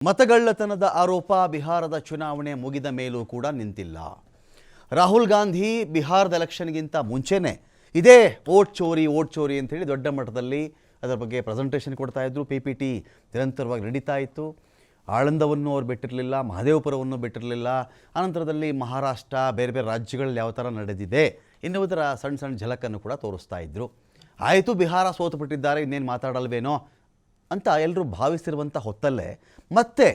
ಮತಗಳ್ಳತನದ ಆರೋಪ ಬಿಹಾರದ ಚುನಾವಣೆ ಮುಗಿದ ಮೇಲೂ ಕೂಡ ನಿಂತಿಲ್ಲ. ರಾಹುಲ್ ಗಾಂಧಿ ಬಿಹಾರದ ಎಲೆಕ್ಷನ್ಗಿಂತ ಮುಂಚೆನೇ ಇದೇ ವೋಟ್ ಚೋರಿ ಅಂತ ಹೇಳಿ ದೊಡ್ಡ ಮಟ್ಟದಲ್ಲಿ ಅದರ ಬಗ್ಗೆ ಪ್ರೆಸೆಂಟೇಷನ್ ಕೊಡ್ತಾ ಇದ್ರು. PPT ನಿರಂತರವಾಗಿ ನಡೀತಾ ಇತ್ತು. ಆಳಂದವನ್ನು ಅವ್ರು ಬಿಟ್ಟಿರಲಿಲ್ಲ, ಮಹದೇವಪುರವನ್ನು ಬಿಟ್ಟಿರಲಿಲ್ಲ. ಅನಂತರದಲ್ಲಿ ಮಹಾರಾಷ್ಟ್ರ, ಬೇರೆ ಬೇರೆ ರಾಜ್ಯಗಳಲ್ಲಿ ಯಾವ ಥರ ನಡೆದಿದೆ ಎನ್ನುವುದರ ಸಣ್ಣ ಝಲಕನ್ನು ಕೂಡ ತೋರಿಸ್ತಾ ಇದ್ರು. ಆಯಿತು, ಬಿಹಾರ ಸೋತು ಬಿಟ್ಟಿದ್ದಾರೆ, ಇನ್ನೇನು ಮಾತಾಡಲ್ವೇನೋ ಅಂತ ಎಲ್ಲರೂ ಭಾವಿಸಿರುವಂಥ ಹೊತ್ತಲ್ಲೇ ಮತ್ತೆ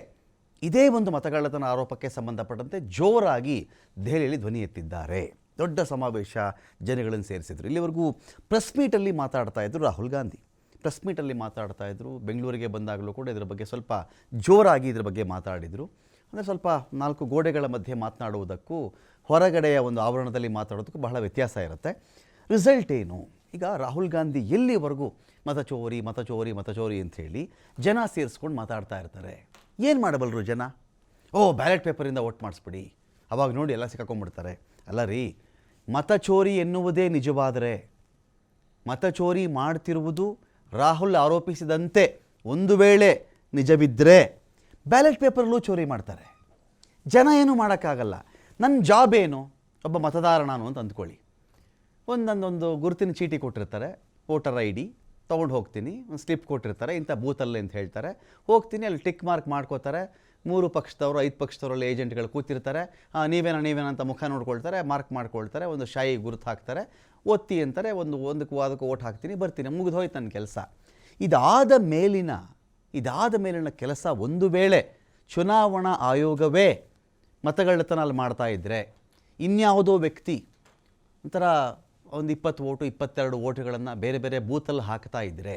ಇದೇ ಒಂದು ಮತಗಳ್ಳತನ ಆರೋಪಕ್ಕೆ ಸಂಬಂಧಪಟ್ಟಂತೆ ಜೋರಾಗಿ ದೆಹಲಿಯಲ್ಲಿ ಧ್ವನಿ ಎತ್ತಿದ್ದಾರೆ. ದೊಡ್ಡ ಸಮಾವೇಶ, ಜನಗಳನ್ನು ಸೇರಿಸಿದ್ರು. ಇಲ್ಲಿವರೆಗೂ ಪ್ರೆಸ್ ಮೀಟಲ್ಲಿ ಮಾತಾಡ್ತಾ ಇದ್ರು ರಾಹುಲ್ ಗಾಂಧಿ. ಪ್ರೆಸ್ ಮೀಟಲ್ಲಿ ಮಾತಾಡ್ತಾ ಇದ್ರು. ಬೆಂಗಳೂರಿಗೆ ಬಂದಾಗಲೂ ಕೂಡ ಇದರ ಬಗ್ಗೆ ಸ್ವಲ್ಪ ಜೋರಾಗಿ ಇದರ ಬಗ್ಗೆ ಮಾತಾಡಿದರು. ಅಂದರೆ ಸ್ವಲ್ಪ ನಾಲ್ಕು ಗೋಡೆಗಳ ಮಧ್ಯೆ ಮಾತನಾಡುವುದಕ್ಕೂ ಹೊರಗಡೆಯ ಒಂದು ಆವರಣದಲ್ಲಿ ಮಾತಾಡೋದಕ್ಕೂ ಬಹಳ ವ್ಯತ್ಯಾಸ ಇರುತ್ತೆ. ರಿಸಲ್ಟ್ ಏನು? ಈಗ ರಾಹುಲ್ ಗಾಂಧಿ ಎಲ್ಲಿವರೆಗೂ ಮತಚೋರಿ ಅಂಥೇಳಿ ಜನ ಸೇರಿಸ್ಕೊಂಡು ಮಾತಾಡ್ತಾ ಇರ್ತಾರೆ. ಏನು ಮಾಡಬಲ್ಲರು ಜನ? ಬ್ಯಾಲೆಟ್ ಪೇಪರಿಂದ ವೋಟ್ ಮಾಡಿಸ್ಬಿಡಿ, ಅವಾಗ ನೋಡಿ ಎಲ್ಲ ಸಿಕ್ಕಾಕೊಂಡ್ಬಿಡ್ತಾರೆ. ಅಲ್ಲ ರೀ, ಮತಚೋರಿ ಎನ್ನುವುದೇ ನಿಜವಾದರೆ, ಮತಚೋರಿ ಮಾಡ್ತಿರುವುದು ರಾಹುಲ್ ಆರೋಪಿಸಿದಂತೆ ಒಂದು ವೇಳೆ ನಿಜವಿದ್ದರೆ ಬ್ಯಾಲೆಟ್ ಪೇಪರಲ್ಲೂ ಚೋರಿ ಮಾಡ್ತಾರೆ. ಜನ ಏನೂ ಮಾಡೋಕ್ಕಾಗಲ್ಲ. ನನ್ನ ಜಾಬ್ ಏನು? ಒಬ್ಬ ಮತದಾರ ನಾನು ಅಂತ ಅಂದ್ಕೊಳ್ಳಿ. ಒಂದೊಂದೊಂದು ಗುರುತಿನ ಚೀಟಿ ಕೊಟ್ಟಿರ್ತಾರೆ, ವೋಟರ್ ID ತೊಗೊಂಡು ಹೋಗ್ತೀನಿ. ಒಂದು ಸ್ಲಿಪ್ ಕೊಟ್ಟಿರ್ತಾರೆ, ಇಂಥ ಬೂತಲ್ಲಿ ಅಂತ ಹೇಳ್ತಾರೆ. ಹೋಗ್ತೀನಿ, ಅಲ್ಲಿ ಟಿಕ್ ಮಾರ್ಕ್ ಮಾಡ್ಕೋತಾರೆ. 3 ಪಕ್ಷದವರು 5 ಪಕ್ಷದವರಲ್ಲಿ ಏಜೆಂಟ್ಗಳು ಕೂತಿರ್ತಾರೆ. ನೀವೇನ ಅಂತ ಮುಖ ನೋಡ್ಕೊಳ್ತಾರೆ, ಮಾರ್ಕ್ ಮಾಡ್ಕೊಳ್ತಾರೆ, ಒಂದು ಶಾಯಿ ಗುರುತು ಹಾಕ್ತಾರೆ, ಒತ್ತಿ ಅಂತಾರೆ, ಒಂದಕ್ಕೂ ಓಟ್ ಹಾಕ್ತೀನಿ, ಬರ್ತೀನಿ, ಮುಗಿದು ಹೋಯ್ತು ನನ್ನ ಕೆಲಸ. ಇದಾದ ಮೇಲಿನ ಕೆಲಸ ಒಂದು ವೇಳೆ ಚುನಾವಣಾ ಆಯೋಗವೇ ಮತಗಳ್ಳತನ ಅಲ್ಲಿ ಮಾಡ್ತಾ ಇದ್ದರೆ, ಇನ್ಯಾವುದೋ ವ್ಯಕ್ತಿ ಒಂಥರ ಒಂದು 20 ವೋಟು 22 ವೋಟುಗಳನ್ನು ಬೇರೆ ಬೇರೆ ಬೂತಲ್ಲಿ ಹಾಕ್ತಾ ಇದ್ದರೆ,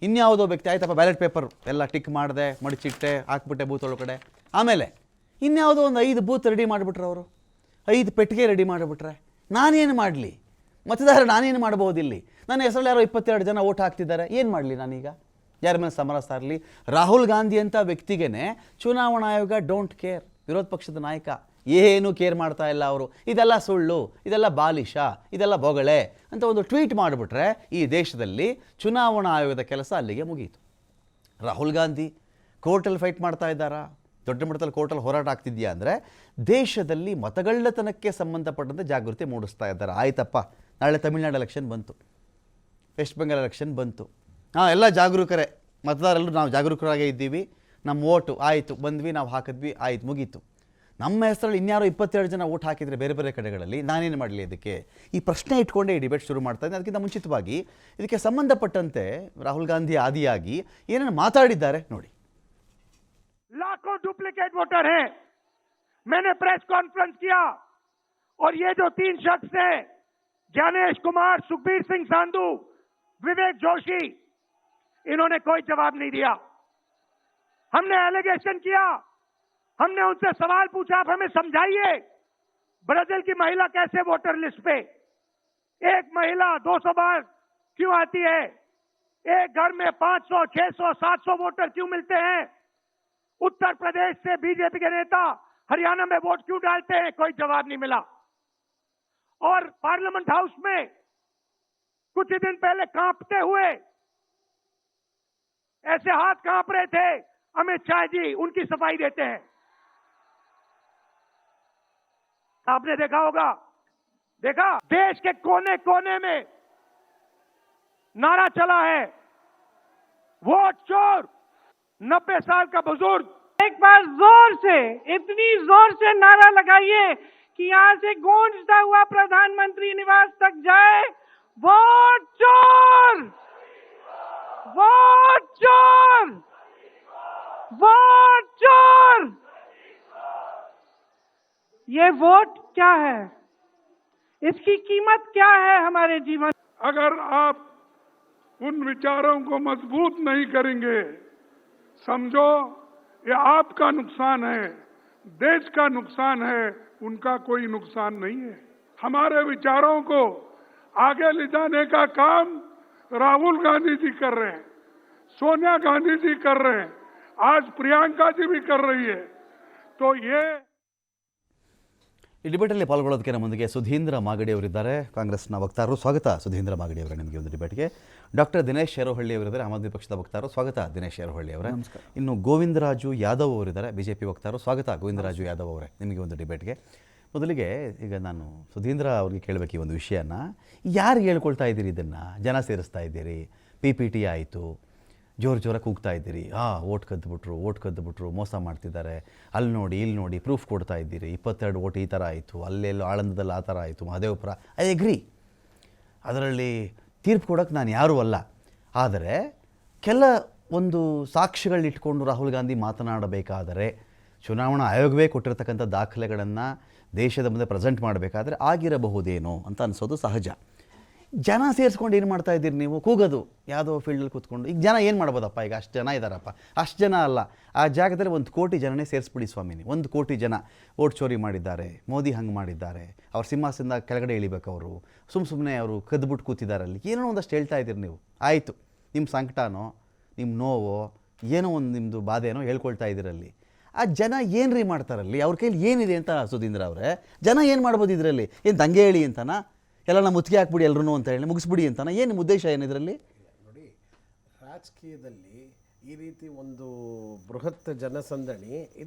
ಇನ್ಯಾವುದೋ ವ್ಯಕ್ತಿ ಆಯ್ತಪ್ಪ ಬ್ಯಾಲೆಟ್ ಪೇಪರ್ ಎಲ್ಲ ಟಿಕ್ ಮಾಡಿದೆ, ಮಡಿಚಿಟ್ಟೆ, ಹಾಕ್ಬಿಟ್ಟೆ ಬೂತ್ ಒಳಗಡೆ, ಆಮೇಲೆ ಇನ್ಯಾವುದೋ ಒಂದು 5 ಬೂತ್ ರೆಡಿ ಮಾಡಿಬಿಟ್ರೆ, ಅವರು 5 ಪೆಟ್ಟಿಗೆ ರೆಡಿ ಮಾಡಿಬಿಟ್ರೆ, ನಾನೇನು ಮಾಡಲಿ? ಮತದಾರ ನಾನೇನು ಮಾಡ್ಬೋದಿಲ್ಲಿ? ನನ್ನ ಹೆಸರಲ್ಲಿ ಯಾರೋ 22 ಜನ ವೋಟ್ ಹಾಕ್ತಿದ್ದಾರೆ, ಏನು ಮಾಡಲಿ ನಾನೀಗ? ಯಾರ ಮೇಲೆ ಸಮರ ಸಾರಲಿ? ರಾಹುಲ್ ಗಾಂಧಿ ಅಂತ ವ್ಯಕ್ತಿಗೇ ಚುನಾವಣಾ ಆಯೋಗ ಡೋಂಟ್ ಕೇರ್. ವಿರೋಧ ಪಕ್ಷದ ನಾಯಕ ಏನು ಕೇರ್ ಮಾಡ್ತಾ ಇಲ್ಲ ಅವರು. ಇದೆಲ್ಲ ಸುಳ್ಳು, ಇದೆಲ್ಲ ಬಾಲಿಶ, ಇದೆಲ್ಲ ಬೊಗಳೆ ಅಂತ ಒಂದು ಟ್ವೀಟ್ ಮಾಡಿಬಿಟ್ರೆ ಈ ದೇಶದಲ್ಲಿ ಚುನಾವಣಾ ಆಯೋಗದ ಕೆಲಸ ಅಲ್ಲಿಗೆ ಮುಗಿಯಿತು. ರಾಹುಲ್ ಗಾಂಧಿ ಕೋರ್ಟಲ್ಲಿ ಫೈಟ್ ಮಾಡ್ತಾ ಇದ್ದಾರಾ? ದೊಡ್ಡ ಮಟ್ಟದಲ್ಲಿ ಕೋರ್ಟಲ್ಲಿ ಹೋರಾಟ ಆಗ್ತಿದೆಯಾ ಅಂದರೆ ದೇಶದಲ್ಲಿ ಮತಗಳ್ಳತನಕ್ಕೆ ಸಂಬಂಧಪಟ್ಟಂತೆ ಜಾಗೃತಿ ಮೂಡಿಸ್ತಾ ಇದ್ದಾರೆ. ಆಯ್ತಪ್ಪ, ನಾಳೆ ತಮಿಳ್ನಾಡು ಎಲೆಕ್ಷನ್ ಬಂತು, ವೆಸ್ಟ್ ಬೆಂಗಾಲ್ ಎಲೆಕ್ಷನ್ ಬಂತು, ಎಲ್ಲ ಜಾಗರೂಕರೇ, ಮತದಾರರು ನಾವು ಜಾಗರೂಕರಾಗೇ ಇದ್ದೀವಿ, ನಮ್ಮ ಓಟು ಆಯಿತು, ಬಂದ್ವಿ, ನಾವು ಹಾಕಿದ್ವಿ, ಆಯ್ತು, ಮುಗೀತು. ನಮ್ಮ ಹೆಸರಲ್ಲಿ ಇನ್ಯಾರೋ 22 ಜನ ಓಟ್ ಹಾಕಿದರೆ ಬೇರೆ ಬೇರೆ ಕಡೆಗಳಲ್ಲಿ, ನಾನೇನು ಮಾಡಲಿ? ಅದಕ್ಕೆ ಈ ಪ್ರಶ್ನೆ ಇಟ್ಕೊಂಡೇ ಈ ಡಿಬೇಟ್ ಶುರು ಮಾಡ್ತಾ ಇದ್ದೀನಿ. ಅದಕ್ಕಿಂತ ಮುಂಚಿತವಾಗಿ ಇದಕ್ಕೆ ಸಂಬಂಧಪಟ್ಟಂತೆ ರಾಹುಲ್ ಗಾಂಧಿ ಆದಿಯಾಗಿ ಏನೇನು ಮಾತಾಡಿದ್ದಾರೆ ನೋಡಿ. लाखों डुप्लीकेट वोटर हैं। मैंने प्रेस कॉन्फ्रेंस किया और ये जो 3 शख्स हैं, ज्ञानेश कुमार, सुखबीर सिंह सांधू, विवेक जोशी, इन्होंने कोई जवाब नहीं दिया। हमने एलिगेशन किया, हमने उनसे सवाल पूछा, आप हमें समझाइए ब्राजील की महिला कैसे वोटर लिस्ट पे, एक महिला 200 बार क्यों आती है? एक घर में 500, 600, 700 वोटर क्यों मिलते हैं? उत्तर प्रदेश से बीजेपी के नेता हरियाणा में वोट क्यों डालते हैं? कोई जवाब नहीं मिला। और पार्लियामेंट हाउस में कुछ ही दिन पहले कांपते हुए, ऐसे हाथ कांप रहे थे, अमित शाह जी उनकी सफाई देते हैं। आपने देखा होगा, देखा, देश के कोने कोने में नारा चला है, वोट चोर। 90 साल का बुजुर्ग एक बार जोर से, इतनी जोर से नारा लगाइए कि यहां से गूंजता हुआ प्रधानमंत्री निवास तक जाए, वोट चोर, वोट चोर, वोट चोर। ये वोट क्या है? इसकी कीमत क्या है हमारे जीवन? अगर आप उन विचारों को मजबूत नहीं करेंगे, समझो ये आपका नुकसान है, देश का नुकसान है, उनका कोई नुकसान नहीं है। हमारे विचारों को आगे ले जाने का काम राहुल गांधी जी कर रहे हैं, सोनिया गांधी जी कर रहे हैं, आज प्रियंका जी भी कर रही है। तो ये ಈ ಡಿಬೇಟಲ್ಲಿ ಪಾಲ್ಗೊಳ್ಳೋದಕ್ಕೆ ನಮ್ಮೊಂದಿಗೆ ಸುಧೀಂದ್ರ ಮಾಗಡಿ ಅವರಿದ್ದಾರೆ, ಕಾಂಗ್ರೆಸ್ನ ವಕ್ತಾರರು. ಸ್ವಾಗತ ಸುಧೀಂದ್ರ ಮಾಗಡಿ ಅವರೇ ನಿಮಗೆ ಒಂದು ಡಿಬೇಟ್ಗೆ. ಡಾಕ್ಟರ್ ದಿನೇಶ್ ಶೇರೋಹಳ್ಳಿ ಅವರಿದ್ದಾರೆ, ಆಮ್ ಆದ್ಮಿ ಪಕ್ಷದ ವಕ್ತಾರರು. ಸ್ವಾಗತ ದಿನೇಶ್ ಶೇರೋಹಳ್ಳಿ ಅವರೇ. ಇನ್ನು ಗೋವಿಂದರಾಜು ಯಾದವ್ ಅವರಿದ್ದಾರೆ, ಬಿಜೆಪಿ ವಕ್ತಾರರು. ಸ್ವಾಗತ ಗೋವಿಂದರಾಜು ಯಾದವ್ ಅವರೇ ನಿಮಗೆ ಒಂದು ಡಿಬೇಟ್ಗೆ. ಮೊದಲಿಗೆ ಈಗ ನಾನು ಸುಧೀಂದ್ರ ಅವ್ರಿಗೆ ಕೇಳಬೇಕು ಈ ಒಂದು ವಿಷಯನ. ಯಾರು ಹೇಳ್ಕೊಳ್ತಾ ಇದ್ದೀರಿ ಇದನ್ನು? ಜನ ಸೇರಿಸ್ತಾ ಇದ್ದೀರಿ, PPT ಆಯಿತು, ಜೋರಾಗಿ ಕೂಗ್ತಾ ಇದ್ದೀರಿ, ಓಟ್ ಕದ್ದುಬಿಟ್ರು, ಮೋಸ ಮಾಡ್ತಿದ್ದಾರೆ, ಅಲ್ಲಿ ನೋಡಿ ಇಲ್ಲಿ ನೋಡಿ ಪ್ರೂಫ್ ಕೊಡ್ತಾ ಇದ್ದೀರಿ, 22 ಓಟ್ ಈ ಥರ ಆಯಿತು, ಅಲ್ಲೆಲ್ಲೋ ಆಳಂದದಲ್ಲಿ ಆ ಥರ ಆಯಿತು, ಮಹದೇವಪುರ. ಐ ಅಗ್ರಿ, ಅದರಲ್ಲಿ ತೀರ್ಪು ಕೊಡೋಕ್ಕೆ ನಾನು ಯಾರೂ ಅಲ್ಲ. ಆದರೆ ಕೆಲ ಒಂದು ಸಾಕ್ಷಿಗಳನ್ನಿಟ್ಕೊಂಡು ರಾಹುಲ್ ಗಾಂಧಿ ಮಾತನಾಡಬೇಕಾದರೆ, ಚುನಾವಣಾ ಆಯೋಗವೇ ಕೊಟ್ಟಿರ್ತಕ್ಕಂಥ ದಾಖಲೆಗಳನ್ನು ದೇಶದ ಮುಂದೆ ಪ್ರೆಸೆಂಟ್ ಮಾಡಬೇಕಾದ್ರೆ ಆಗಿರಬಹುದೇನೋ ಅಂತ ಅನಿಸೋದು ಸಹಜ. ಜನ ಸೇರಿಸ್ಕೊಂಡು ಏನು ಮಾಡ್ತಾ ಇದ್ದೀರಿ ನೀವು? ಕೂಗೋದು ಯಾವುದೋ ಫೀಲ್ಡಲ್ಲಿ ಕೂತ್ಕೊಂಡು. ಈಗ ಜನ ಏನು ಮಾಡ್ಬೋದಪ್ಪ? ಈಗ ಅಷ್ಟು ಜನ ಇದ್ದಾರಪ್ಪ, ಅಷ್ಟು ಜನ ಅಲ್ಲ, ಆ ಜಾಗದಲ್ಲಿ 1 ಕೋಟಿ ಜನನೇ ಸೇರಿಸ್ಬಿಡಿ ಸ್ವಾಮಿನಿ. 1 ಕೋಟಿ ಜನ ಓಟ್ ಚೋರಿ ಮಾಡಿದ್ದಾರೆ, ಮೋದಿ ಹಂಗೆ ಮಾಡಿದ್ದಾರೆ, ಅವ್ರ ಸಿಂಹಾಸನದಿಂದ ಕೆಳಗಡೆ ಇಳಿಬೇಕು, ಅವರು ಸುಮ್ಮನೆ ಅವರು ಕದ್ದುಬಿಟ್ಟು ಕೂತಿದ್ದಾರೆ, ಅಲ್ಲಿ ಏನೋ ಒಂದಷ್ಟು ಹೇಳ್ತಾ ಇದ್ದೀರಿ ನೀವು. ಆಯಿತು, ನಿಮ್ಮ ಸಂಕಟನೋ ನಿಮ್ಮ ನೋವೋ ಏನೋ ಒಂದು ನಿಮ್ಮದು ಬಾಧೆನೋ ಹೇಳ್ಕೊಳ್ತಾ ಇದ್ದೀರಲ್ಲಿ. ಆ ಜನ ಏನು ರೀ ಮಾಡ್ತಾರಲ್ಲಿ? ಅವ್ರ ಕೈಲಿ ಏನಿದೆ ಅಂತ ಸುಧೀಂದ್ರ ಅವರೇ? ಜನ ಏನು ಮಾಡ್ಬೋದು ಇದರಲ್ಲಿ? ಏನು ದಂಗೆ ಹೇಳಿ ಅಂತನಾ? ಎಲ್ಲ ಮುತ್ತಿಗೆ ಹಾಕ್ಬಿಡಿ ಎಲ್ಲರೂ ಅಂತ ಹೇಳಿ ಮುಗಿಸ್ಬಿಡಿ ಅಂತಾನ? ಏನು ನಿಮ್ಮ ಉದ್ದೇಶ ಏನು ಇದರಲ್ಲಿ? ನೋಡಿ, ರಾಜಕೀಯದಲ್ಲಿ ಈ ರೀತಿ ಒಂದು ಬೃಹತ್ ಜನಸಂದಣಿ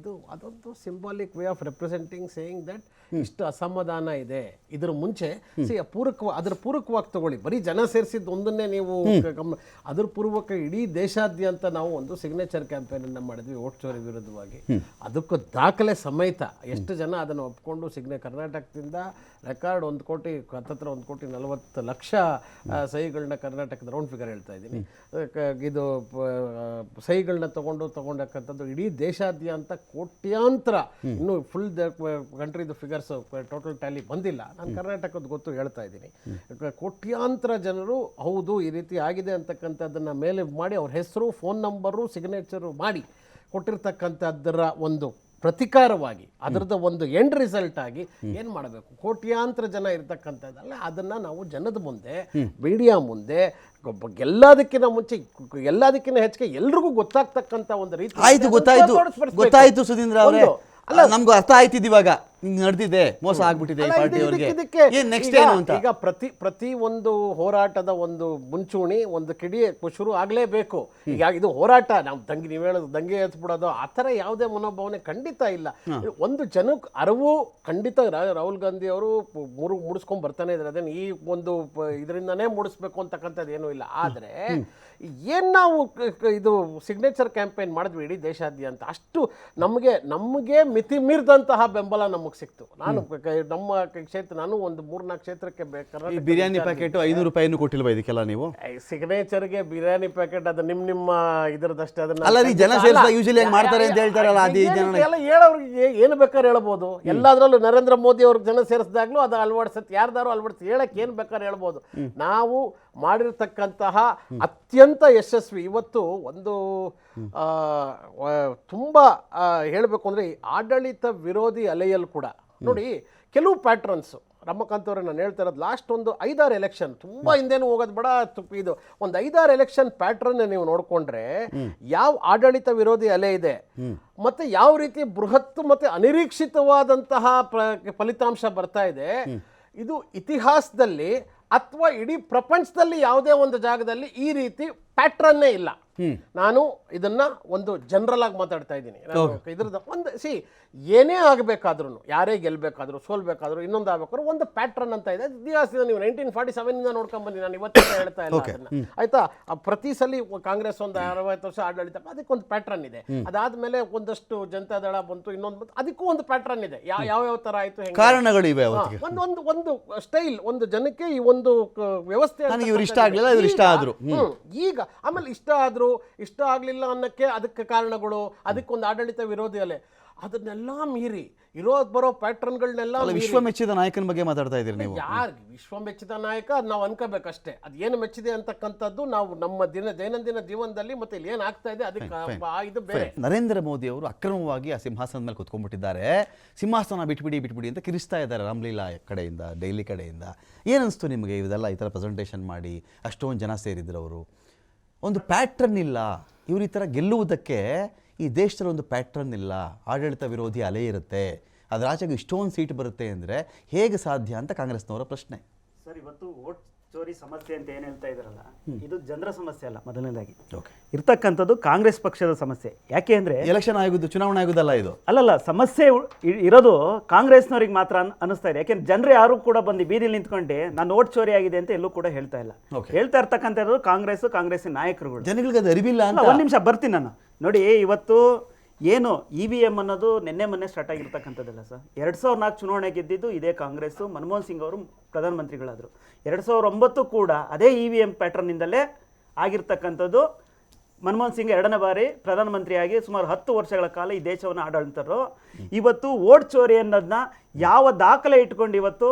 ಅದೊಂದು symbolic way of representing, saying that ಇಷ್ಟು ಅಸಮಾಧಾನ ಇದೆ. ಇದ್ರ ಮುಂಚೆ ಅದ್ರ ಪೂರಕವಾಗಿ ತಗೊಳ್ಳಿ. ಬರೀ ಜನ ಸೇರಿಸಿದ್ದು ಒಂದನ್ನೇ ನೀವು ಅದ್ರ ಪೂರ್ವಕ ಇಡೀ ದೇಶಾದ್ಯಂತ ನಾವು ಒಂದು ಸಿಗ್ನೇಚರ್ ಕ್ಯಾಂಪೇನ್ ಅನ್ನ ಮಾಡಿದ್ವಿ ಓಟ್ ಚೋರಿ ವಿರುದ್ಧವಾಗಿ. ಅದಕ್ಕೂ ದಾಖಲೆ ಸಮೇತ ಎಷ್ಟು ಜನ ಅದನ್ನು ಒಪ್ಕೊಂಡು ಕರ್ನಾಟಕದಿಂದ ರೆಕಾರ್ಡ್ 1 ಕೋಟಿ 1,40,00,000 ಸಹಿಗಳನ್ನ ಕರ್ನಾಟಕದ ರೌಂಡ್ ಫಿಗರ್ ಹೇಳ್ತಾ ಇದ್ದೀನಿ, ಇದು ಸಹಿಗಳನ್ನ ತಗೊಂಡಕ್ಕಂಥದ್ದು ಇಡೀ ದೇಶಾದ್ಯಂತ ಕೋಟ್ಯಾಂತರ, ಇನ್ನು ಫುಲ್ ಕಂಟ್ರಿದು ಫಿಗರ್ಸ್ ಟೋಟಲ್ ಟ್ಯಾಲಿ ಬಂದಿಲ್ಲ, ನಾನು ಕರ್ನಾಟಕದ ಗೊತ್ತು ಹೇಳ್ತಾ ಇದ್ದೀನಿ. ಕೋಟ್ಯಾಂತರ ಜನರು ಹೌದು ಈ ರೀತಿ ಆಗಿದೆ ಅಂತಕ್ಕಂಥದ್ದನ್ನು ಮೇಲೆ ಮಾಡಿ ಅವ್ರ ಹೆಸರು, ಫೋನ್ ನಂಬರು, ಸಿಗ್ನೇಚರು ಮಾಡಿ ಕೊಟ್ಟಿರ್ತಕ್ಕಂಥದ್ದರ ಒಂದು ಪ್ರತಿಕಾರವಾಗಿ, ಅದರದ ಒಂದು ಎಂಡ್ ರಿಸಲ್ಟ್ ಆಗಿ ಏನು ಮಾಡಬೇಕು? ಕೋಟ್ಯಾಂತರ ಜನ ಇರ್ತಕ್ಕಂಥದ್ದಲ್ಲ, ಅದನ್ನು ನಾವು ಜನದ ಮುಂದೆ, ಮೀಡಿಯಾ ಮುಂದೆ, ಎಲ್ಲದಕ್ಕಿಂತ ಮುಂಚೆ ಎಲ್ಲದಕ್ಕಿಂತ ಹೆಚ್ಚಿಗೆ ಎಲ್ರಿಗೂ ಗೊತ್ತಾಗ್ತಕ್ಕಂಥ ಒಂದು ರೀತಿ. ಆಯ್ತು, ಗೊತ್ತಾಯ್ತು ಸುಧೀಂದ್ರ ಅವರೇ, ಅಲ್ಲ ನಮ್ಗೂ ಅರ್ಥ ಆಯ್ತಿದ್ದು ಇವಾಗ ಹಿಂಗೆ ನಡೆದಿದೆ, ಮೋಸ ಆಗ್ಬಿಟ್ಟಿದೆ ಈ ಪಾರ್ಟಿಯವರಿಗೆ, ಏನು ನೆಕ್ಸ್ಟ್ ಏನು ಅಂತ. ಈಗ ಪ್ರತಿ ಒಂದು ಹೋರಾಟದ ಒಂದು ಮುಂಚೂಣಿ, ಒಂದು ಕಿಡಿ ಶುರು ಆಗಲೇಬೇಕು. ಈಗ ಇದು ಹೋರಾಟ, ನಾವು ನೀವು ಹೇಳೋದು ದಂಗೆ ಎತ್ಬಿಡೋದು ಆ ಥರ ಯಾವುದೇ ಮನೋಭಾವನೆ ಖಂಡಿತ ಇಲ್ಲ. ಒಂದು ಜನಕ್ಕೆ ಅರಿವು ಖಂಡಿತ ರಾಹುಲ್ ಗಾಂಧಿ ಅವರು ಮೂಡಿಸ್ಕೊಂಡ್ ಬರ್ತಾನೆ ಇದ್ದಾರೆ, ಅದನ್ನು ಈ ಒಂದು ಇದರಿಂದನೇ ಮೂಡಿಸ್ಬೇಕು ಅಂತಕ್ಕಂಥದ್ದು ಏನೂ ಇಲ್ಲ. ಆದರೆ ಏನು ನಾವು ಇದು ಸಿಗ್ನೇಚರ್ ಕ್ಯಾಂಪೇನ್ ಮಾಡಿದ್ವಿ ಇಡೀ ದೇಶಾದ್ಯಂತ, ಅಷ್ಟು ನಮಗೆ ಮಿತಿ ಮೀರಿದಂತಹ ಬೆಂಬಲ ನಮಗೆ ಸಿಕ್ತು. ನಾನು ನಮ್ಮ ಕ್ಷೇತ್ರ, ನಾನು ಒಂದು 3-4 ಕ್ಷೇತ್ರಕ್ಕೆ ಬೇಕಾದ್ರೆ ಬಿರಿಯಾನಿ ಪ್ಯಾಕೆಟ್ 500 ರೂಪಾಯಿನೂ ಕೊಟ್ಟಿಲ್ವಾ ಇದಕ್ಕೆಲ್ಲ ನೀವು? ಸಿಗ್ನೇಚರ್ಗೆ ಬಿರಿಯಾನಿ ಪ್ಯಾಕೆಟ್ ಅದು ನಿಮ್ಮ ಇದರದಷ್ಟೇ, ಅದನ್ನ ಅಲ್ಲ ರೀ, ಜನ ಯೂಶಲಿ ಮಾಡ್ತಾರೆ ಅಂತ ಹೇಳ್ತಾರಲ್ಲ, ಎಲ್ಲ ಹೇಳೋರಿಗೆ ಏನು ಬೇಕಾದ್ರೆ ಹೇಳ್ಬೋದು. ಎಲ್ಲದರಲ್ಲೂ ನರೇಂದ್ರ ಮೋದಿ ಅವ್ರಿಗೆ ಜನ ಸೇರಿಸಿದಾಗ್ಲೂ ಅದು ಅಳವಡಿಸತ್ತೆ, ಯಾರ್ದಾರು ಅಳವಡಿಸಿ ಹೇಳಕ್ಕೆ ಏನು ಬೇಕಾದ್ರೆ ಹೇಳ್ಬೋದು. ನಾವು ಮಾಡಿರ್ತಕ್ಕಂತಹ ಅತ್ಯಂತ ಯಶಸ್ವಿ, ಇವತ್ತು ಒಂದು ತುಂಬ ಹೇಳಬೇಕು ಅಂದರೆ ಆಡಳಿತ ವಿರೋಧಿ ಅಲೆಯಲ್ಲಿ ಕೂಡ ನೋಡಿ ಕೆಲವು ಪ್ಯಾಟ್ರನ್ಸು. ರಮಕಾಂತ್ ಅವರೇ, ನಾನು ಹೇಳ್ತಾ ಇರೋದು ಲಾಸ್ಟ್ ಒಂದು 5-6 ಎಲೆಕ್ಷನ್, ತುಂಬ ಹಿಂದೇನು ಹೋಗೋದು ಬೇಡ, ಇದು ಒಂದು 5-6 ಎಲೆಕ್ಷನ್ ಪ್ಯಾಟ್ರನ್ ನೀವು ನೋಡಿಕೊಂಡ್ರೆ ಯಾವ ಆಡಳಿತ ವಿರೋಧಿ ಅಲೆ ಇದೆ, ಮತ್ತೆ ಯಾವ ರೀತಿ ಬೃಹತ್ ಮತ್ತೆ ಅನಿರೀಕ್ಷಿತವಾದಂತಹ ಫಲಿತಾಂಶ ಬರ್ತಾ ಇದೆ, ಇದು ಇತಿಹಾಸದಲ್ಲಿ ಅಥವಾ ಇಡೀ ಪ್ರಪಂಚದಲ್ಲಿ ಯಾವುದೇ ಒಂದು ಜಾಗದಲ್ಲಿ ಈ ರೀತಿ ಪ್ಯಾಟ್ರನ್ನೇ ಇಲ್ಲ. ನಾನು ಇದನ್ನ ಒಂದು ಜನರಲ್ ಆಗಿ ಮಾತಾಡ್ತಾ ಇದ್ದೀನಿ. ಇದ್ರದ್ದು ಒಂದು ಏನೇ ಆಗಬೇಕಾದ್ರೂ, ಯಾರೇ ಗೆಲ್ಬೇಕಾದ್ರೂ ಸೋಲ್ಬೇಕಾದ್ರೂ ಇನ್ನೊಂದು ಆಗ್ಬೇಕಾದ್ರೂ ಒಂದು ಪ್ಯಾಟ್ರನ್ ಅಂತ ಇದೆ ಇತಿಹಾಸದಿಂದ. ನೀವು 1947 ನೋಡ್ಕೊಂಡ್ ಬನ್ನಿ, ನಾನು ಇವತ್ತಿನ ಹೇಳ್ತಾ ಇಲ್ಲ ಅದನ್ನ, ಆಯ್ತಾ? ಪ್ರತಿ ಸಲ ಕಾಂಗ್ರೆಸ್ ಒಂದು 60 ವರ್ಷ ಆಡಳಿತ, ಅದಕ್ಕೊಂದು ಪ್ಯಾಟ್ರನ್ ಇದೆ. ಅದಾದ್ಮೇಲೆ ಒಂದಷ್ಟು ಜನತಾದಳ ಬಂತು, ಇನ್ನೊಂದು ಬಂತು, ಅದಕ್ಕೂ ಒಂದು ಪ್ಯಾಟ್ರನ್ ಇದೆ. ಯಾವ ತರ ಆಯ್ತು, ಕಾರಣಗಳಿವೆ, ಒಂದು ಸ್ಟೈಲ್, ಒಂದು ಜನಕ್ಕೆ ಈ ಒಂದು ವ್ಯವಸ್ಥೆ ಇಷ್ಟ ಆಗಲಿಲ್ಲ, ಇವರು ಇಷ್ಟ ಆದ್ರು. ಈಗ ಆಮೇಲೆ ಇಷ್ಟ ಆಗ್ಲಿಲ್ಲ ಅನ್ನಕ್ಕೆ ಅದಕ್ಕೆ ಕಾರಣಗಳು, ಅದಕ್ಕೊಂದು ಆಡಳಿತ ವಿರೋಧಿ ಅಲೆ, ಅದನ್ನೆಲ್ಲ ಮೀರಿ ಬರೋ ಪ್ಯಾಟ್ರನ್ಗಳನ್ನೆಲ್ಲ ವಿಶ್ವ ಮೆಚ್ಚಿದ ನಾಯಕನ ಬಗ್ಗೆ ಮಾತಾಡ್ತಾ ಇದ್ದೀರಿ ನೀವು. ಯಾರು ವಿಶ್ವ ಮೆಚ್ಚಿದ ನಾಯಕ ಅದು ನಾವು ಅನ್ಕೋಬೇಕಷ್ಟೇ. ಅದು ಏನು ಮೆಚ್ಚಿದೆ ಅಂತಕ್ಕಂಥದ್ದು ನಾವು ನಮ್ಮ ದೈನಂದಿನ ಜೀವನದಲ್ಲಿ ಮತ್ತೆ ಇಲ್ಲಿ ಏನಾಗ್ತಾ ಇದೆ ಅದಕ್ಕೆ ಇದು ಬೇರೆ. ನರೇಂದ್ರ ಮೋದಿ ಅವರು ಅಕ್ರಮವಾಗಿ ಆ ಸಿಂಹಾಸನದ ಮೇಲೆ ಕುತ್ಕೊಂಡ್ಬಿಟ್ಟಿದ್ದಾರೆ, ಸಿಂಹಾಸನ ಬಿಟ್ಬಿಡಿ ಅಂತ ಕಿರಿಸ್ತಾ ಇದ್ದಾರೆ ರಾಮ್ಲೀಲಾ ಕಡೆಯಿಂದ, ಡೈಲಿ ಕಡೆಯಿಂದ. ಏನನ್ನಿಸ್ತು ನಿಮಗೆ ಇದೆಲ್ಲ ಈ ಥರ ಪ್ರೆಸೆಂಟೇಷನ್ ಮಾಡಿ ಅಷ್ಟೊಂದು ಜನ ಸೇರಿದ್ರು? ಅವರು ಒಂದು ಪ್ಯಾಟ್ರನ್ ಇಲ್ಲ, ಇವ್ರ ಈ ಥರ ಗೆಲ್ಲುವುದಕ್ಕೆ ಈ ದೇಶದಲ್ಲಿ ಒಂದು ಪ್ಯಾಟ್ರನ್ ಇಲ್ಲ, ಆಡಳಿತ ವಿರೋಧಿ ಅಲೆ ಇರುತ್ತೆ, ಅದರ ಆಚೆಗೆ ಇಷ್ಟೊಂದು ಸೀಟ್ ಬರುತ್ತೆ ಅಂದರೆ ಹೇಗೆ ಸಾಧ್ಯ ಅಂತ ಕಾಂಗ್ರೆಸ್ನವರ ಪ್ರಶ್ನೆ. ಸರ್, ಇವತ್ತು ವೋಟ್ ಚೋರಿ ಸಮಸ್ಯೆ ಅಂತ ಏನು ಹೇಳ್ತಾ ಇದ್ದಾರಲ್ಲ, ಇದು ಜನರ ಸಮಸ್ಯೆ ಅಲ್ಲ. ಮೊದಲನೇದಾಗಿ ಇರ್ತಕ್ಕಂಥದ್ದು ಕಾಂಗ್ರೆಸ್ ಪಕ್ಷದ ಸಮಸ್ಯೆ. ಯಾಕೆ ಅಂದ್ರೆ ಎಲೆಕ್ಷನ್ ಆಗೋದು, ಚುನಾವಣೆ ಆಗೋದಲ್ಲ ಇದು. ಅಲ್ಲಲ್ಲ, ಸಮಸ್ಯೆ ಇರೋದು ಕಾಂಗ್ರೆಸ್ನವ್ರಿಗೆ ಮಾತ್ರ ಅನಿಸ್ತಾ ಇದೆ. ಯಾಕೆಂದ್ರೆ ಜನರು ಯಾರು ಕೂಡ ಬಂದು ಬೀದಿಲಿ ನಿಂತ್ಕೊಂಡು ನಾನು ವೋಟ್ ಚೋರಿ ಆಗಿದೆ ಅಂತ ಎಲ್ಲೂ ಕೂಡ ಹೇಳ್ತಾ ಇಲ್ಲ. ಹೇಳ್ತಾ ಇರ್ತಕ್ಕಂಥದ್ದು ಕಾಂಗ್ರೆಸ್ಸಿನ ನಾಯಕರುಗಳು. ಜನಗಳಿಗೆ ಅದು ಅರಿವಿಲ್ಲ ಅಂತ. ಒಂದು ನಿಮಿಷ ಬರ್ತೀನಿ ನಾನು. ನೋಡಿ, ಇವತ್ತು ಏನು EVM ಅನ್ನೋದು ಮೊನ್ನೆ ಸ್ಟಾರ್ಟ್ ಆಗಿರ್ತಕ್ಕಂಥದ್ದಲ್ಲ ಸರ್. 2004 ಚುನಾವಣೆ ಗೆದ್ದಿದ್ದು ಇದೇ ಕಾಂಗ್ರೆಸ್ಸು. ಮನಮೋಹನ್ ಸಿಂಗ್ ಅವರು ಪ್ರಧಾನಮಂತ್ರಿಗಳಾದರು. 2009 ಕೂಡ ಅದೇ EVM ಪ್ಯಾಟರ್ನಿಂದಲೇ ಆಗಿರ್ತಕ್ಕಂಥದ್ದು. ಮನಮೋಹನ್ ಸಿಂಗ್ 2ನೇ ಬಾರಿ ಪ್ರಧಾನಮಂತ್ರಿಯಾಗಿ ಸುಮಾರು 10 ವರ್ಷಗಳ ಕಾಲ ಈ ದೇಶವನ್ನು ಆಡಳಿತರು. ಇವತ್ತು ವೋಟ್ ಚೋರಿ ಅನ್ನೋದನ್ನ ಯಾವ ದಾಖಲೆ ಇಟ್ಕೊಂಡು ಇವತ್ತು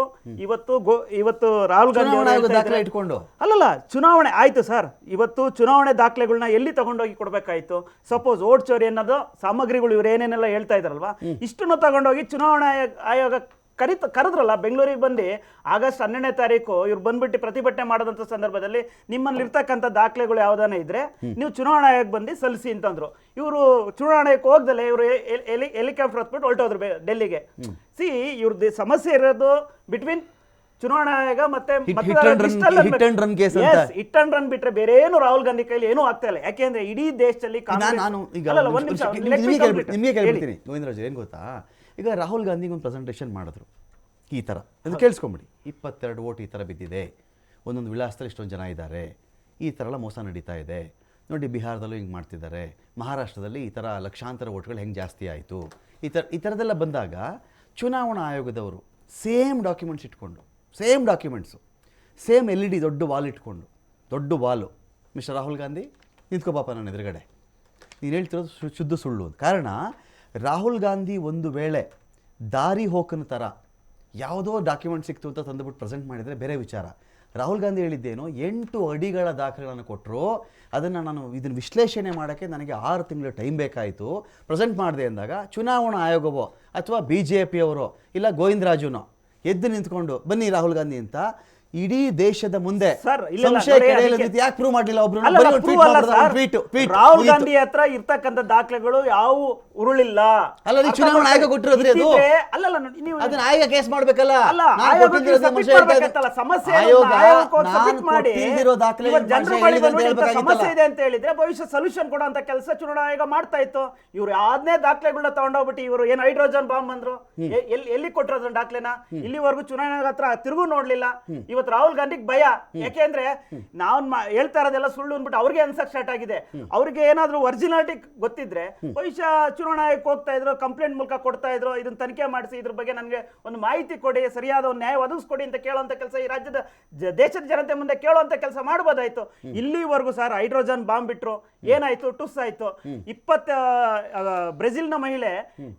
ರಾಹುಲ್ ಗಾಂಧಿ ದಾಖಲೆ ಇಟ್ಕೊಂಡು ಅಲ್ಲಲ್ಲ, ಚುನಾವಣೆ ಆಯ್ತು ಸರ್. ಇವತ್ತು ಚುನಾವಣೆ ದಾಖಲೆಗಳನ್ನ ಎಲ್ಲಿ ತಗೊಂಡೋಗಿ ಕೊಡ್ಬೇಕಾಯ್ತು? ಸಪೋಸ್ ವೋಟ್ ಚೋರಿ ಅನ್ನೋದು ಸಾಮಗ್ರಿಗಳು ಇವ್ರು ಏನೇನೆಲ್ಲ ಹೇಳ್ತಾ ಇದಾರಲ್ವಾ, ಇಷ್ಟನ್ನು ತಗೊಂಡೋಗಿ ಚುನಾವಣಾ ಆಯೋಗ ಕರೆದ್ರಲ್ಲ ಬೆಂಗಳೂರಿಗೆ ಬಂದು. ಆಗಸ್ಟ್ 12ನೇ ತಾರೀಕು ಇವ್ರು ಬಂದ್ಬಿಟ್ಟು ಪ್ರತಿಭಟನೆ ಮಾಡೋದಂಥ ಸಂದರ್ಭದಲ್ಲಿ ನಿಮ್ಮಲ್ಲಿ ಇರ್ತಕ್ಕಂಥ ದಾಖಲೆಗಳು ಯಾವುದಾನ ಇದ್ರೆ ನೀವು ಚುನಾವಣಾ ಆಯೋಗ ಬಂದು ಸಲ್ಲಿಸಿ ಅಂತಂದ್ರು. ಇವರು ಚುನಾವಣಾ ಆಯೋಗಕ್ಕೆ ಹೋಗ್ದಲೆ ಇವರು ಹೆಲಿಕಾಪ್ಟರ್ ಹತ್ಬಿಟ್ಟು ಹೊರಟೋದ್ರು ಡೆಲ್ಲಿಗೆ. ಇವ್ರದ್ದು ಸಮಸ್ಯೆ ಇರೋದು ಬಿಟ್ವೀನ್ ಚುನಾವಣಾ ಆಯೋಗ ಮತ್ತೆ ಹಿಟ್ ಅಂಡ್ ರನ್ ಬಿಟ್ರೆ ಬೇರೆ ಏನು ರಾಹುಲ್ ಗಾಂಧಿ ಕೈಲಿ ಏನೂ ಆಗ್ತಾ ಇಲ್ಲ. ಯಾಕೆಂದ್ರೆ ಇಡೀ ದೇಶದಲ್ಲಿ ನಿಮಗೆ ಕೇಳ್ಬಿಡ್ತೀನಿ ಗೋವಿಂದರಾಜ್, ಏನು ಗೊತ್ತಾ, ಈಗ ರಾಹುಲ್ ಗಾಂಧಿಗೆ ಒಂದು ಪ್ರೆಸೆಂಟೇಷನ್ ಮಾಡಿದ್ರು ಈ ಥರ, ಅದು ಕೇಳಿಸ್ಕೊಂಬಿಡಿ. 22 ವೋಟ್ ಈ ಥರ ಬಿದ್ದಿದೆ, ಒಂದೊಂದು ವಿಳಾಸದಲ್ಲಿ ಇಷ್ಟೊಂದು ಜನ ಇದ್ದಾರೆ, ಈ ಥರ ಎಲ್ಲ ಮೋಸ ನಡೀತಾ ಇದೆ ನೋಡಿ, ಬಿಹಾರದಲ್ಲೂ ಹಿಂಗೆ ಮಾಡ್ತಿದ್ದಾರೆ, ಮಹಾರಾಷ್ಟ್ರದಲ್ಲಿ ಈ ಥರ ಲಕ್ಷಾಂತರ ವೋಟ್ಗಳು ಹೆಂಗೆ ಜಾಸ್ತಿ ಆಯಿತು, ಈ ಥರದ್ದೆಲ್ಲ ಬಂದಾಗ ಚುನಾವಣಾ ಆಯೋಗದವರು ಸೇಮ್ ಡಾಕ್ಯುಮೆಂಟ್ಸ್ ಇಟ್ಕೊಂಡು, ಸೇಮ್ LED ದೊಡ್ಡ ವಾಲ್ ಇಟ್ಕೊಂಡು, ದೊಡ್ಡ ವಾಲು, ಮಿಸ್ಟರ್ ರಾಹುಲ್ ಗಾಂಧಿ ನಿಂತ್ಕೋ ಪಾಪ ನನ್ನ ಎದುರುಗಡೆ, ನೀನು ಹೇಳ್ತಿರೋದು ಶುದ್ಧ ಸುಳ್ಳು. ಕಾರಣ ರಾಹುಲ್ ಗಾಂಧಿ ಒಂದು ವೇಳೆ ದಾರಿ ಹೋಕನ ಥರ ಯಾವುದೋ ಡಾಕ್ಯುಮೆಂಟ್ ಸಿಕ್ತು ಅಂತ ತಂದುಬಿಟ್ಟು ಪ್ರೆಸೆಂಟ್ ಮಾಡಿದರೆ ಬೇರೆ ವಿಚಾರ. ರಾಹುಲ್ ಗಾಂಧಿ ಹೇಳಿದ್ದೇನೋ 8 ಅಡಿಗಳ ದಾಖಲೆಗಳನ್ನು ಕೊಟ್ಟರು, ಅದನ್ನು ನಾನು ಇದನ್ನು ವಿಶ್ಲೇಷಣೆ ಮಾಡೋಕ್ಕೆ ನನಗೆ 6 ತಿಂಗಳು ಟೈಮ್ ಬೇಕಾಯಿತು, ಪ್ರೆಸೆಂಟ್ ಮಾಡಿದೆ ಅಂದಾಗ ಚುನಾವಣಾ ಆಯೋಗವೋ ಅಥವಾ BJPಯವರೋ ಇಲ್ಲ ಗೋವಿಂದರಾಜುನೋ ಎದ್ದು ನಿಂತ್ಕೊಂಡು ಬನ್ನಿ ರಾಹುಲ್ ಗಾಂಧಿ ಅಂತ ಇಡೀ ದೇಶದ ಮುಂದೆ ಯಾಕೆ ಪ್ರೂವ್ ಮಾಡಲಿಲ್ಲ? ರಾಹುಲ್ ಗಾಂಧಿ ಹತ್ರ ಇರ್ತಕ್ಕಂಥ ದಾಖಲೆಗಳು ಯಾವ ಉರುಳಿಲ್ಲ. ಅಲ್ಲ, ನೀವು ಚುನಾವಣಾ ಆಯೋಗ ಕೊಟ್ಟಿರೋದ್ರಿ ಅದು. ಅಲ್ಲಲ್ಲ, ನೀವು ಅದನ್ನ ಆಯೋಗ ಕೇಸ್ ಮಾಡ್ಬೇಕಲ್ಲ. ಸಮಸ್ಯೆ ಇದೆ ಅಂತ ಹೇಳಿದ್ರೆ ಭವಿಷ್ಯ ಸೊಲ್ಯೂಷನ್ ಕೊಡೋ ಅಂತ ಕೆಲಸ ಚುನಾವಣಾ ಆಯೋಗ ಮಾಡ್ತಾ ಇತ್ತು. ಇವ್ರು ಯಾವ್ದೇ ದಾಖಲೆಗಳನ್ನ ತಗೊಂಡೋಗ್ಬಿಟ್ಟು ಇವರು ಏನ್ ಹೈಡ್ರೋಜನ್ ಬಾಂಬ್ ಅಂದ್ರು, ಎಲ್ಲಿ ಕೊಟ್ಟಿರೋದ್ರ ದಾಖಲೆನ ಇಲ್ಲಿವರೆಗೂ ಚುನಾವಣಾ ಆಯೋಗ ಹತ್ರ ತಿರುಗು ನೋಡ್ಲಿಲ್ಲ. ಇವತ್ತು ರಾಹುಲ್ ಗಾಂಧಿಗೆ ಭಯ. ಯಾಕೆಂದ್ರೆ ನಾವು ಹೇಳ್ತಾ ಇರೋದೆಲ್ಲ ಸುಳ್ಳು ಅಂದ್ಬಿಟ್ಟು ಅವ್ರಿಗೆ ಅನ್ಸಕ್ ಸ್ಟಾರ್ಟ್ ಆಗಿದೆ. ಅವ್ರಿಗೆ ಏನಾದ್ರು ಒರಿಜಿನಾಲಿಟಿ ಗೊತ್ತಿದ್ರೆ ಭವಿಷ್ಯ ಚುನಾವಣಾ ಆಯೋಗಕ್ಕೆ ಹೋಗ್ತಾ ಇದ್ರು, ಕಂಪ್ಲೇಂಟ್ ಮೂಲಕ ಕೊಡ್ತಾ ಇದ್ರು, ಇದನ್ನ ತನಿಖೆ ಮಾಡಿಸಿ ಇದ್ರ ಬಗ್ಗೆ ನನಗೆ ಒಂದು ಮಾಹಿತಿ ಕೊಡಿ, ಸರಿಯಾದ ಒಂದು ನ್ಯಾಯ ಒದಗಿಸ್ಕೊಡಿ ಅಂತ ಕೇಳುವಂತ ಕೆಲಸ ಈ ರಾಜ್ಯದ ದೇಶದ ಜನತೆ ಮುಂದೆ ಕೇಳುವಂತ ಕೆಲಸ ಮಾಡಬಹುದಾಯ್ತು. ಇಲ್ಲಿವರೆಗೂ ಸರ್ ಹೈಡ್ರೋಜನ್ ಬಾಂಬ್ ಬಿಟ್ರು, ಏನಾಯ್ತು? ಟುಸ್ ಆಯ್ತು. ಬ್ರೆಜಿಲ್ನ ಮಹಿಳೆ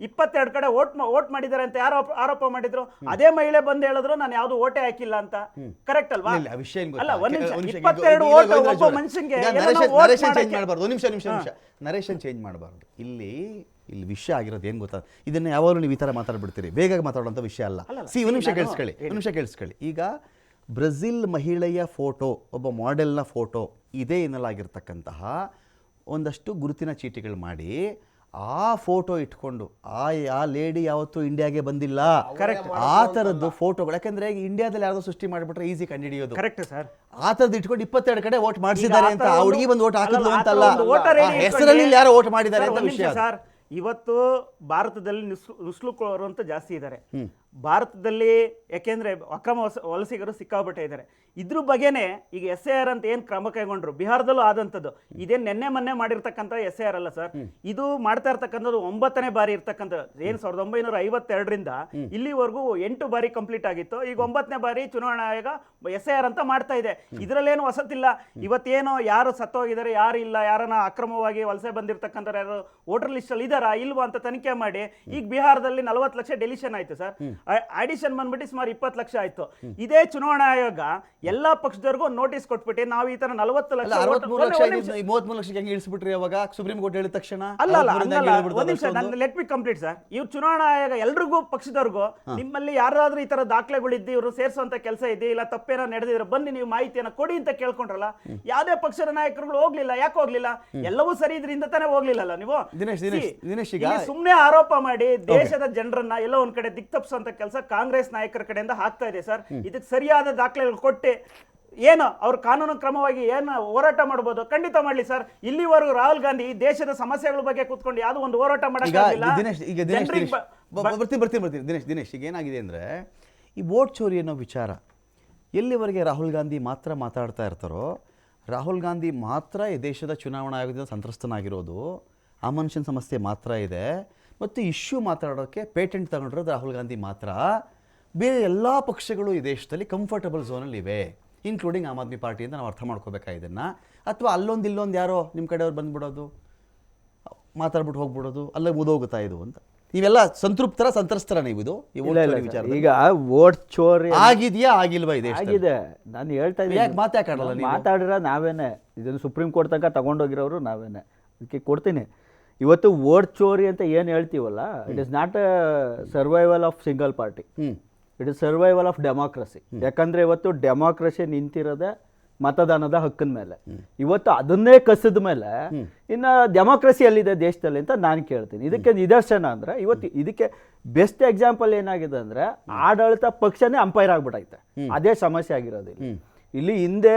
22 ಕಡೆ ವೋಟ್ ಮಾಡಿದ್ದಾರೆ ಅಂತ ಯಾರು ಆರೋಪ ಮಾಡಿದ್ರು, ಅದೇ ಮಹಿಳೆ ಬಂದು ಹೇಳಿದ್ರು ನಾನು ಯಾವ್ದು ಓಟೇ ಹಾಕಿಲ್ಲ ಅಂತ. ಕರೆಕ್ಟ್ ಅಲ್ವಾ? ಅಲ್ಲ, 22 ವೋಟ್ ಒಬ್ಬ ಮನುಷ್ಯನಿಗೆ ನರೇಶನ್ ಚೇಂಜ್ ಮಾಡಬಾರ್ದು. ಇಲ್ಲಿ ವಿಷಯ ಆಗಿರೋದು ಏನು ಗೊತ್ತಾ, ಇದನ್ನ ಯಾವಾಗಲೂ ನೀವು ಈ ಥರ ಮಾತಾಡ್ಬಿಡ್ತೀರಿ, ಬೇಗ ಮಾತಾಡುವಂಥ ವಿಷಯ ಅಲ್ಲ. ಒಂದು ನಿಮಿಷ ಕೇಳಿಸ್ಕೊಳ್ಳಿ. ಈಗ ಬ್ರೆಜಿಲ್ ಮಹಿಳೆಯ ಫೋಟೋ, ಒಬ್ಬ ಮಾಡೆಲ್ನ ಫೋಟೋ ಇದೇ ಎನ್ನಲಾಗಿರ್ತಕ್ಕಂತಹ ಒಂದಷ್ಟು ಗುರುತಿನ ಚೀಟಿಗಳು ಮಾಡಿ ಆ ಫೋಟೋ ಇಟ್ಕೊಂಡು ಆ ಲೇಡಿ ಯಾವತ್ತೂ ಇಂಡಿಯಾಗೆ ಬಂದಿಲ್ಲ, ಕರೆಕ್ಟ್, ಆ ಥರದ್ದು ಫೋಟೋಗಳು. ಯಾಕಂದ್ರೆ ಇಂಡಿಯಾದಲ್ಲಿ ಯಾವ್ದೋ ಸೃಷ್ಟಿ ಮಾಡಿಬಿಟ್ರೆ ಈಸಿ ಕಂಡುಹಿಡಿಯೋದು. Correct sir. ಆ ಥರದ್ದು ಇಟ್ಕೊಂಡು 22 ಕಡೆ ವೋಟ್ ಮಾಡಿಸಿದ್ದಾರೆ ಅಂತ, ಆ ಹುಡುಗಿ ಬಂದು ವೋಟ್ ಹಾಕಿದ್ಲು ಅಂತಲ್ಲ, ಹೆಸರಲ್ಲಿ ಯಾರೋ ವೋಟ್ ಮಾಡಿದ್ದಾರೆ ಅಂತ ವಿಷಯ ಸರ್. ಇವತ್ತು ಭಾರತದಲ್ಲಿ ನುಸುಳುಕೋರು ಅಂತ ಜಾಸ್ತಿ ಇದ್ದಾರೆ ಭಾರತದಲ್ಲಿ. ಯಾಕೆಂದ್ರೆ ಅಕ್ರಮ ವಲಸಿಗರು ಸಿಕ್ಕಾಪಟ್ಟೆ ಇದ್ದಾರೆ. ಇದ್ರ ಬಗ್ಗೆನೆ ಈಗ SIR ಅಂತ ಏನ್ ಕ್ರಮ ಕೈಗೊಂಡ್ರು, ಬಿಹಾರದಲ್ಲೂ ಆದಂಥದ್ದು. ಇದೇನ್ ಮೊನ್ನೆ ಮಾಡಿರ್ತಕ್ಕಂಥ SIR ಅಲ್ಲ ಸರ್. ಇದು ಮಾಡ್ತಾ ಇರ್ತಕ್ಕಂಥದ್ದು 9ನೇ ಬಾರಿ ಇರ್ತಕ್ಕಂಥದ್ದು. ಏನ್ 1952ರಿಂದ ಇಲ್ಲಿವರೆಗೂ 8 ಬಾರಿ ಕಂಪ್ಲೀಟ್ ಆಗಿತ್ತು. ಈಗ 9ನೇ ಬಾರಿ ಚುನಾವಣಾ ಆಯೋಗ SIR ಅಂತ ಮಾಡ್ತಾ ಇದೆ. ಇದರಲ್ಲೇನು ಹೊಸತಿಲ್ಲ. ಇವತ್ತೇನೋ ಯಾರು ಸತ್ತೋಗಿದ್ದಾರೆ, ಯಾರು ಇಲ್ಲ, ಯಾರನ್ನ ಅಕ್ರಮವಾಗಿ ವಲಸೆ ಬಂದಿರ್ತಕ್ಕಂಥ ಯಾರು ವೋಟರ್ ಲಿಸ್ಟ್ ಅಲ್ಲಿ ಇದಾರಾ ಇಲ್ವಾ ಅಂತ ತನಿಖೆ ಮಾಡಿ ಈಗ ಬಿಹಾರದಲ್ಲಿ 40 ಲಕ್ಷ ಡೆಲಿಷನ್ ಆಯ್ತು ಸರ್. ಅಡಿಷನ್ ಬಂದ್ಬಿಟ್ಟು ಸುಮಾರು 20 ಲಕ್ಷ ಆಯ್ತು. ಇದೇ ಚುನಾವಣಾ ಆಯೋಗ ಎಲ್ಲಾ ಪಕ್ಷದವರೆಗೂ ನೋಟಿಸ್ ಕೊಟ್ಬಿಟ್ಟು ನಾವು ಈ ತರ 40 ಲಕ್ಷ 63 ಲಕ್ಷ 33 ಲಕ್ಷಕ್ಕೆ ಹೆಂಗೆ ಇಳಿಸ್ಬಿಟ್ರಿ ಅವಾಗ ಸುಪ್ರೀಂ ಕೋರ್ಟ್ ಹೇಳಿದ ತಕ್ಷಣ? ಅಲ್ಲ ಒಂದ್ ನಿಮಿಷ, ಲೆಟ್ ಮಿ ಕಂಪ್ಲೀಟ್ ಸರ್. ಇವ್ರು ಚುನಾವಣಾ ಆಯೋಗ ಎಲ್ರಿಗೂ ಪಕ್ಷದವ್ರಿಗೂ ನಿಮ್ಮಲ್ಲಿ ಯಾರಾದ್ರೂ ಈ ತರ ದಾಖಲೆಗಳಿದ್ದು ಇವರು ಸೇರಿಸುವಂತ ಕೆಲಸ ಇದೆ ಇಲ್ಲ ತಪ್ಪೇನ ನಡೆದಿದ್ರೆ ಬನ್ನಿ ನೀವು ಮಾಹಿತಿಯನ್ನ ಕೊಡಿ ಅಂತ ಕೇಳ್ಕೊಂಡ್ರಲ್ಲ. ಯಾವ್ದೇ ಪಕ್ಷದ ನಾಯಕರುಗಳು ಹೋಗ್ಲಿಲ್ಲ. ಯಾಕೆ ಹೋಗ್ಲಿಲ್ಲ? ಎಲ್ಲವೂ ಸರಿ ಇದ್ರಿಂದ ತಾನೇ ಹೋಗ್ಲಿಲ್ಲ ನೀವು. ದಿನೇಶ್ ಈಗ ಸುಮ್ನೆ ಆರೋಪ ಮಾಡಿ ದೇಶದ ಜನರನ್ನ ಎಲ್ಲೋ ಒಂದ್ ಕಡೆ ದಿಕ್ತಪ್ಸಂತ ಕೆಲಸ ಕಾಂಗ್ರೆಸ್ ನಾಯಕರ ಕಡೆಯಿಂದ ಆಗ್ತಾ ಇದೆ ಸರ್. ಇದಕ್ಕೆ ಸರಿಯಾದ ದಾಖಲೆಗಳು ಕೊಟ್ಟೆ ಏನು ಅವ್ರ ಕಾನೂನು ಕ್ರಮವಾಗಿ ಏನು ಹೋರಾಟ ಮಾಡಬಹುದು ಖಂಡಿತ ಮಾಡ್ಲಿ ಸರ್. ಇಲ್ಲಿವರೆಗೂ ರಾಹುಲ್ ಗಾಂಧಿ ದೇಶದ ಸಮಸ್ಯೆಗಳ ಬಗ್ಗೆ ಕೂತ್ಕೊಂಡು ಯಾವ್ದು ಒಂದು ಹೋರಾಟ ಮಾಡಕ್ಕಾಗಿಲ್ಲ. ಬರ್ತೀನಿ ದಿನೇಶ್ ಈಗ ಏನಾಗಿದೆ ಅಂದ್ರೆ ಈ ವೋಟ್ ಚೋರಿ ಅನ್ನೋ ವಿಚಾರ ಎಲ್ಲಿವರೆಗೆ ರಾಹುಲ್ ಗಾಂಧಿ ಮಾತ್ರ ಮಾತಾಡ್ತಾ ಇರ್ತಾರೋ, ರಾಹುಲ್ ಗಾಂಧಿ ಮಾತ್ರ ಈ ದೇಶದ ಚುನಾವಣಾ ಆಯೋಗದಿಂದ ಸಂತ್ರಸ್ತನಾಗಿರೋದು, ಆ ಮನುಷ್ಯನ ಸಮಸ್ಯೆ ಮಾತ್ರ ಇದೆ, ಮತ್ತು ಇಶ್ಯೂ ಮಾತಾಡೋಕ್ಕೆ ಪೇಟೆಂಟ್ ತಗೊಂಡಿರೋದು ರಾಹುಲ್ ಗಾಂಧಿ ಮಾತ್ರ. ಬೇರೆ ಎಲ್ಲ ಪಕ್ಷಗಳು ಈ ದೇಶದಲ್ಲಿ ಕಂಫರ್ಟಬಲ್ ಝೋನಲ್ಲಿ ಇವೆ, ಇನ್ಕ್ಲೂಡಿಂಗ್ ಆಮ್ ಆದ್ಮಿ ಪಾರ್ಟಿ ಅಂತ ನಾವು ಅರ್ಥ ಮಾಡ್ಕೋಬೇಕಾ ಇದನ್ನು? ಅಥವಾ ಇಲ್ಲೊಂದು ಯಾರೋ ನಿಮ್ಮ ಕಡೆಯವ್ರು ಬಂದ್ಬಿಡೋದು, ಮಾತಾಡ್ಬಿಟ್ಟು ಹೋಗ್ಬಿಡೋದು, ಅಲ್ಲೇ ಮುದೋಗುತ್ತಾ ಇದು ಅಂತ? ನೀವೆಲ್ಲ ಸಂತೃಪ್ತರ ನೀವು ಇದು ವಿಚಾರ? ಈಗ ವೋಟ್ ಚೋರಿ ಆಗಿದೆಯಾ ಆಗಿಲ್ವಾ ಇದೆ? ಆಗಿದೆ. ನಾನು ಹೇಳ್ತಾ ಇದ್ದೀನಿ, ಮಾತಾಡಲ್ಲ, ಮಾತಾಡಿರೋ ನಾವೇನೆ, ಇದನ್ನು ಸುಪ್ರೀಂ ಕೋರ್ಟ್ ತನಕ ತಗೊಂಡೋಗಿರೋರು ನಾವೇನೆ. ಅದಕ್ಕೆ ಕೊಡ್ತೀನಿ. ಇವತ್ತು ವೋಟ್ ಚೋರಿ ಅಂತ ಏನು ಹೇಳ್ತೀವಲ್ಲ, it is not a survival of single party, it is survival of democracy. ಯಾಕಂದ್ರೆ ಇವತ್ತು ಡೆಮಾಕ್ರಸಿ ನಿಂತಿರೋದೇ ಮತದಾನದ ಹಕ್ಕಿನ ಮೇಲೆ. ಇವತ್ತು ಅದನ್ನೇ ಕಸಿದ ಮೇಲೆ ಇನ್ನು ಡೆಮಾಕ್ರಸಿ ಎಲ್ಲಿದೆ ದೇಶದಲ್ಲಿ ಅಂತ ನಾನು ಕೇಳ್ತೀನಿ. ಇದಕ್ಕೆ ನಿದರ್ಶನ ಅಂದ್ರೆ ಇವತ್ತು ಇದಕ್ಕೆ ಬೆಸ್ಟ್ ಎಕ್ಸಾಂಪಲ್ ಏನಾಗಿದೆ ಅಂದ್ರೆ ಆಡಳಿತ ಪಕ್ಷನೇ ಅಂಪೈರ್ ಆಗ್ಬಿಟ್ಟೈತೆ. ಅದೇ ಸಮಸ್ಯೆ ಆಗಿರೋದು ಇಲ್ಲಿ. ಹಿಂದೆ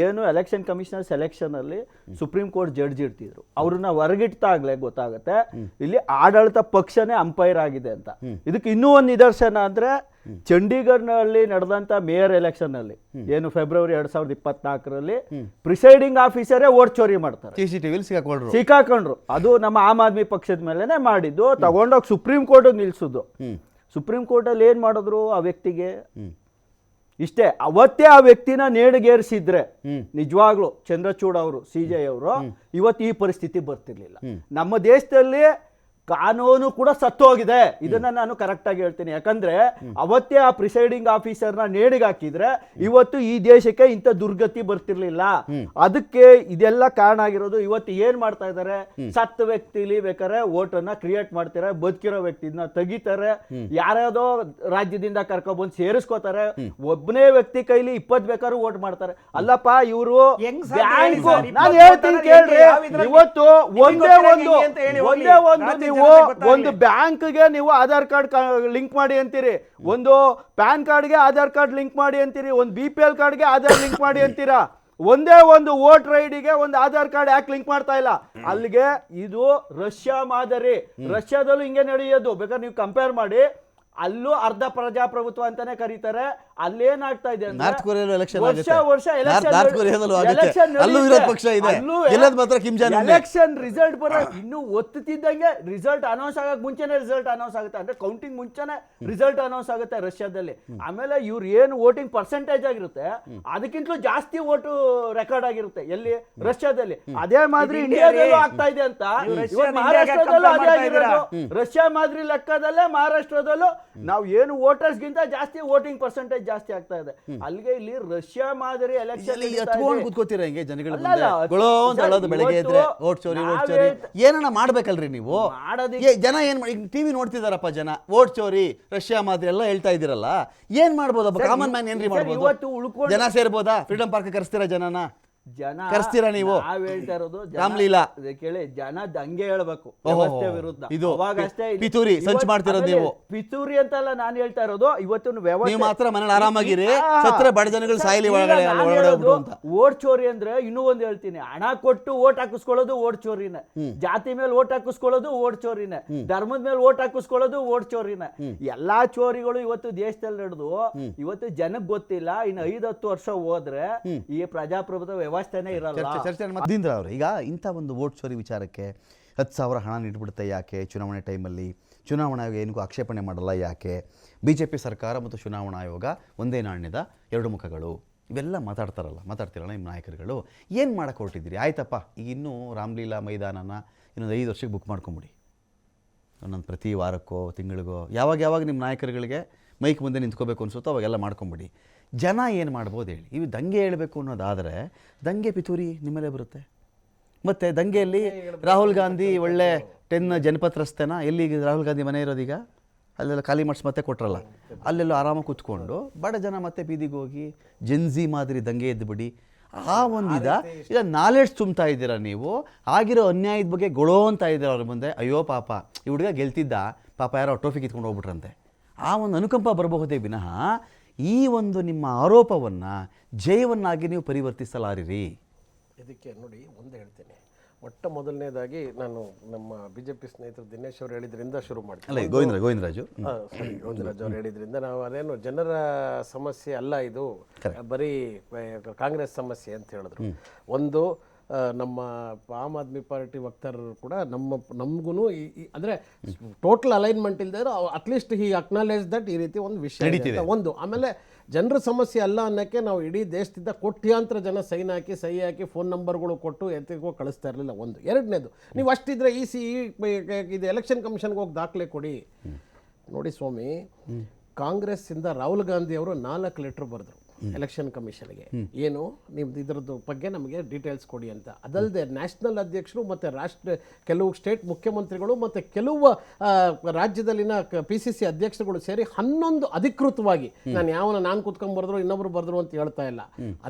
ಏನು ಎಲೆಕ್ಷನ್ ಕಮಿಷನರ್ ಸೆಲೆಕ್ಷನ್ ಅಲ್ಲಿ ಸುಪ್ರೀಂ ಕೋರ್ಟ್ ಜಡ್ಜ್ ಇರ್ತಿದ್ರು, ಅವ್ರನ್ನ ಹೊರಗಿಟ್ಟಾಗ್ಲೇ ಗೊತ್ತಾಗುತ್ತೆ ಇಲ್ಲಿ ಆಡಳಿತ ಪಕ್ಷನೇ ಅಂಪೈರ್ ಆಗಿದೆ ಅಂತ. ಇದಕ್ಕೆ ಇನ್ನೂ ಒಂದು ನಿದರ್ಶನ ಅಂದ್ರೆ ಚಂಡೀಗಢ್ನಲ್ಲಿ ನಡೆದಂತ ಮೇಯರ್ ಎಲೆಕ್ಷನ್ ಅಲ್ಲಿ ಏನು ಫೆಬ್ರವರಿ 2024ರಲ್ಲಿ ಪ್ರಿಸೈಡಿಂಗ್ ಆಫೀಸರೇ ವೋಟ್ ಚೋರಿ ಮಾಡ್ತಾರೆ, ಸಿಕ್ಕಾಕೊಂಡ್ರು. ಅದು ನಮ್ಮ ಆಮ್ ಆದ್ಮಿ ಪಕ್ಷದ ಮೇಲೆನೆ ಮಾಡಿದ್ದು, ತಗೊಂಡೋಗಿ ಸುಪ್ರೀಂ ಕೋರ್ಟ್ ನಿಲ್ಸುದು. ಸುಪ್ರೀಂ ಕೋರ್ಟ್ ಅಲ್ಲಿ ಏನ್ ಮಾಡಿದ್ರು ಆ ವ್ಯಕ್ತಿಗೆ ಇಷ್ಟೇ, ಅವತ್ತೇ ಆ ವ್ಯಕ್ತಿನ ನೇಣಿಗೇರಿಸಿದ್ರೆ ನಿಜವಾಗ್ಲು ಚಂದ್ರಚೂಡ್ ಅವರು CJ ಅವರು ಇವತ್ತು ಈ ಪರಿಸ್ಥಿತಿ ಬರ್ತಿರ್ಲಿಲ್ಲ. ನಮ್ಮ ದೇಶದಲ್ಲಿ ಕಾನೂನು ಕೂಡ ಸತ್ತೋಗಿದೆ, ಇದನ್ನ ನಾನು ಕರೆಕ್ಟ್ ಆಗಿ ಹೇಳ್ತೀನಿ. ಯಾಕಂದ್ರೆ ಅವತ್ತೇ ಆ ಪ್ರಿಸೈಡಿಂಗ್ ಆಫೀಸರ್ನ ನೇಣಿಗೆ ಹಾಕಿದ್ರೆ ಇವತ್ತು ಈ ದೇಶಕ್ಕೆ ಇಂಥ ದುರ್ಗತಿ ಬರ್ತಿರ್ಲಿಲ್ಲ. ಅದಕ್ಕೆ ಇದೆಲ್ಲ ಕಾರಣ ಆಗಿರೋದು. ಇವತ್ತು ಏನ್ ಮಾಡ್ತಾ ಇದಾರೆ, ಸತ್ತ ವ್ಯಕ್ತಿಲಿ ಬೇಕಾದ್ರೆ ವೋಟ್ ಅನ್ನ ಕ್ರಿಯೇಟ್ ಮಾಡ್ತಾರೆ, ಬದುಕಿರೋ ವ್ಯಕ್ತಿನ ತೆಗಿತಾರೆ, ಯಾರ್ಯಾವ್ದೋ ರಾಜ್ಯದಿಂದ ಕರ್ಕೊಬಂದು ಸೇರಿಸ್ಕೋತಾರೆ, ಒಬ್ಬನೇ ವ್ಯಕ್ತಿ ಕೈಲಿ 20 ಬೇಕಾದ್ರೂ ವೋಟ್ ಮಾಡ್ತಾರೆ. ಅಲ್ಲಪ್ಪ ಇವರು ನಾನು ಹೇಳ್ತೀನಿ ಕೇಳ್ರಿ, ಇವತ್ತು ಒಂದೇ ಒಂದು ಒಂದು ಬ್ಯಾಂಕ್ಗೆ ನೀವು ಆಧಾರ್ ಕಾರ್ಡ್ ಲಿಂಕ್ ಮಾಡಿ ಅಂತೀರಿ, ಒಂದು ಪ್ಯಾನ್ ಕಾರ್ಡ್ಗೆ ಆಧಾರ್ ಕಾರ್ಡ್ ಲಿಂಕ್ ಮಾಡಿ ಅಂತೀರಿ, ಒಂದು BPL ಕಾರ್ಡ್ಗೆ ಆಧಾರ್ ಲಿಂಕ್ ಮಾಡಿ ಅಂತೀರಾ. ಒಂದೇ ಒಂದು ವೋಟರ್ ಐಡಿಗೆ ಒಂದು ಆಧಾರ್ ಕಾರ್ಡ್ ಯಾಕೆ ಲಿಂಕ್ ಮಾಡ್ತಾ ಇಲ್ಲ? ಅಲ್ಲಿಗೆ ಇದು ರಷ್ಯಾ ಮಾದರಿ. ರಷ್ಯಾದಲ್ಲೂ ಹಿಂಗೆ ನಡೆಯೋದು, ಬೇಕಾದ್ರೆ ನೀವು ಕಂಪೇರ್ ಮಾಡಿ. ಅಲ್ಲೂ ಅರ್ಧ ಪ್ರಜಾಪ್ರಭುತ್ವ ಅಂತಾನೆ ಕರೀತಾರೆ. ಅಲ್ಲೇನಾಗ್ತಾ ಇದೆ ನಾರ್ತ್ ಕೊರಿಯಾದಲ್ಲೂ ಎಲೆಕ್ಷನ್ ರಿಸಲ್ಟ್ ಬರೋ ಇನ್ನು ಒತ್ತುತ್ತಿದ್ದಂಗೆ ರಿಸಲ್ಟ್ ಅನೌನ್ಸ್ ಆಗಕ್ ಮುಂಚೆನೆ ರಿಸಲ್ಟ್ ಅನೌನ್ಸ್ ಆಗುತ್ತೆ, ಅಂದ್ರೆ ಕೌಂಟಿಂಗ್ ಮುಂಚೆನೆ ರಿಸಲ್ಟ್ ಅನೌನ್ಸ್ ಆಗುತ್ತೆ ರಷ್ಯಾದಲ್ಲಿ. ಆಮೇಲೆ ಇವ್ರು ಏನು ವೋಟಿಂಗ್ ಪರ್ಸೆಂಟೇಜ್ ಆಗಿರುತ್ತೆ ಅದಕ್ಕಿಂತಲೂ ಜಾಸ್ತಿ ವೋಟು ರೆಕಾರ್ಡ್ ಆಗಿರುತ್ತೆ ಎಲ್ಲಿ ರಷ್ಯಾದಲ್ಲಿ. ಅದೇ ಮಾದರಿ ಇಂಡಿಯಾದಲ್ಲೂ ಆಗ್ತಾ ಇದೆ ಅಂತ ಮಹಾರಾಷ್ಟ್ರದಲ್ಲೂ ಅದೇ ಆಗಿರೋದು. ರಷ್ಯಾ ಮಾದರಿ ಲೆಕ್ಕದಲ್ಲೇ ಮಹಾರಾಷ್ಟ್ರದಲ್ಲೂ ನಾವು ಏನು ವೋಟರ್ಸ್ ಗಿಂತ ಜಾಸ್ತಿ ವೋಟಿಂಗ್ ಪರ್ಸೆಂಟೇಜ್ ಜಾಸ್ತಿ ಆಗ್ತಾ ಇದೆ. ಅಲ್ಲಿಗೆ ಇಲ್ಲಿ ರಷ್ಯಾ ಮಾದರಿ ಎಲೆಕ್ಷನ್ ಕೂತ್ಕೋತೀರ ಹಿಂಗೆ ಜನಗಳ ಬೆಳಗ್ಗೆ ಇದ್ರೆ ವೋಟ್ ಚೋರಿ ಏನನ್ನ ಮಾಡ್ಬೇಕಲ್ರಿ ನೀವು? ಜನ ಏನ್ ಟಿವಿ ನೋಡ್ತಿದಾರಪ್ಪ, ಜನ ವೋಟ್ ಚೋರಿ ರಷ್ಯಾ ಮಾದರಿ ಎಲ್ಲ ಹೇಳ್ತಾ ಇದ್ದೀರಲ್ಲ, ಏನ್ ಮಾಡ್ಬೋದಪ್ಪ? ಕಾಮನ್ ಮ್ಯಾನ್ ಏನ್ರಿ ಮಾಡ್ಬೋದು? ಜನ ಸೇರ್ಬೋದಾ? ಫ್ರೀಡಂ ಪಾರ್ಕ್ ಕರೆಸ್ತೀರಾ ಜನನ? ಜನ ಕರೆಸ್ತೀರಾ ನೀವು? ನಾವ್ ಹೇಳ್ತಾ ಇರೋದು ರಾಮ್ಲೀಲಾ ಕೇಳಿ, ಜನ ದಂಗೆ ಹೇಳ್ಬೇಕು ವ್ಯವಸ್ಥೆ ವಿರುದ್ಧ. ಇದು ಪಿತೂರಿ ಸಂಚು ಮಾಡ್ತಿರೋದು ನೀವು. ಪಿತೂರಿ ಅಂತಲ್ಲ ನಾನು ಹೇಳ್ತಾ ಇರೋದು, ಇವತ್ತಿನ ವ್ಯವಸ್ಥೆ. ನೀವು ಮಾತ್ರ ಮನೇಲಿ ಆರಾಮಾಗಿರಿ, ಸತ್ರ ಬಡ ಜನಗಳು ಸಾಯಲಿ ಒಳಗಡೆ ಅಂತ. ವೋಟ್ ಚೋರಿ ಅಂದ್ರೆ ಇನ್ನೂ ಒಂದು ಹೇಳ್ತೀನಿ, ಹಣ ಕೊಟ್ಟು ವೋಟ್ ಹಾಕಿಸ್ಕೊಳ್ಳೋದು ವೋಟ್ ಚೋರಿನೇ, ಜಾತಿ ಮೇಲೆ ವೋಟ್ ಹಾಕಿಸ್ಕೊಳ್ಳೋದು ವೋಟ್ ಚೋರಿನೇ, ಧರ್ಮದ ಮೇಲೆ ವೋಟ್ ಹಾಕಿಸ್ಕೊಳ್ಳೋದು ವೋಟ್ ಚೋರಿನೇ. ಎಲ್ಲಾ ಚೋರಿಗಳು ಇವತ್ತು ದೇಶದಲ್ಲಿ ನಡೆದು ಇವತ್ತು ಜನಕ್ಕೆ ಗೊತ್ತಿಲ್ಲ. ಇನ್ನು 5-10 ವರ್ಷ ಹೋದ್ರೆ ಈ ಪ್ರಜಾಪ್ರಭುತ್ವ ವ್ಯವಸ್ಥೆನೇ ಇರಲ್ಲ. ಮಹೇಂದ್ರ ಅವರು, ಈಗ ಇಂಥ ಒಂದು ವೋಟ್ ಚೋರಿ ವಿಚಾರಕ್ಕೆ 10,000 ಹಣ ನೀಡ್ಬಿಡುತ್ತೆ ಯಾಕೆ? ಚುನಾವಣೆ ಟೈಮಲ್ಲಿ ಚುನಾವಣಾ ಆಯೋಗ ಏನಕ್ಕೂ ಆಕ್ಷೇಪಣೆ ಮಾಡಲ್ಲ ಯಾಕೆ? BJP ಸರ್ಕಾರ ಮತ್ತು ಚುನಾವಣಾ ಆಯೋಗ ಒಂದೇ ನಾಣ್ಯದ ಎರಡು ಮುಖಗಳು, ಇವೆಲ್ಲ ಮಾತಾಡ್ತಿರಲ್ಲ ನಿಮ್ಮ ನಾಯಕರುಗಳು. ಏನು ಮಾಡಕ್ಕೆ ಹೊರಟಿದ್ದೀರಿ? ಆಯ್ತಪ್ಪ, ಈಗ ಇನ್ನೂ ರಾಮ್ಲೀಲಾ ಮೈದಾನನ ಇನ್ನೊಂದು 5 ವರ್ಷಕ್ಕೆ ಬುಕ್ ಮಾಡ್ಕೊಂಬಿಡಿ, ಒಂದೊಂದು ಪ್ರತಿ ವಾರಕ್ಕೋ ತಿಂಗಳಿಗೋ ಯಾವಾಗ ನಿಮ್ಮ ನಾಯಕರುಗಳಿಗೆ ಮೈಕ್ ಮುಂದೆ ನಿಂತ್ಕೋಬೇಕು ಅನಿಸುತ್ತೋ ಅವಾಗೆಲ್ಲ ಮಾಡ್ಕೊಂಬಿಡಿ. ಜನ ಏನು ಮಾಡ್ಬೋದು ಹೇಳಿ? ಇವು ದಂಗೆ ಹೇಳಬೇಕು ಅನ್ನೋದಾದರೆ ದಂಗೆ ಪಿತೂರಿ ನಿಮ್ಮಲ್ಲೇ ಬರುತ್ತೆ. ಮತ್ತು ದಂಗೆಯಲ್ಲಿ ರಾಹುಲ್ ಗಾಂಧಿ ಒಳ್ಳೆ 10 ಜನಪಥ ರಸ್ತೆನ ಎಲ್ಲಿ ರಾಹುಲ್ ಗಾಂಧಿ ಮನೆ ಇರೋದೀಗ ಅಲ್ಲೆಲ್ಲ ಖಾಲಿ ಮಾಡಿಸಿ ಮತ್ತೆ ಕೊಟ್ರಲ್ಲ, ಅಲ್ಲೆಲ್ಲ ಆರಾಮಾಗಿ ಕೂತ್ಕೊಂಡು ಬಡ ಜನ ಮತ್ತೆ ಬೀದಿಗೆ ಹೋಗಿ ಜೆನ್ಜಿ ಮಾದರಿ ದಂಗೆ ಎದ್ದುಬಿಡಿ. ಆ ಒಂದಿದ ಈಗ ನಾಲೆಡ್ಜ್ ತುಂಬ್ತಾ ಇದ್ದೀರಾ ನೀವು. ಆಗಿರೋ ಅನ್ಯಾಯದ ಬಗ್ಗೆ ಗೊಳೋ ಅಂತ ಇದ್ದೀರ ಅವ್ರ ಮುಂದೆ. ಅಯ್ಯೋ ಪಾಪ ಈ ಹುಡುಗ ಗೆಲ್ತಿದ್ದ, ಪಾಪ ಯಾರೋ ಟ್ರೋಫಿ ಕಿತ್ಕೊಂಡು ಹೋಗ್ಬಿಟ್ರಂತೆ. ಆ ಒಂದು ಅನುಕಂಪ ಬರಬಹುದೇ ವಿನಃ ಈ ಒಂದು ನಿಮ್ಮ ಆರೋಪವನ್ನು ಜಯವನ್ನಾಗಿ ನೀವು ಪರಿವರ್ತಿಸಲಾರಿರಿ. ಇದಕ್ಕೆ ನೋಡಿ ಒಂದೇ ಹೇಳ್ತೇನೆ. ಮೊದಲನೇದಾಗಿ ನಾನು ನಮ್ಮ ಬಿಜೆಪಿ ಸ್ನೇಹಿತರು ದಿನೇಶ್ ಅವರು ಹೇಳಿದ್ರಿಂದ ಶುರು ಮಾಡ್ತೀನಿ. ಅಲ್ಲ ಗೋವಿಂದರಾಜು ಗೋವಿಂದರಾಜು ಅವರು ಹೇಳಿದ್ರಿಂದ ನಾವು ಅದೇನು ಜನರ ಸಮಸ್ಯೆ ಅಲ್ಲ, ಇದು ಬರೀ ಕಾಂಗ್ರೆಸ್ ಸಮಸ್ಯೆ ಅಂತ ಹೇಳಿದ್ರು. ಒಂದು ನಮ್ಮ ಆಮ್ ಆದ್ಮಿ ಪಾರ್ಟಿ ವಕ್ತಾರರು ಕೂಡ ನಮಗೂ ಅಂದರೆ ಟೋಟಲ್ ಅಲೈನ್ಮೆಂಟ್ ಇಲ್ಲದೆ ಅಟ್ಲೀಸ್ಟ್ ಹಿ ಅಕ್ನಾಲೇಜ್ ದಟ್ ಈ ರೀತಿ ಒಂದು ವಿಷಯ ಒಂದು. ಆಮೇಲೆ ಜನರ ಸಮಸ್ಯೆ ಅಲ್ಲ ಅನ್ನೋಕ್ಕೆ ನಾವು ಇಡೀ ದೇಶದಿಂದ ಕೋಟ್ಯಾಂತರ ಜನ ಸಹಿ ಹಾಕಿ ಫೋನ್ ನಂಬರ್ಗಳು ಕೊಟ್ಟು ಎತ್ತಿಗೋ ಕಳಿಸ್ತಾ ಇರಲಿಲ್ಲ. ಒಂದು. ಎರಡನೇದು, ನೀವು ಅಷ್ಟಿದ್ರೆ ಇದು ಎಲೆಕ್ಷನ್ ಕಮಿಷನ್ಗೆ ಹೋಗಿ ದಾಖಲೆ ಕೊಡಿ. ನೋಡಿ ಸ್ವಾಮಿ, ಕಾಂಗ್ರೆಸ್ಸಿಂದ ರಾಹುಲ್ ಗಾಂಧಿ ಅವರು 4 ಲೆಟರ್ ಬರೆದ್ರು ಎಲೆಕ್ಷನ್ ಕಮಿಷನ್ಗೆ. ಏನು ನಿಮ್ದು ಇದರದ್ದು ಬಗ್ಗೆ ನಮಗೆ ಡೀಟೇಲ್ಸ್ ಕೊಡಿ ಅಂತ. ಅದಲ್ಲದೆ ನ್ಯಾಷನಲ್ ಅಧ್ಯಕ್ಷರು ಮತ್ತು ಕೆಲವು ಸ್ಟೇಟ್ ಮುಖ್ಯಮಂತ್ರಿಗಳು ಮತ್ತು ಕೆಲವು ರಾಜ್ಯದಲ್ಲಿನ PCC ಅಧ್ಯಕ್ಷರುಗಳು ಸೇರಿ 11 ಅಧಿಕೃತವಾಗಿ, ನಾನು ಕೂತ್ಕೊಂಡು ಬರೆದ್ರು ಇನ್ನೊಬ್ರು ಬರೆದ್ರು ಅಂತ ಹೇಳ್ತಾ ಇಲ್ಲ,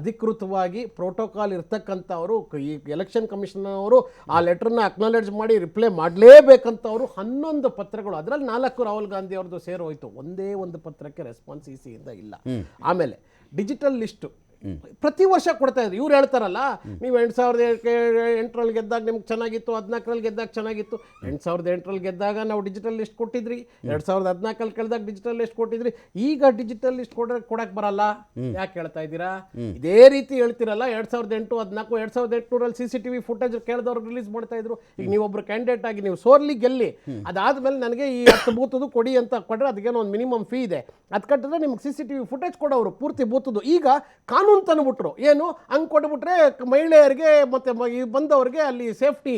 ಅಧಿಕೃತವಾಗಿ ಪ್ರೋಟೋಕಾಲ್ ಇರ್ತಕ್ಕಂಥವರು ಈ ಎಲೆಕ್ಷನ್ ಕಮಿಷನ್ ಅವರು ಆ ಲೆಟರ್ನ ಅಕ್ನಾಲೇಜ್ ಮಾಡಿ ರಿಪ್ಲೈ ಮಾಡಲೇಬೇಕಂತವರು 11 ಪತ್ರಗಳು, ಅದರಲ್ಲಿ 4 ರಾಹುಲ್ ಗಾಂಧಿ ಅವ್ರದ್ದು ಸೇರೋಯ್ತು. ಒಂದೇ ಒಂದು ಪತ್ರಕ್ಕೆ ರೆಸ್ಪಾನ್ಸ್ ECಯಿಂದ ಇಲ್ಲ. ಆಮೇಲೆ ಡಿಜಿಟಲ್ ಲಿಸ್ಟು ಪ್ರತಿ ವರ್ಷ ಕೊಡ್ತಾ ಇದ್ರು. ಇವ್ರು ಹೇಳ್ತಾರಲ್ಲ, ನೀವು 2008ರಲ್ಲಿ ಗೆದ್ದಾಗ ನಿಮ್ಗೆ ಚೆನ್ನಾಗಿತ್ತು, 14ರಲ್ಲಿ ಗೆದ್ದಾಗ ಚೆನ್ನಾಗಿತ್ತು. 2008ರಲ್ಲಿ ಗೆದ್ದಾಗ ನಾವು ಡಿಜಿಟಲ್ ಲಿಸ್ಟ್ ಕೊಟ್ಟಿದ್ರಿ, 2014ರಲ್ಲಿ ಕೇಳಿದಾಗ ಡಿಜಿಟಲ್ ಲಿಸ್ಟ್ ಕೊಟ್ಟಿದ್ರಿ. ಈಗ ಡಿಜಿಟಲ್ ಲಿಸ್ಟ್ ಕೊಡಕ್ಕೆ ಬರಲ್ಲ, ಯಾಕೆ ಹೇಳ್ತಾ ಇದ್ದೀರಾ? ಇದೇ ರೀತಿ ಹೇಳ್ತಿರಲ್ಲ. 2008, 14, 2008ರಲ್ಲಿ CCTV ಫುಟೇಜ್ ಕೇಳಿದವ್ರು ರಿಲೀಸ್ ಮಾಡ್ತಾ ಇದ್ರು. ಈಗ ನೀವೊಬ್ರು ಕ್ಯಾಂಡಿಡೇಟ್ ಆಗಿ ನೀವು ಸೋರ್ಲಿ ಗೆಲ್ಲಿ, ಅದಾದ್ಮೇಲೆ ನನಗೆ ಈ 10 ಬೂತದು ಕೊಡಿ ಅಂತ ಕೊಟ್ಟರೆ ಅದಕ್ಕೇನೋ ಒಂದು ಮಿನಿಮಮ್ ಫೀ ಇದೆ, ಅದು ಕಟ್ಟಿದ್ರೆ ನಿಮ್ಗೆ CCTV ಫುಟೇಜ್ ಕೊಡೋರು ಪೂರ್ತಿ ಬೂತದು. ಈಗ ಕಾನೂನು ತಂದುಬಿಟ್ರು. ಏನು ಹಂಗೆ ಕೊಟ್ಬಿಟ್ರೆ ಮಹಿಳೆಯರಿಗೆ ಮತ್ತು ಬಂದವ್ರಿಗೆ ಅಲ್ಲಿ ಸೇಫ್ಟಿ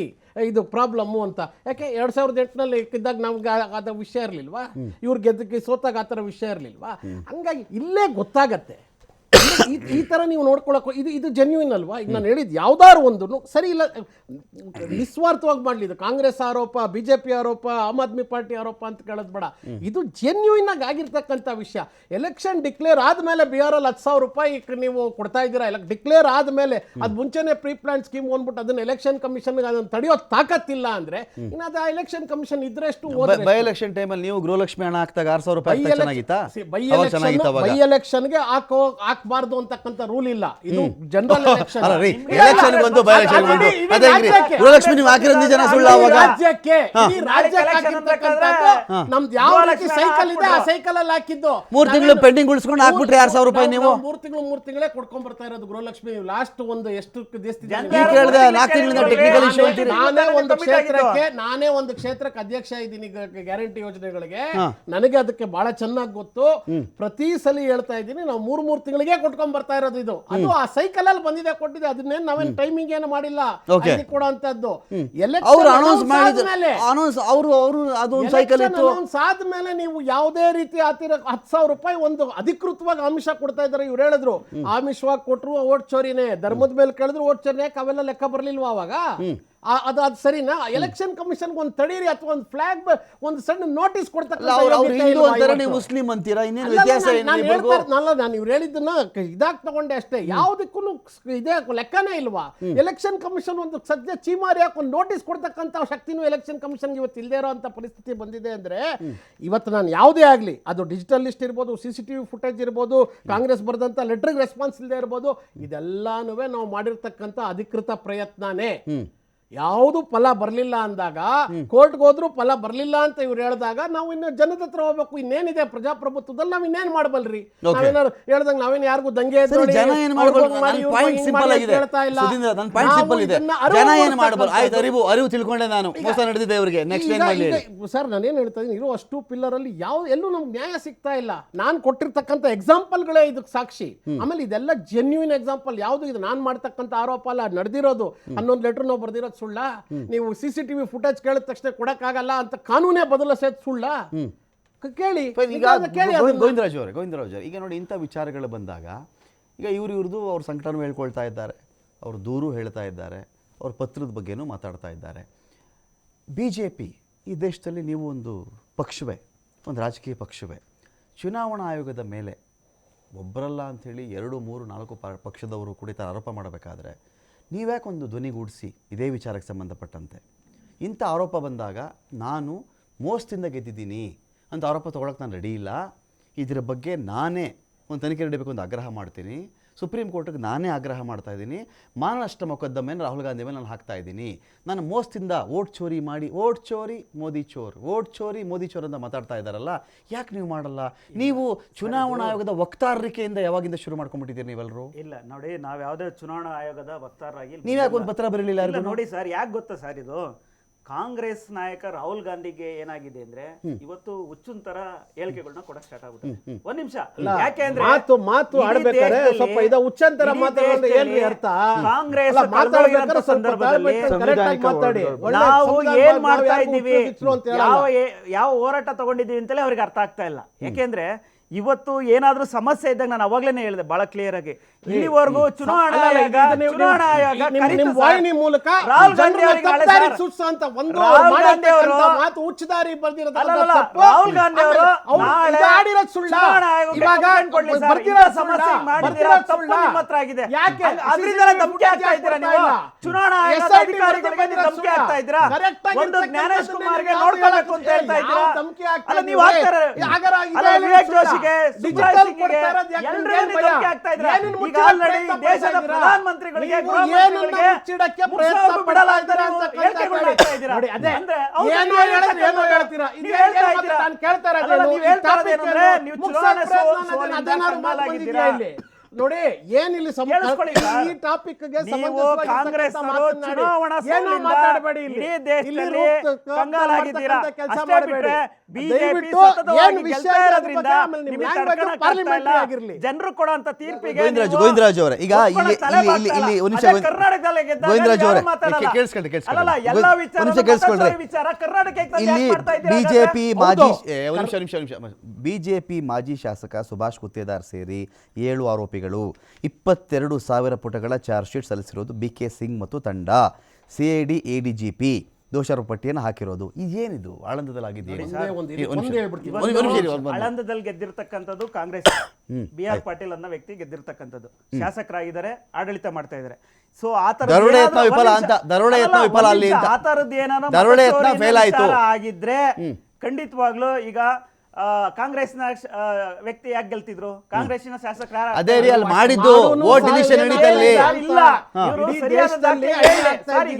ಇದು ಪ್ರಾಬ್ಲಮ್ಮು ಅಂತ. ಯಾಕೆ 2008ನಲ್ಲಿ ಇದ್ದಾಗ ನಮ್ಗೆ ಆದ ವಿಷಯ ಇರಲಿಲ್ವಾ? ಇವ್ರು ಗೆದ್ದಕ್ಕೆ ಸೋತಾಗ ಆ ಥರ ವಿಷಯ ಇರಲಿಲ್ವಾ? ಹಂಗಾಗಿ ಇಲ್ಲೇ ಗೊತ್ತಾಗತ್ತೆ ಈ ಥರ ನೀವು ನೋಡ್ಕೊಳಕ್ಕೆ ಇದು ಜೆನ್ಯೂನ್ ಅಲ್ವಾ? ಈಗ ನಾನು ಹೇಳಿದ್ದು ಯಾವ್ದಾದ್ರು ಒಂದು ಸರಿ ಇಲ್ಲ, ನಿಸ್ವಾರ್ಥವಾಗಿ ಮಾಡಲಿ. ಇದು ಕಾಂಗ್ರೆಸ್ ಆರೋಪ, BJP ಆರೋಪ, ಆಮ್ ಆದ್ಮಿ ಪಾರ್ಟಿ ಆರೋಪ ಅಂತ ಕೇಳೋದು ಬೇಡ. ಇದು ಜೆನ್ಯೂನ್ ಆಗಿ ಆಗಿರ್ತಕ್ಕಂಥ ವಿಷಯ. ಎಲೆಕ್ಷನ್ ಡಿಕ್ಲೇರ್ ಆದಮೇಲೆ ಬಿಹಾರಲ್ಲಿ 10,000 ರೂಪಾಯಿ ನೀವು ಕೊಡ್ತಾ ಇದ್ದೀರಾ. ಡಿಕ್ಲೇರ್ ಆದಮೇಲೆ ಅದು ಮುಂಚೆನೆ ಪ್ರೀ ಪ್ಲಾನ್ ಸ್ಕೀಮ್ ಅಂದ್ಬಿಟ್ಟು ಅದನ್ನ ಎಲೆಕ್ಷನ್ ಕಮಿಷನ್ಗೆ ಅದನ್ನು ತಡೆಯೋ ತಾಕತ್ತಿಲ್ಲ ಅಂದ್ರೆ ಇನ್ನು ಅದು ಎಲೆಕ್ಷನ್ ಕಮಿಷನ್ ಇದ್ರೆಷ್ಟು. ಬೈ ಎಲೆಕ್ಷನ್ ಟೈಮಲ್ಲಿ ನೀವು ಗೃಹಲಕ್ಷ್ಮಿ ಹಣ ಹಾಕ್ದಾಗ 6,000 ರೂಪಾಯಿ ಚೆನ್ನಾಗಿತ್ತಾ? ಬೈ ಎಲೆಕ್ಷನ್ಗೆ ಹಾಕಬಾರ್ದು ಅಂತಕ್ಕಂಥ ರೂಲ್ ಇಲ್ಲ. ಇದು ಜನರಲ್ ಎಲೆಕ್ಷನ್. ಎಲೆಕ್ಷನ್ ಬಂದು ಬೈ ಎಲೆಕ್ಷನ್ ಬಂದು ಅದೇ ಗೃಹಲಕ್ಷ್ಮಿ ನೀವು ಹಾಕಿರೋ ಜನ ಸುಳ್ಳು. ಅವಾಗ ರಾಜ್ಯಕ್ಕೆ ನಮ್ದು ಯಾವ ರೀತಿ ಸೈಕಲ್ ಇದೆ ಆ ಸೈಕಲ್ ಅಲ್ಲಿ ಹಾಕಿದ್ದು 3 ತಿಂಗಳು ಪೆಂಡಿಂಗ್ ಉಳಿಸ್ಕೊಂಡು ಹಾಕ್ಬಿಟ್ರೆ 6,000 ರೂಪಾಯಿ ನೀವು 3 ತಿಂಗಳೇ ಕೊಡ್ಕೊಂಡ್ ಬರ್ತಾ ಇರೋದು ಗೃಹಲಕ್ಷ್ಮಿ. ಲಾಸ್ಟ್ ಒಂದು ಎಷ್ಟು ನಾನೇ ಒಂದು ಕ್ಷೇತ್ರಕ್ಕೆ ಅಧ್ಯಕ್ಷ ಇದ್ದೀನಿ ಗ್ಯಾರಂಟಿ ಯೋಜನೆಗಳಿಗೆ. ನನಗೆ ಅದಕ್ಕೆ ಬಹಳ ಚೆನ್ನಾಗಿ ಗೊತ್ತು. ಪ್ರತಿ ಸಲ ಹೇಳ್ತಾ ಇದ್ದೀನಿ, ನಾವು 3 ತಿಂಗಳಿಗೆ ಕೊಟ್ಕೊಂಡ್ ಬರ್ತಾ ಇರೋದು. ಇದು ಅದು ಆ ಸೈಕಲ್ ಅಲ್ಲಿ ಬಂದಿದೆ, ಕೊಟ್ಟಿದೆ. ಅದನ್ನೇನು ನಾವೇನು ಟೈಮಿಂಗ್ ಏನು ಮಾಡಿಲ್ಲ ಕೊಡುವಂತದ್ದು. ಆದ್ಮೇಲೆ ನೀವು ಯಾವುದೇ ರೀತಿ 10,000 ರೂಪಾಯಿ ಒಂದು ಅಧಿಕೃತವಾಗಿ ಆಮಿಷ ಕೊಡ್ತಾ ಇದ್ದಾರೆ. ಇವ್ರು ಹೇಳಿದ್ರು ಆಮಿಷವಾಗಿ ಕೊಟ್ರು ಓಟ್ ಚೋರಿನೇ, ಧರ್ಮದ ಮೇಲೆ ಕೇಳಿದ್ರು ಓಟ್ ಚೋರಿನೇ. ಅವೆಲ್ಲ ಲೆಕ್ಕ ಬರ್ಲಿಲ್ವಾ ಅವಾಗ? ಅದು ಸರಿನಾ? ಎಲೆಕ್ಷನ್ ಕಮಿಷನ್ ಒಂದು ತಡೀರಿ ಅಥವಾ ಒಂದು ಫ್ಲಾಗ್ ಒಂದು ಸಣ್ಣ ನೋಟಿಸ್ ಮುಸ್ಲಿಂ ಅಂತೀರಾ? ನಾನು ಇವ್ರು ಹೇಳಿದ್ದನ್ನ ಇದಾಗಿ ತಗೊಂಡೆ ಅಷ್ಟೇ. ಯಾವುದಕ್ಕೂ ಇದೇ ಲೆಕ್ಕನೇ ಇಲ್ವಾ? ಎಲೆಕ್ಷನ್ ಕಮಿಷನ್ ಒಂದು ಸದ್ಯ ಚೀಮಾರಿ ಹಾಕಿ ಒಂದು ನೋಟಿಸ್ ಕೊಡ್ತಕ್ಕಂಥ ಶಕ್ತಿನೂ ಎಲೆಕ್ಷನ್ ಕಮಿಷನ್ಗೆ ಇವತ್ತು ಇಲ್ಲದೇ ಇರೋ ಅಂತ ಪರಿಸ್ಥಿತಿ ಬಂದಿದೆ ಅಂದ್ರೆ, ಇವತ್ತು ನಾನು ಯಾವುದೇ ಆಗಲಿ, ಅದು ಡಿಜಿಟಲ್ ಲಿಸ್ಟ್ ಇರ್ಬೋದು, CCTV ಫುಟೇಜ್ ಇರ್ಬೋದು, ಕಾಂಗ್ರೆಸ್ ಬರೆದಂತ ಲೆಟರ್ಗೆ ರೆಸ್ಪಾನ್ಸ್ ಇಲ್ಲದೆ ಇರ್ಬೋದು, ಇದೆಲ್ಲಾನು ನಾವು ಮಾಡಿರ್ತಕ್ಕಂಥ ಅಧಿಕೃತ ಪ್ರಯತ್ನನೇ. ಯಾವುದು ಫಲ ಬರಲಿಲ್ಲ ಅಂದಾಗ, ಕೋರ್ಟ್ಗೆ ಹೋದ್ರು ಫಲ ಬರಲಿಲ್ಲ ಅಂತ ಇವ್ರು ಹೇಳಿದಾಗ ನಾವು ಇನ್ನು ಜನದ ಹತ್ರ ಹೋಗ್ಬೇಕು. ಇನ್ನೇನಿದೆ ಪ್ರಜಾಪ್ರಭುತ್ವದಲ್ಲಿ ನಾವ್ ಇನ್ನೇನ್ ಮಾಡಬಲ್ರಿ? ನಾವೇನಾರು ಹೇಳ್ದಂಗೆ ನಾವೇನು ಯಾರಿಗೂ ದಂಗೆ ಹೇಳ್ತಾ ಇಲ್ಲ. ಅರಿವು ತಿಳ್ಕೊಂಡೆ ನಾನು ಮೋಸ ನಡೆದಿದೆ ಇವರಿಗೆ. ಸರ್ ನಾನೇನ್ ಹೇಳ್ತಾ ಇದ್ದೀನಿ, ಇರೋ ಅಷ್ಟು ಪಿಲ್ಲರ್ ಅಲ್ಲಿ ಎಲ್ಲೂ ನಮ್ಗೆ ನ್ಯಾಯ ಸಿಗ್ತಾ ಇಲ್ಲ. ನಾನು ಕೊಟ್ಟಿರ್ತಕ್ಕಂಥ ಎಕ್ಸಾಂಪಲ್ಗಳೇ ಇದಕ್ಕೆ ಸಾಕ್ಷಿ. ಆಮೇಲೆ ಇದೆಲ್ಲ ಜೆನ್ಯೂನ್ ಎಕ್ಸಾಂಪಲ್. ಯಾವುದು ಇದು ನಾನು ಮಾಡ್ತಕ್ಕಂಥ ಆರೋಪ ಅಲ್ಲ, ನಡೆದಿರೋದು. 11 ಲೆಟರ್ ನಾವು ಬರ್ದಿರೋದು ಸುಳ್ಳ? ನೀವು CCTV ಫುಟೇಜ್ ಕೇಳಿದ ತಕ್ಷಣ ಕೊಡಕ್ಕಾಗಲ್ಲ ಅಂತ ಕಾನೂನೇ ಬದಲಿಸೋದು ಸುಳ್ಳ? ಕೇಳಿ ಈಗ ಕೇಳಿ ಗೋವಿಂದರಾಜ್ ಅವರೇ ಈಗ ನೋಡಿ, ಇಂಥ ವಿಚಾರಗಳು ಬಂದಾಗ ಈಗ ಇವ್ರದ್ದು ಅವ್ರ ಸಂಕಟನೂ ಹೇಳ್ಕೊಳ್ತಾ ಇದ್ದಾರೆ, ಅವ್ರ ದೂರು ಹೇಳ್ತಾ ಇದ್ದಾರೆ, ಅವ್ರ ಪತ್ರದ ಬಗ್ಗೆನೂ ಮಾತಾಡ್ತಾ ಇದ್ದಾರೆ. BJP ಈ ದೇಶದಲ್ಲಿ ನೀವು ಒಂದು ಪಕ್ಷವೇ, ಒಂದು ರಾಜಕೀಯ ಪಕ್ಷವೇ. ಚುನಾವಣಾ ಆಯೋಗದ ಮೇಲೆ ಒಬ್ಬರಲ್ಲ ಅಂಥೇಳಿ 2, 3, 4 ಪಕ್ಷದವರು ಕೂಡ ಈ ಥರ ಆರೋಪ ಮಾಡಬೇಕಾದ್ರೆ ನೀವ್ಯಾಕೊಂದು ಧ್ವನಿಗೂಡಿಸಿ ಇದೇ ವಿಚಾರಕ್ಕೆ ಸಂಬಂಧಪಟ್ಟಂತೆ ಇಂಥ ಆರೋಪ ಬಂದಾಗ ನಾನು ಮೋಸದಿಂದ ಗೆದ್ದಿದ್ದೀನಿ ಅಂತ ಆರೋಪ ತೊಗೊಳಕ್ಕೆ ನಾನು ರೆಡಿ ಇಲ್ಲ, ಇದರ ಬಗ್ಗೆ ನಾನೇ ಒಂದು ತನಿಖೆ ನಡೆಯಬೇಕು ಅಂತ ಆಗ್ರಹ ಮಾಡ್ತೀನಿ, ಸುಪ್ರೀಂ ಕೋರ್ಟಿಗೆ ನಾನೇ ಆಗ್ರಹ ಮಾಡ್ತಾ ಇದ್ದೀನಿ, ಮಾನನಷ್ಟ ಮೊಕದ್ದಮೆಯನ್ನು ರಾಹುಲ್ ಗಾಂಧಿ ಮೇಲೆ ನಾನು ಹಾಕ್ತಾ ಇದ್ದೀನಿ, ನಾನು ಮೋಸದಿಂದ ಓಟ್ ಚೋರಿ ಮಾಡಿ ಓಟ್ ಚೋರಿ ಮೋದಿ ಚೋರ್ ಅಂತ ಮಾತಾಡ್ತಾ ಇದ್ದಾರಲ್ಲ, ಯಾಕೆ ನೀವು ಮಾಡಲ್ಲ? ನೀವು ಚುನಾವಣಾ ಆಯೋಗದ ವಕ್ತಾರರಿಕೆಯಿಂದ ಯಾವಾಗಿಂದ ಶುರು ಮಾಡ್ಕೊಂಡ್ಬಿಟ್ಟಿದ್ದೀರಿ ನೀವೆಲ್ಲರೂ? ಇಲ್ಲ ನೋಡಿ, ನಾವ್ ಯಾವುದೇ ಚುನಾವಣಾ ಆಯೋಗದ ವಕ್ತಾರರಾಗಿ ನೀವು ಯಾಕೆ ಒಂದು ಪತ್ರ ಬರಲಿಲ್ಲ? ಇಲ್ಲ ನೋಡಿ ಸರ್, ಯಾಕೆ ಗೊತ್ತಾ ಸರ್, ಇದು ಕಾಂಗ್ರೆಸ್ ನಾಯಕ ರಾಹುಲ್ ಗಾಂಧಿಗೆ ಏನಾಗಿದೆ ಅಂದ್ರೆ ಇವತ್ತು ಹುಚ್ಚುನ್ ತರ ಹೇಳಿಕೆಗಳನ್ನ ಕೊಡಕ್ ಸ್ಟಾರ್ಟ್ ಆಗ್ಬಿಟ್ಟು. ಒಂದ್ ನಿಮಿಷ, ಯಾಕೆ ಅಂದ್ರೆ ಮಾತು ಆಡ್ಬೇಕಾದ್ರೆ ಸ್ವಲ್ಪ ಇದ ಹುಚ್ಚಂತರ ಮಾತಾಡೋದು ಏನ್ರಿ ಅರ್ಥ? ಕಾಂಗ್ರೆಸ್ ಮಾತಾಡೋ ಸಂದರ್ಭದಲ್ಲಿ ಮಾತಾಡಿ, ನಾವು ಏನ್ ಮಾಡ್ತಾ ಇದ್ದೀವಿ, ಯಾವ ಹೋರಾಟ ತಗೊಂಡಿದೀವಿ ಅಂತಲೇ ಅವ್ರಿಗೆ ಅರ್ಥ ಆಗ್ತಾ ಇಲ್ಲ. ಯಾಕೆಂದ್ರೆ ಇವತ್ತು ಏನಾದ್ರೂ ಸಮಸ್ಯೆ ಇದ್ದಾಗ ನಾನು ಅವಾಗ್ಲೇನೆ ಹೇಳಿದೆ ಬಹಳ ಕ್ಲಿಯರ್ ಆಗಿ, ಇಲ್ಲಿವರೆಗೂ ಚುನಾವಣಾ ಆಯೋಗ ವಾಹಿನಿ ಮೂಲಕ ರಾಹುಲ್ ಗಾಂಧಿ ಅವರಿಗೆ ಮಾತು ಹುಚ್ಚದಾರಿ ಬರ್ದಿರೋದು ರಾಹುಲ್ ಗಾಂಧಿ ಅವರು ಚುನಾವಣಾ ಸಮಸ್ಯೆ ಮಾಡಿದಿರ ತಪ್ಪು ನಿಮ್ಮ ಹತ್ರ ಆಗಿದೆ, ಅದರಿಂದ ಧಮಕಿ ಆಗ್ತಾ ಇದ್ದೀರಾ ನೀವು, ಚುನಾವಣಾ ಆಯೋಗದ ಅಧಿಕಾರಿಗಳಿಗೆ ಧಮಕಿ ಆಗ್ತಾ ಇದ್ದೀರಾ, ಒಂದು ಜ್ಞಾನೇಶ್ ಕುಮಾರ್ಗೆ ನೋಡ್ಕೋಬೇಕು ಅಂತ ಹೇಳ್ತಾ ಇದ್ದೀರಾ. ಅಲ್ಲ ನೀವು ಆಗ್ತಾರೆ, ಅಲ್ಲ ವಿವೇಕ್ ಜೋಶಿಗೆ, ಸುಬ್ರಾಯ್ ಸಿಂಗ್ಗೆ ಎಲ್ಲರಿಗೂ ಧಮಕಿ ಆಗ್ತಾ ಇದ್ದೀರಾ. ಈಗ ಆಲ್ರೆಡಿ ದೇಶದ ಪ್ರಧಾನಮಂತ್ರಿಗಳಿಗೆ, ಗೃಹ ಮಂತ್ರಿಗಳಿಗೆ ಮುಗಿಸೋಕು ಬಿಡಲ್ಲ ಅಂತ ನೀವು ಹೇಳಿಕೆಗಳು ಮಾಡ್ತಾ ಇದ್ದೀರಾ. ಅಂದ್ರೆ ಏನು ಹೇಳ್ತೀರಾ? ನೀವು ಹೇಳ್ತಾ ಇದ್ದೀರಾ, ನೀವು ಹೇಳ್ತಾ ಇರೋದೇನಂದ್ರೆ ನೀವು ಚುನಾವಣೆ ಸೋಲಿಂದ ಕಂಗಾಲಾಗಿದ್ದೀರಾ. ನೋಡಿ ಏನಿಲ್ಲಿ ಈ ಟಾಪಿಕ್ ಗೆ ನೀವು ಕಾಂಗ್ರೆಸ್ ಚುನಾವಣಾ ಮಾತಾಡಬೇಡಿ, ಇಡೀ ದೇಶದಲ್ಲಿ ಕಂಗಾಲಾಗಿದ್ದೀರಾ ಅಷ್ಟೇ ಬಿಟ್ರೆ ಬಿಜೆಪಿ ಸತತವಾಗಿ ಗೆಲ್ತಾ ಇರೋದ್ರಿಂದ ನಿಮಗೆ ತಡ್ಕೊಳಕ್ಕಾಗ್ತಾ ಇಲ್ಲ. ಜನರು ಕೊಡುವಂತ ತೀರ್ಪಿಗೆ ಗೋವಿಂದರಾಜ್ ಅವರೇ, ಈಗ ಇಲ್ಲಿ ಒಂದು ನಿಮಿಷ ಕರ್ನಾಟಕದಲ್ಲಿ ಗೋವಿಂದರಾಜ್ ಅವರೇ ಅಲ್ಲ ಎಲ್ಲಾ ವಿಚಾರ ಕರ್ನಾಟಕಕ್ಕೆ ಇಲ್ಲಿ ಬಿಜೆಪಿ ಮಾಜಿ ಶಾಸಕ ಸುಭಾಷ್ ಗುತ್ತೇದಾರ್ ಸೇರಿ 7 ಆರೋಪಿಗಳು 22,000 ಪುಟಗಳ ಚಾರ್ಜ್ ಶೀಟ್ ಸಲ್ಲಿಸಿರೋದು BK ಸಿಂಗ್ ಮತ್ತು ತಂಡ, CID ADGP ದೋಷಾರೋಪ ಪಟ್ಟಿಯನ್ನು ಹಾಕಿರೋದು. ಇದೇನಿದು ಆಳಂದದಲ್ಲಿ ಆಳಂದದಲ್ಲಿ ಗೆದ್ದಿರ್ತಕ್ಕಂಥದ್ದು ಕಾಂಗ್ರೆಸ್, BR ಪಾಟೀಲ್ ಅನ್ನೋ ವ್ಯಕ್ತಿ ಗೆದ್ದಿರ್ತಕ್ಕಂಥದ್ದು, ಶಾಸಕರಾಗಿದ್ದಾರೆ, ಆಡಳಿತ ಮಾಡ್ತಾ ಇದ್ದಾರೆ. ಸೊ ಆ ತರದ್ದು ಆಗಿದ್ರೆ ಖಂಡಿತವಾಗ್ಲೂ ಈಗ ಕಾಂಗ್ರೆಸ್ನ ವ್ಯಕ್ತಿ ಯಾಕೆ ಗೆಲ್ತಿದ್ರು, ಕಾಂಗ್ರೆಸ್ಸಿನ ಶಾಸಕರ ಅದೇ ರೀತಿ ಮಾಡಿದ್ದು ವೋಟ್ ಡಿಲಿಷನ್ ನಡೀತಲ್ಲಿ ಇಲ್ಲ.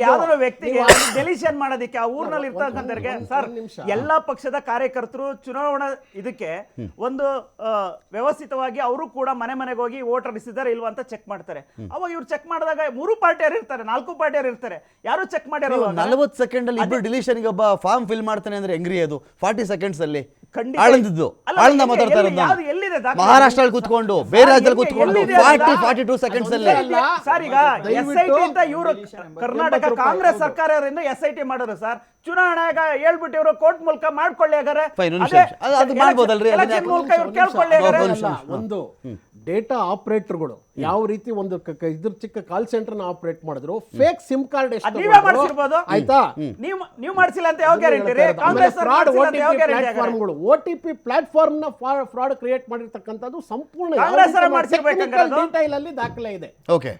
ಯಾವ್ದಾದ್ರು ವ್ಯಕ್ತಿಗೆ ಡೆಲಿಷನ್ ಮಾಡೋದಕ್ಕೆ ಆ ಊರಿನಲ್ಲಿ ಇರ್ತಕ್ಕಂಥವ್ರಿಗೆ ಸರ್ ಎಲ್ಲಾ ಪಕ್ಷದ ಕಾರ್ಯಕರ್ತರು ಚುನಾವಣಾ ಇದಕ್ಕೆ ಒಂದು ವ್ಯವಸ್ಥಿತವಾಗಿ ಅವರು ಕೂಡ ಮನೆಗೆ ಹೋಗಿ ವೋಟರ್ ಇದ್ದಾರೆ ಇಲ್ವಾ ಅಂತ ಚೆಕ್ ಮಾಡ್ತಾರೆ. ಅವಾಗ ಇವ್ರು ಚೆಕ್ ಮಾಡಿದಾಗ 3 ಪಾರ್ಟಿಯವರು ಇರ್ತಾರೆ, 4 ಪಾರ್ಟಿಯವರು ಇರ್ತಾರೆ, ಯಾರು ಚೆಕ್ ಮಾಡಿರಲ್ಲ. 40 ಸೆಕೆಂಡ್ ಅಲ್ಲಿ ಇಬ್ಬರು ಡಿಲಿಷನ್ ಗೆ ಒಬ್ಬ ಫಾರ್ಮ್ ಫಿಲ್ ಮಾಡ್ತಾನೆ ಅಂದ್ರೆ ಹೆಂಗ್ರಿ ಅದು 40 ಸೆಕೆಂಡ್ಸ್ ಅಲ್ಲಿ? ಮಹಾರಾಷ್ಟ್ರಲ್ಲಿ ಕೂತ್ಕೊಂಡು ಬೇರೆ ರಾಜ್ಯದಲ್ಲಿ ಕೂತ್ಕೊಂಡು 42 ಸೆಕೆಂಡ್ಸ್ ಅಲ್ಲಿ ಸರ್ ಈಗ SIT ಅಂತ ಇವರು ಕರ್ನಾಟಕ ಕಾಂಗ್ರೆಸ್ ಸರ್ಕಾರದಿಂದ SIT ಮಾಡೋರು ಸರ್. ಚುನಾವಣಾ ಆಯೋಗ ಹೇಳ್ಬಿಟ್ಟು ಇವರು ಕೋರ್ಟ್ ಮೂಲಕ ಮಾಡ್ಕೊಳ್ಳಿ ಹಾಗಾದ್ರೆ ಅದು ಮಾಡ್ಬೋದಲ್ರಿ? ಒಂದು ಡೇಟಾ ಆಪರೇಟರ್ಗಳು ಯಾವ ರೀತಿ ಒಂದು ಇದ್ರ ಚಿಕ್ಕ ಕಾಲ್ ಸೆಂಟರ್ ನ ಆಪರೇಟ್ ಮಾಡಿದ್ರು, ಫೇಕ್ ಸಿಮ್ ಕಾರ್ಡ್ ಆಯ್ತಾ, ನೀವು ಮಾಡಿಸಿಲ್ಲ ಅಂತ ಯಾವ ಗ್ಯಾರಂಟಿ ರೀ? ಕಾಂಗ್ರೆಸ್ ಪ್ಲಾಟ್ಫಾರ್ಮ್ಗಳು OTP ಪ್ಲಾಟ್ಫಾರ್ಮ್ ನ ಫ್ರಾಡ್ ಕ್ರಿಯೇಟ್ ಮಾಡಿರ್ತಕ್ಕಂಥದ್ದು ಸಂಪೂರ್ಣ ಡೀಟೈಲ್ ಅಲ್ಲಿ ದಾಖಲೆ ಇದೆ.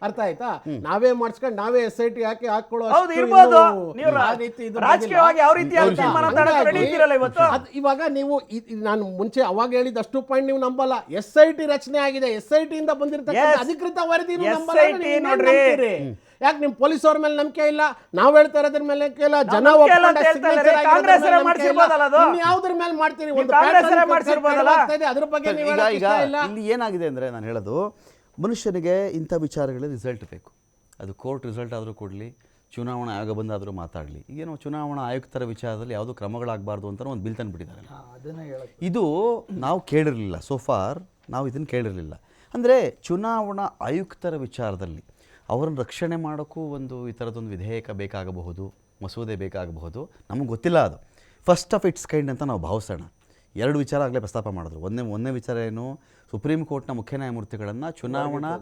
ಅರ್ಥ ಆಯ್ತಾ? ನಾವೇ ಮಾಡಿಸ್ಕೊಂಡು ನಾವೇ SIT ಹಾಕಿ ಹಾಕೊಳ್ಳೋ ಇವಾಗ ನೀವು ನಾನು ಮುಂಚೆ ಅವಾಗ ಹೇಳಿದಷ್ಟು ಪಾಯಿಂಟ್ ನೀವು ನಂಬಲ್ಲ. SIT ರಚನೆ ಆಗಿದೆ, SIT ಇಂದ ಬಂದಿರತಕ್ಕಂಥ ಅಧಿಕೃತ ವರದಿ ಯಾಕೆ ನಿಮ್ ಪೊಲೀಸವ್ರ ಮೇಲೆ ನಂಬಿಕೆ ಇಲ್ಲ? ನಾವ್ ಹೇಳ್ತಾ ಇರೋದ್ರ ಮೇಲೆ ನಂಬಿಕೆ ಇಲ್ಲ, ಜನ ಯಾವ್ದ್ರ ಮೇಲೆ ಮಾಡ್ತೀರಿ? ಅದ್ರ ಬಗ್ಗೆ ಇಲ್ಲಿ ಏನಾಗಿದೆ ಅಂದ್ರೆ ನಾನು ಹೇಳೋದು, ಮನುಷ್ಯನಿಗೆ ಇಂಥ ವಿಚಾರಗಳಲ್ಲಿ ರಿಸಲ್ಟ್ ಬೇಕು. ಅದು ಕೋರ್ಟ್ ರಿಸಲ್ಟ್ ಆದರೂ ಕೊಡಲಿ, ಚುನಾವಣಾ ಆಯೋಗ ಬಂದಾದರೂ ಮಾತಾಡಲಿ. ಈಗೇನೋ ಚುನಾವಣಾ ಆಯುಕ್ತರ ವಿಚಾರದಲ್ಲಿ ಯಾವುದೋ ಕ್ರಮಗಳಾಗಬಾರ್ದು ಅಂತ ಒಂದು ಬಿಲ್ ತಂದು ಬಿಟ್ಟಿದ್ದಾರೆ. ಇದು ನಾವು ಕೇಳಿರಲಿಲ್ಲ, ಸೋಫಾರ್ ನಾವು ಇದನ್ನು ಕೇಳಿರಲಿಲ್ಲ. ಅಂದರೆ ಚುನಾವಣಾ ಆಯುಕ್ತರ ವಿಚಾರದಲ್ಲಿ ಅವರನ್ನು ರಕ್ಷಣೆ ಮಾಡೋಕ್ಕೂ ಒಂದು ಈ ಥರದೊಂದು ವಿಧೇಯಕ ಬೇಕಾಗಬಹುದು, ಮಸೂದೆ ಬೇಕಾಗಬಹುದು, ನಮಗೆ ಗೊತ್ತಿಲ್ಲ. ಅದು ಫಸ್ಟ್ ಆಫ್ ಇಟ್ಸ್ ಕೈಂಡ್ ಅಂತ ನಾವು ಭಾವಿಸೋಣ. 2 ವಿಚಾರ ಆಗಲೇ ಪ್ರಸ್ತಾಪ ಮಾಡಿದ್ರು. ಒಂದನೇ ವಿಚಾರ ಏನು, ಸುಪ್ರೀಂ ಕೋರ್ಟ್ನ ಮುಖ್ಯ ನ್ಯಾಯಮೂರ್ತಿಗಳನ್ನು ಚುನಾವಣಾ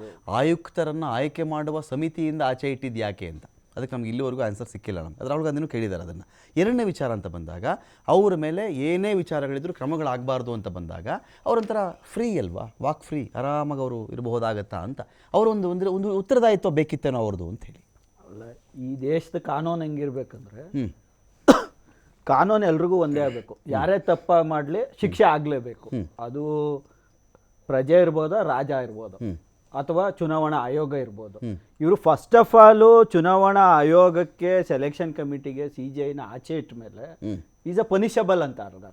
ಆಯುಕ್ತರನ್ನು ಆಯ್ಕೆ ಮಾಡುವ ಸಮಿತಿಯಿಂದ ಆಚೆ ಇಟ್ಟಿದ್ದು ಯಾಕೆ ಅಂತ. ಅದಕ್ಕೆ ನಮ್ಗೆ ಇಲ್ಲಿವರೆಗೂ ಆನ್ಸರ್ ಸಿಕ್ಕಿಲ್ಲ. ನಮ್ಗೆ ರಾಹುಲ್ ಗಾಂಧಿನೂ ಕೇಳಿದ್ದಾರೆ ಅದನ್ನು. 2ನೇ ವಿಚಾರ ಅಂತ ಬಂದಾಗ ಅವ್ರ ಮೇಲೆ ಏನೇ ವಿಚಾರಗಳಿದ್ರು ಕ್ರಮಗಳಾಗಬಾರ್ದು ಅಂತ ಬಂದಾಗ ಅವರೊಂಥರ ಫ್ರೀ ಅಲ್ವಾ, ವಾಕ್ ಫ್ರೀ, ಆರಾಮಾಗಿ ಅವರು ಇರಬಹುದಾಗತ್ತಾ ಅಂತ ಒಂದು ಉತ್ತರದಾಯಿತ್ವ ಬೇಕಿತ್ತೇನೋ ಅವ್ರದ್ದು ಅಂತ ಹೇಳಿ. ಅಲ್ಲ, ಈ ದೇಶದ ಕಾನೂನು ಹೆಂಗಿರ್ಬೇಕಂದ್ರೆ ಕಾನೂನು ಎಲ್ರಿಗೂ ಒಂದೇ ಆಗಬೇಕು. ಯಾರೇ ತಪ್ಪ ಮಾಡಲಿ ಶಿಕ್ಷೆ ಆಗಲೇಬೇಕು. ಅದು ಪ್ರಜೆ ಇರ್ಬೋದು, ರಾಜ ಇರ್ಬೋದು, ಅಥವಾ ಚುನಾವಣಾ ಆಯೋಗ ಇರ್ಬೋದು. ಇವರು ಫಸ್ಟ್ ಆಫ್ ಆಲು ಚುನಾವಣಾ ಆಯೋಗಕ್ಕೆ, ಸೆಲೆಕ್ಷನ್ ಕಮಿಟಿಗೆ, CJIನ ಆಚೆ ಇಟ್ಟ ಮೇಲೆ ಈಸ್ ಅ ಪನಿಷಬಲ್ ಅಂತ ಅರ್ಥ.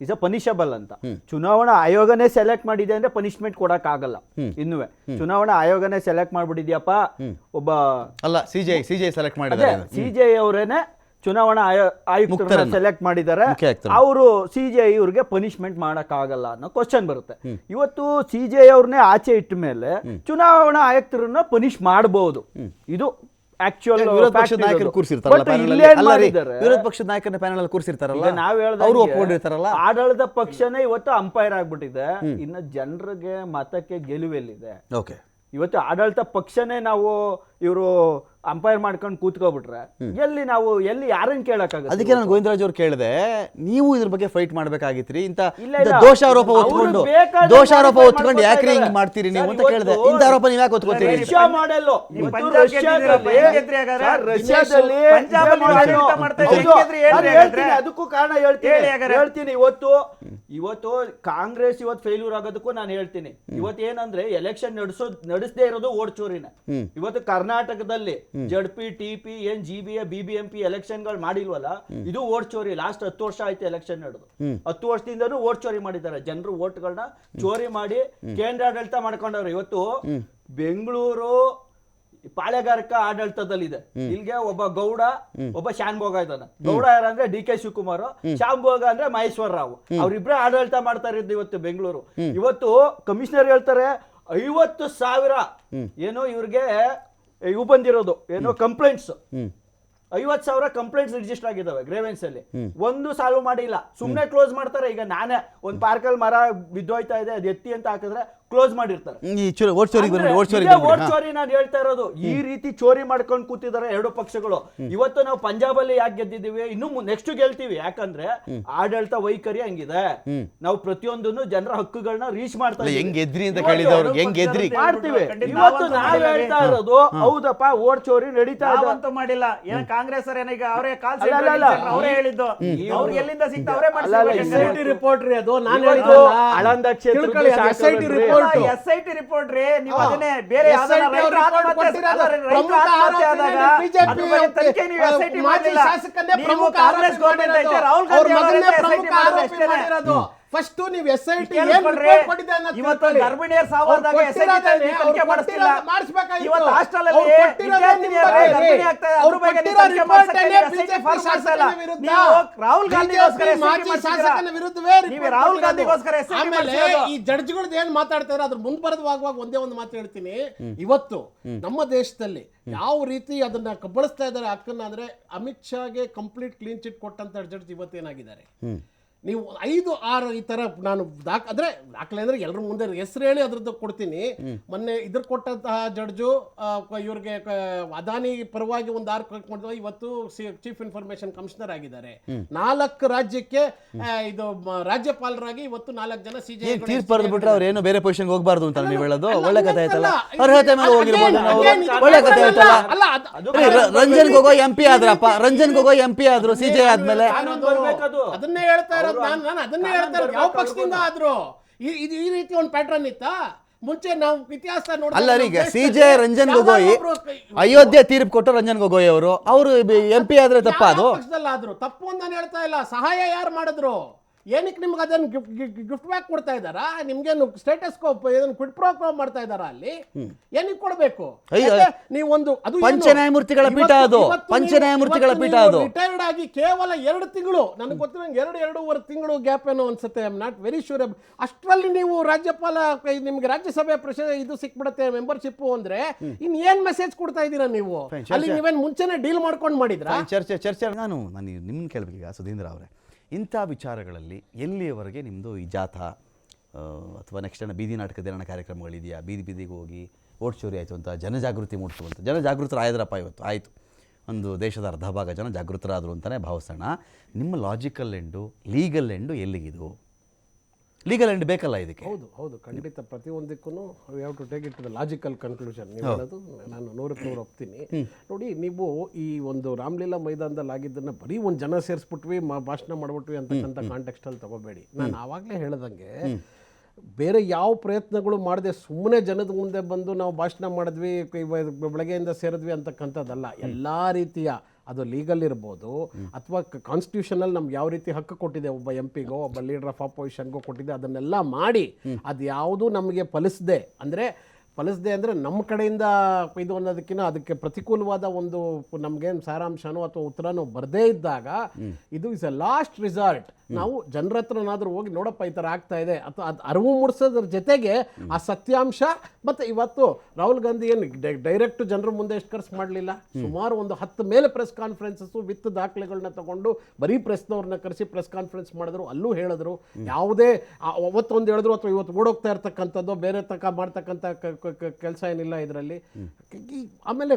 ಈಸ್ ಅ ಪನಿಷಬಲ್ ಅಂತ. ಚುನಾವಣಾ ಆಯೋಗನೇ ಸೆಲೆಕ್ಟ್ ಮಾಡಿದೆ ಅಂದ್ರೆ ಪನಿಷ್ಮೆಂಟ್ ಕೊಡಕ್ಕಾಗಲ್ಲ. ಇನ್ನುವೆ ಚುನಾವಣಾ ಆಯೋಗನೇ ಸೆಲೆಕ್ಟ್ ಮಾಡ್ಬಿಟ್ಟಿದ್ಯಪ್ಪ, ಒಬ್ಬ ಅಲ್ಲ CJI ಸೆಲೆಕ್ಟ್ ಮಾಡಿದ್ದಾರೆ, CJI ಅವರೇನೆ ಚುನಾವಣಾ ಆಯುಕ್ತರನ್ನ ಸೆಲೆಕ್ಟ್ ಮಾಡಿದ್ದಾರೆ, ಅವರು CJI ಇವ್ರಿಗೆ ಪನಿಷ್ಮೆಂಟ್ ಮಾಡಕ್ಕಾಗಲ್ಲ ಅನ್ನೋ ಕ್ವಶನ್ ಬರುತ್ತೆ. ಇವತ್ತು CJI ಅವ್ರನ್ನೇ ಆಚೆ ಇಟ್ಟ ಮೇಲೆ ಚುನಾವಣಾ ಆಯುಕ್ತರನ್ನ ಪನಿಷ್ ಮಾಡಬಹುದು. ಇದು ಆಕ್ಚುಯಲ್ ವಿರೋಧ ಪಕ್ಷದ ನಾಯಕರು ಕೂರಿಸಿರ್ತಾರಲ್ಲ, ವಿರೋಧ ಪಕ್ಷದ ನಾಯಕರನ್ನ ಪ್ಯಾನಲ್ ಕೂರಿಸಿರ್ತಾರಲ್ಲ, ನಾವ್ ಅವರು ಒಪ್ಕೊಂಡಿರ್ತಾರಲ್ಲ. ಆಡಳಿತ ಪಕ್ಷನೇ ಇವತ್ತು ಅಂಪೈರ್ ಆಗ್ಬಿಟ್ಟಿದೆ. ಇನ್ನು ಜನರಿಗೆ ಮತಕ್ಕೆ ಗೆಲುವೆಲ್ಲಿದೆ? ಓಕೆ, ಇವತ್ತು ಆಡಳಿತ ಪಕ್ಷನೇ ನಾವು ಇವರು ಅಂಪೈರ್ ಮಾಡ್ಕೊಂಡು ಕೂತ್ಕೊಬಿಟ್ರೆ ಎಲ್ಲಿ ಯಾರನ್ನ ಕೇಳಕ್ಕಾಗುತ್ತೆ? ಅದಕ್ಕೆ ನಾನು ಗೋವಿಂದರಾಜ್ ಅವ್ರು ಕೇಳಿದೆ, ನೀವು ಇದ್ರ ಬಗ್ಗೆ ಫೈಟ್ ಮಾಡ್ಬೇಕಾಗಿತ್ರಿ, ಇಂತ ದೋಷಾರೋಪ ಹೊತ್ಕೊಂಡು ಯಾಕ್ರಿ ಹಿಂಗ್ ಮಾಡ್ತೀರಿ ನೀವು ಅಂತ ಕೇಳಿದೆ. ಇಂಥ ಆರೋಪ ನೀವ್ ಯಾಕೆ ಹೊತ್ಕೋತೀರಿ? ಅದಕ್ಕೂ ಕಾರಣ ಹೇಳ್ತೀನಿ. ಇವತ್ತು ಕಾಂಗ್ರೆಸ್ ಇವತ್ತು ಫೇಲ್ಯೂರ್ ಆಗೋದಕ್ಕೂ ನಾನು ಹೇಳ್ತೀನಿ. ಇವತ್ತು ಏನಂದ್ರೆ ಎಲೆಕ್ಷನ್ ನಡೆಸದೇ ಇರೋದು ಓಟ್ ಚೋರಿನ. ಇವತ್ತು ಕರ್ನಾಟಕದಲ್ಲಿ ZP, TP, GBA, BBMP ಎಲೆಕ್ಷನ್ಗಳು ಮಾಡಿಲ್ವಲ್ಲ, ಇದು ಓಟ್ ಚೋರಿ. ಲಾಸ್ಟ್ 10 ವರ್ಷ ಆಯ್ತು ಎಲೆಕ್ಷನ್ ನಡೆದು. 10 ವರ್ಷದಿಂದನೂ ಓಟ್ ಚೋರಿ ಮಾಡಿದ್ದಾರೆ. ಜನರು ಓಟ್ಗಳನ್ನ ಚೋರಿ ಮಾಡಿ ಕೇಂದ್ರಾಡಳಿತ ಮಾಡ್ಕೊಂಡವ್ರು. ಇವತ್ತು ಬೆಂಗಳೂರು ಪಾಳೆಗಾರಿಕಾ ಆಡಳಿತದಲ್ಲಿದೆ. ಇಲ್ಲಿಗೆ ಒಬ್ಬ ಗೌಡ, ಒಬ್ಬ ಶಾನ್ಭೋಗ ಇದ್ದಾನೆ. ಗೌಡ ಯಾರಂದ್ರೆ DK ಶಿವಕುಮಾರ್, ಶಾನ್ಭೋಗ ಅಂದ್ರೆ ಮಹೇಶ್ವರ ರಾವ್. ಅವ್ರಿಬ್ರೇ ಆಡಳಿತ ಮಾಡ್ತಾ ಇರೋದು ಇವತ್ತು ಬೆಂಗಳೂರು. ಇವತ್ತು ಕಮಿಷನರ್ ಹೇಳ್ತಾರೆ 50,000 ಏನೋ ಇವ್ರಿಗೆ ಇವು ಬಂದಿರೋದು, ಏನೋ ಕಂಪ್ಲೇಂಟ್ಸ್, 50,000 ಕಂಪ್ಲೇಂಟ್ಸ್ ರಿಜಿಸ್ಟರ್ ಆಗಿದ್ದಾವೆ ಗ್ರೇವೆನ್ಸ್ ಅಲ್ಲಿ. ಒಂದು ಸಾಲ್ವ್ ಮಾಡಿಲ್ಲ, ಸುಮ್ನೆ ಕ್ಲೋಸ್ ಮಾಡ್ತಾರೆ. ಈಗ ನಾನೇ ಒಂದ್ ಪಾರ್ಕಲ್ಲಿ ಮರ ಬಿದ್ದೋಯ್ತಾ ಇದೆ, ಅದು ಎತ್ತಿ ಅಂತ ಹಾಕಿದ್ರೆ ಕ್ಲೋಸ್ ಮಾಡಿರ್ತಾರೆ. ಓಟ್ ಚೋರಿ ನಾನು ಹೇಳ್ತಾ ಇರೋದು. ಈ ರೀತಿ ಚೋರಿ ಮಾಡ್ಕೊಂಡು ಕೂತಿದ್ದಾರೆ 2 ಪಕ್ಷಗಳು. ಇವತ್ತು ನಾವು ಪಂಜಾಬ್ ಅಲ್ಲಿ ಯಾಕೆ ಗೆದ್ದಿದ್ದೀವಿ, ಇನ್ನು ನೆಕ್ಸ್ಟ್ ಗೆಲ್ತೀವಿ. ಯಾಕಂದ್ರೆ ಆಡಳಿತ ವೈಖರಿ ಹಂಗಿದೆ. ನಾವು ಪ್ರತಿಯೊಂದನ್ನು ಜನರ ಹಕ್ಕುಗಳನ್ನ ರೀಚ್ ಮಾಡ್ತಾ ಹೆಂಗೆದ್ರಿ ಅಂತ ಕೇಳಿದವ್ರು ಹೆಂಗೆದ್ರಿ ಮಾಡ್ತೀವಿ. ಇವತ್ತು ನಾವು ಹೇಳ್ತಾ ಇರೋದು ಹೌದಪ್ಪ, ಓಟ್ ಚೋರಿ ನಡೀತಾ ಅಂತೂ ಮಾಡಿಲ್ಲ. ಏನ್ ಕಾಂಗ್ರೆಸ್ ಏನೀಗ ಅವರೇ ಅವರೇ ಹೇಳಿದ್ದು, ಅವ್ರಿಗೆ ಎಲ್ಲಿಂದ ಸಿಗ್ತಾ ಅವರೇ SIT ರಿಪೋರ್ಟ್ ರೀ ಅದು. ನಾನು ಆಳಂದ ಕ್ಷೇತ್ರ SIT ರಿಪೋರ್ಟ್ ರೀ. ನೀವು ಅದನ್ನೇ ಬೇರೆ ಕಾಂಗ್ರೆಸ್ ಗೌರ್ಮೆಂಟ್ ಐತೆ, ರಾಹುಲ್ ಗಾಂಧಿ ಫಸ್ಟ್ ನೀವು SIT ಇವತ್ತು ಗರ್ಭಿಣಿಯರ ಸಾವಾದಾಗ ತನಿಖೆ ಮಾಡಿಸ್ತಿಲ್ಲ. ಇವತ್ತು ಹಾಸ್ಟೆಲ್ ಅಲ್ಲಿ ಗರ್ಭಿಣಿ ಆಗ್ತಾ ಇದೆ, ಅದ್ರ ಬಗ್ಗೆ ತನಿಖೆ ಮಾಡಿಸ್ತಾ ಇಲ್ಲ. ನೀವು ರಾಹುಲ್ ಗಾಂಧಿಗೋಸ್ಕರ ನೀವು ರಾಹುಲ್ ಗಾಂಧಿಗೋಸ್ಕರ ಈ ಜಡ್ಜ್ಗಳದ್ದು ಏನ್ ಮಾತಾಡ್ತಾರೆ ಅದ್ರ ಮುಂದ್ಬರದವಾಗುವಾಗ ಒಂದೇ ಒಂದು ಮಾತು ಹೇಳ್ತೀನಿ. ಇವತ್ತು ನಮ್ಮ ದೇಶದಲ್ಲಿ ಯಾವ ರೀತಿ ಅದನ್ನ ಕಬ್ಬಳಿಸ್ತಾ ಇದ್ದಾರೆ ಹಕ್ಕನ್ನ ಅಂದ್ರೆ, ಅಮಿತ್ ಶಾಗೆ ಕಂಪ್ಲೀಟ್ ಕ್ಲೀನ್ ಚಿಟ್ ಕೊಟ್ಟಂತ ಜಡ್ಜ್ ಇವತ್ತೇನಾಗಿದ್ದಾರೆ. ನೀವು 5-6 ಈ ತರ ನಾನು ದಾಖಲೆ ಅಂದ್ರೆ ಎಲ್ಲರ ಮುಂದೆ ಹೆಸರು ಹೇಳಿ ಅದ್ರದ್ದು ಕೊಡ್ತೀನಿ. ಮೊನ್ನೆ ಇದ್ರ ಕೊಟ್ಟಂತಹ ಜಡ್ಜು ಇವ್ರಿಗೆ ಅದಾನಿ ಪರವಾಗಿ ಒಂದು 6 ಕೊಡ್ತಾರೆ. ಇವತ್ತು ಚೀಫ್ ಇನ್ಫಾರ್ಮೇಶನ್ ಕಮಿಷನರ್ ಆಗಿದ್ದಾರೆ. 4 ರಾಜ್ಯಕ್ಕೆ ಇದು ರಾಜ್ಯಪಾಲರಾಗಿ ಇವತ್ತು 4 ಜನ CJI ತೀರ್ಪು ಬರೆದ್ಬಿಟ್ರೆ ಅವ್ರು ಏನು ಬೇರೆ ಪೊಸಿಷನ್ ಹೋಗ್ಬಾರ್ದು ಅಂತ ನೀವು ಹೇಳೋದು ಒಳ್ಳೆ ಕಥೆ ಆಯ್ತಲ್ಲ. ಅರ್ಹತೆ ಮೇಲೆ ಹೋಗಿರ್ಬೋದು, ಒಳ್ಳೆ ಕಥೆ ಆಯ್ತಲ್ಲ. ರಂಜನ್ ಗೊಗೊಯ್ MP ಆದ್ರಪ್ಪ, ರಂಜನ್ ಗೊಗೊಯ್ MP ಆದ್ರು CJI ಆದ್ಮೇಲೆ. ಅದನ್ನೇ ಹೇಳ್ತಾ ಇರೋದು ನಾನು ಅದನ್ನೇ ಹೇಳ್ತಾ ಇರೋದು. ಯಾವ ಪಕ್ಷದಿಂದ ಆದ್ರು ಈ ರೀತಿ ಒಂದು ಪ್ಯಾಟರ್ನ್ ಇತ್ತಾ? ಮುಂಚೆ ನಾವು ಇತಿಹಾಸ ನೋಡಿ ಅಲ್ಲ ಈಗ CJI ರಂಜನ್ ಗೊಗೊಯ್ ಅಯೋಧ್ಯೆ ತೀರ್ಪು ಕೊಟ್ಟು ರಂಜನ್ ಗೊಗೊಯ್ ಅವರು MP ಆದ್ರೆ ತಪ್ಪ? ಅದು ಆದ್ರು ತಪ್ಪು ಅಂತ ನಾನು ಹೇಳ್ತಾ ಇಲ್ಲ. ಸಹಾಯ ಯಾರು ಮಾಡಿದ್ರು? ಏನಕ್ಕೆ ನಿಮ್ಗೆ ಅದನ್ನು ಗಿಫ್ಟ್ ಬ್ಯಾಕ್ ಕೊಡ್ತಾ ಇದ್ದಾರಾ? ನಿಮ್ಗೇನು ಸ್ಟೇಟಸ್ ಇದನ್ನು ಕ್ವಿಡ್ ಪ್ರೋ ಕ್ರೋ ಮಾಡ್ತಾ ಇದ್ದಾರಾ ಅಲ್ಲಿ? ಏನಕ್ಕೆ ಕೊಡಬೇಕು? ನೀವೊಂದು ಅದು ಪಂಚ ನ್ಯಾಯಮೂರ್ತಿಗಳ ಪೀಠ ಅದು, ಪಂಚ ನ್ಯಾಯಮೂರ್ತಿಗಳ ಪೀಠ ಅದು. ರಿಟೈರ್ಡ್ ಆಗಿ ಕೇವಲ 2 ತಿಂಗಳು, ನನಗೆ ಗೊತ್ತಿರಂಗೆ 2.5 ತಿಂಗಳು ಗ್ಯಾಪ್ ಏನೋ ಅನ್ಸುತ್ತೆ, I am not very sure. ಅಷ್ಟರಲ್ಲಿ ನೀವು ರಾಜ್ಯಪಾಲ ನಿಮ್ಗೆ ರಾಜ್ಯಸಭೆ ಇದು ಸಿಕ್ಬಿಡುತ್ತೆ ಮೆಂಬರ್ಶಿಪ್ ಅಂದ್ರೆ ಇನ್ ಏನ್ ಮೆಸೇಜ್ ಕೊಡ್ತಾ ಇದ್ದೀರಾ ನೀವು? ಅಲ್ಲಿ ನೀವೇನ್ ಮುಂಚೆನೆ ಡೀಲ್ ಮಾಡ್ಕೊಂಡು ಮಾಡಿದ್ರಾ? ಚರ್ಚೆ ನಾನು ನಿಮ್ಮನ್ನ ಕೇಳಬೇಕೀಗ ಸುಧೀಂದ್ರ ಅವರೇ, ಇಂಥ ವಿಚಾರಗಳಲ್ಲಿ ಎಲ್ಲಿಯವರೆಗೆ ನಿಮ್ಮದು ಈ ಜಾಥಾ ಅಥವಾ ನೆಕ್ಸ್ಟ್ ಬೀದಿ ನಾಟಕದ ಕಾರ್ಯಕ್ರಮಗಳಿದೆಯಾ? ಬೀದಿಗೆ ಹೋಗಿ ಓಟ್ ಚೋರಿ ಆಯಿತು ಅಂತ ಜನಜಾಗೃತಿ ಮೂಡಿಸುವಂಥ ಜನಜಾಗೃತರಾಯದ್ರಪ್ಪ ಇವತ್ತು ಆಯಿತು, ಒಂದು ದೇಶದ ಅರ್ಧ ಭಾಗ ಜನ ಜಾಗೃತರಾದರು ಅಂತಲೇ ಭಾವಿಸೋಣ. ನಿಮ್ಮ ಲಾಜಿಕಲ್ ಎಂಡು, ಲೀಗಲ್ ಎಂಡು ಎಲ್ಲಿಗಿದು? ಲೀಗಲ್ ಎಂಡ್ ಬೇಕಲ್ಲ ಇದಕ್ಕೆ? ಹೌದು ಖಂಡಿತ. ಪ್ರತಿಯೊಂದಕ್ಕೂ we have to take it to the logical conclusion. ನೀವು ಹೇಳೋದು ನಾನು 100% ಒಪ್ತೀನಿ. ನೋಡಿ, ನೀವು ಈ ಒಂದು ರಾಮಲೀಲಾ ಮೈದಾನದಲ್ಲಿ ಆಗಿದ್ದನ್ನು ಬರೀ ಒಂದು ಜನ ಸೇರಿಸ್ಬಿಟ್ವಿ, ಭಾಷಣ ಮಾಡ್ಬಿಟ್ವಿ ಅಂತಕ್ಕಂಥ ಕಾಂಟೆಕ್ಸ್ಟಲ್ಲಿ ತಗೋಬೇಡಿ. ನಾನು ಆವಾಗಲೇ ಹೇಳ್ದಂಗೆ ಬೇರೆ ಯಾವ ಪ್ರಯತ್ನಗಳು ಮಾಡದೆ ಸುಮ್ಮನೆ ಜನದ ಮುಂದೆ ಬಂದು ನಾವು ಭಾಷಣ ಮಾಡಿದ್ವಿ, ಬೆಳಗ್ಗೆಯಿಂದ ಸೇರಿದ್ವಿ ಅಂತಕ್ಕಂಥದ್ದಲ್ಲ. ಎಲ್ಲ ರೀತಿಯ ಅದು ಲೀಗಲ್ ಇರ್ಬೋದು ಅಥವಾ ಕಾನ್ಸ್ಟಿಟ್ಯೂಷನಲ್ಲಿ ನಮ್ಗೆ ಯಾವ ರೀತಿ ಹಕ್ಕು ಕೊಟ್ಟಿದೆ, ಒಬ್ಬ MP ಗೋ ಒಬ್ಬ ಲೀಡರ್ ಆಫ್ ಅಪೋಸಿಷನ್ಗೋ ಕೊಟ್ಟಿದೆ, ಅದನ್ನೆಲ್ಲ ಮಾಡಿ ಅದು ಯಾವುದೂ ನಮಗೆ ಫಲಿಸದೆ ಅಂದರೆ ನಮ್ಮ ಕಡೆಯಿಂದ ಇದು ಅನ್ನೋದಕ್ಕಿಂತ ಅದಕ್ಕೆ ಪ್ರತಿಕೂಲವಾದ ಒಂದು ನಮಗೇನು ಸಾರಾಂಶನೋ ಅಥವಾ ಉತ್ತರನೋ ಬರದೇ ಇದ್ದಾಗ ಇದು ಇಸ್ ಎ ಲಾಸ್ಟ್ ರಿಸಾರ್ಟ್. ನಾವು ಜನರ ಹತ್ರನಾದ್ರೂ ಹೋಗಿ ನೋಡಪ್ಪ ಈ ಥರ ಆಗ್ತಾ ಇದೆ ಅಥವಾ ಅದು ಅರಿವು ಮೂಡಿಸೋದ್ರ ಜೊತೆಗೆ ಆ ಸತ್ಯಾಂಶ. ಮತ್ತು ಇವತ್ತು ರಾಹುಲ್ ಗಾಂಧಿ ಏನು ಡೈರೆಕ್ಟ್ ಜನರ ಮುಂದೆ ಎಷ್ಟು ಖರ್ಚು ಮಾಡಲಿಲ್ಲ, ಸುಮಾರು ಒಂದು 10 ಮೇಲೆ ಪ್ರೆಸ್ ಕಾನ್ಫರೆನ್ಸಸ್ಸು ವಿತ್ ದಾಖಲೆಗಳನ್ನ ತಗೊಂಡು ಬರೀ ಪ್ರೆಸ್ನವ್ರನ್ನ ಕರೆಸಿ ಪ್ರೆಸ್ ಕಾನ್ಫರೆನ್ಸ್ ಮಾಡಿದ್ರು, ಅಲ್ಲೂ ಹೇಳಿದ್ರು. ಯಾವುದೇ ಅವತ್ತೊಂದು ಹೇಳಿದ್ರು ಅಥವಾ ಇವತ್ತು ಓಡೋಗ್ತಾ ಇರ್ತಕ್ಕಂಥದ್ದು ಬೇರೆ ಮಾಡ್ತಕ್ಕಂಥ ಕೆಲಸ ಏನಿಲ್ಲ ಇದರಲ್ಲಿ. ಆಮೇಲೆ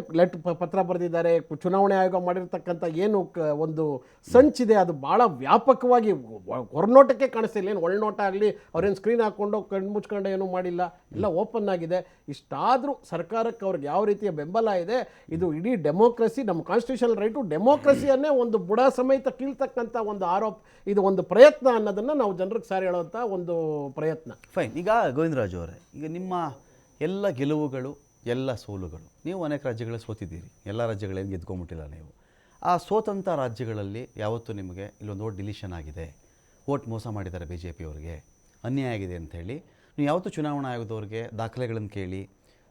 ಪತ್ರ ಬರೆದಿದ್ದಾರೆ, ಚುನಾವಣೆ ಆಯೋಗ ಮಾಡಿರ್ತಕ್ಕಂಥ ಏನು ಒಂದು ಸಂಚಿದೆ ಅದು ಭಾಳ ವ್ಯಾಪಕವಾಗಿ ಹೊರನೋಟಕ್ಕೆ ಕಾಣಿಸ್ತಿಲ್ಲ. ಏನು ಒಳನೋಟ ಆಗಲಿ, ಅವ್ರೇನು ಸ್ಕ್ರೀನ್ ಹಾಕ್ಕೊಂಡು ಕಣ್ಣು ಮುಚ್ಕೊಂಡು ಏನೂ ಮಾಡಿಲ್ಲ, ಎಲ್ಲ ಓಪನ್ ಆಗಿದೆ. ಇಷ್ಟಾದರೂ ಸರ್ಕಾರಕ್ಕೆ ಅವ್ರಿಗೆ ಯಾವ ರೀತಿಯ ಬೆಂಬಲ ಇದೆ, ಇದು ಇಡೀ ಡೆಮೋಕ್ರಸಿ, ನಮ್ಮ ಕಾನ್ಸ್ಟಿಟ್ಯೂಷನಲ್ ರೈಟು ಡೆಮೋಕ್ರಸಿಯನ್ನೇ ಒಂದು ಬುಡ ಸಮೇತ ಕೀಳ್ತಕ್ಕಂಥ ಒಂದು ಆರೋಪ, ಇದು ಒಂದು ಪ್ರಯತ್ನ ಅನ್ನೋದನ್ನು ನಾವು ಜನರಿಗೆ ಸಾರಿ ಹೇಳುವಂಥ ಒಂದು ಪ್ರಯತ್ನ. ಫೈನ್. ಈಗ ಗೋವಿಂದರಾಜು ಅವರೇ, ಈಗ ನಿಮ್ಮ ಎಲ್ಲ ಗೆಲುವುಗಳು ಎಲ್ಲ ಸೋಲುಗಳು, ನೀವು ಅನೇಕ ರಾಜ್ಯಗಳಲ್ಲಿ ಸೋತಿದ್ದೀರಿ, ಎಲ್ಲ ರಾಜ್ಯಗಳೇನು ಗೆದ್ಕೊಂಬಿಟ್ಟಿಲ್ಲ ನೀವು. ಆ ಸೋತಂಥ ರಾಜ್ಯಗಳಲ್ಲಿ ಯಾವತ್ತೂ ನಿಮಗೆ ಇಲ್ಲೊಂದು ಓಟ್ ಡಿಲೀಷನ್ ಆಗಿದೆ, ಓಟ್ ಮೋಸ ಮಾಡಿದ್ದಾರೆ BJP ಅವ್ರಿಗೆ, ಅನ್ಯಾಯ ಆಗಿದೆ ಅಂಥೇಳಿ ನೀವು ಯಾವತ್ತೂ ಚುನಾವಣಾ ಆಯೋಗದವ್ರಿಗೆ ದಾಖಲೆಗಳನ್ನು ಕೇಳಿ,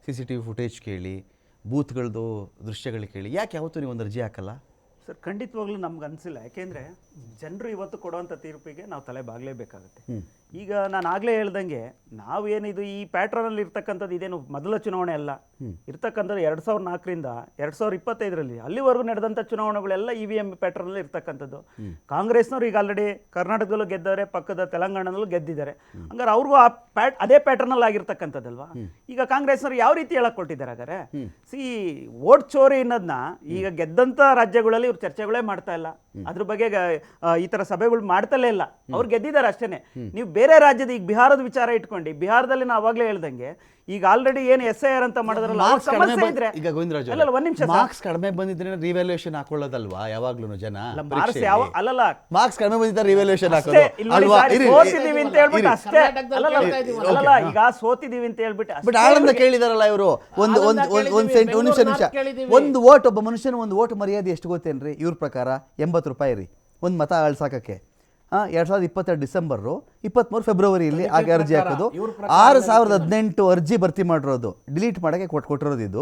CCTV ಫುಟೇಜ್ ಕೇಳಿ, ಬೂತ್ಗಳದ್ದು ದೃಶ್ಯಗಳು ಕೇಳಿ ಯಾಕೆ ಯಾವತ್ತೂ ನೀವು ಒಂದು ಅರ್ಜಿ ಹಾಕಲ್ಲ? ಸರ್, ಖಂಡಿತವಾಗ್ಲೂ ನಮ್ಗೆ ಅನಿಸಿಲ್ಲ. ಯಾಕೆಂದರೆ ಜನರು ಇವತ್ತು ಕೊಡುವಂಥ ತೀರ್ಪಿಗೆ ನಾವು ತಲೆ ಬಾಗಲೇಬೇಕಾಗುತ್ತೆ. ಈಗ ನಾನು ಆಗಲೇ ಹೇಳ್ದಂಗೆ ನಾವೇನಿದು ಈ ಪ್ಯಾಟ್ರನಲ್ಲಿ ಇರ್ತಕ್ಕಂಥದ್ದು ಇದೇನು ಮೊದಲ ಚುನಾವಣೆ ಅಲ್ಲ, ಇರ್ತಕ್ಕಂಥದ್ದು 2004ರಿಂದ 2025ರಲ್ಲಿ ಅಲ್ಲಿವರೆಗೂ ನಡೆದಂಥ ಚುನಾವಣೆಗಳೆಲ್ಲ EVM ಪ್ಯಾಟ್ರನಲ್ಲಿ ಇರ್ತಕ್ಕಂಥದ್ದು. ಕಾಂಗ್ರೆಸ್ನವ್ರು ಈಗ ಆಲ್ರೆಡಿ ಕರ್ನಾಟಕದಲ್ಲೂ ಗೆದ್ದವ್ರೆ, ಪಕ್ಕದ ತೆಲಂಗಾಣದಲ್ಲೂ ಗೆದ್ದಿದ್ದಾರೆ. ಹಂಗಾರೆ ಅವ್ರಿಗೂ ಆ ಅದೇ ಪ್ಯಾಟ್ರನಲ್ಲಿ ಆಗಿರ್ತಕ್ಕಂಥದ್ದಲ್ವಾ? ಈಗ ಕಾಂಗ್ರೆಸ್ನವ್ರು ಯಾವ ರೀತಿ ಹೇಳಕ್ ಕೊಟ್ಟಿದ್ದಾರೆ ಹಾಗಾದ್ರೆ? ವೋಟ್ ಚೋರಿ ಅನ್ನೋದನ್ನ ಈಗ ಗೆದ್ದಂಥ ರಾಜ್ಯಗಳಲ್ಲಿ ಇವ್ರು ಚರ್ಚೆಗಳೇ ಮಾಡ್ತಾ ಇಲ್ಲ, ಅದ್ರ ಬಗ್ಗೆ ಈ ತರ ಸಭೆಗಳು ಮಾಡ್ತಲೇ ಇಲ್ಲ. ಅವ್ರು ಗೆದ್ದಿದ್ದಾರೆ ಅಷ್ಟೇನೆ. ನೀವು ಬೇರೆ ರಾಜ್ಯದ ಈಗ ಬಿಹಾರದ ವಿಚಾರ ಇಟ್ಕೊಂಡು, ಬಿಹಾರದಲ್ಲಿ ನಾವು ಅವಾಗಲೇ ಹೇಳ್ದಂಗೆ ಈಗ ಆಲ್ರೆಡಿ ಏನು SIR ಅಂತ ಮಾಡಿದ್ರಲ್ಲ, ಈಗ ಗೋವಿಂದರಾಜು ಒಂದ್ ನಿಮಿಷ, ಮಾರ್ಕ್ಸ್ ಕಡಿಮೆ ಬಂದಿದ್ರೆ ರಿವ್ಯಾಲ್ಯೂಯೇಷನ್ ಹಾಕೊಳ್ಳೋದಲ್ವಾ ಯಾವಾಗ್ಲೂ ಜನ? ಅಲ್ಲಲ್ಲ, ಮಾರ್ಕ್ಸ್ ಕಡಿಮೆ ಬಂದಿದ್ರೆ ರಿವ್ಯಾಲ್ಯೂಯೇಷನ್ ಹಾಕೋದು ಅಲ್ವಾ? ಸೋತಿದೀವಿ ಅಂತ ಹೇಳ್ಬಿಟ್ಟು ಅಷ್ಟೇ ಅಲ್ಲಲ್ಲ, ಈಗ ಸೋತಿದೀವಿ ಅಂತ ಹೇಳ್ಬಿಟ್ಟು ಬಟ್ ಆಳಂದ ಕೇಳಿದಾರಲ್ಲ ಇವರು. ಒಂದು ನಿಮಿಷ, ಒಂದು ವೋಟ್, ಒಬ್ಬ ಮನುಷ್ಯನ ಒಂದು ವೋಟ್ ಮರ್ಯಾದೆ ಎಷ್ಟು ಗೊತ್ತೇನ್ರಿ? ಇವ್ರ ಪ್ರಕಾರ 80 ರೂಪಾಯಿ ರೀ ಒಂದು ಮತ ಅಳ್ಸಾಕಕ್ಕೆ. 2022 ಡಿಸೆಂಬರು 23 ಫೆಬ್ರವರಿಯಲ್ಲಿ ಆಗ ಅರ್ಜಿ ಹಾಕೋದು. 6018 ಅರ್ಜಿ ಭರ್ತಿ ಮಾಡಿರೋದು, ಡಿಲೀಟ್ ಮಾಡಕ್ಕೆ ಕೊಟ್ಟಿರೋದು. ಇದು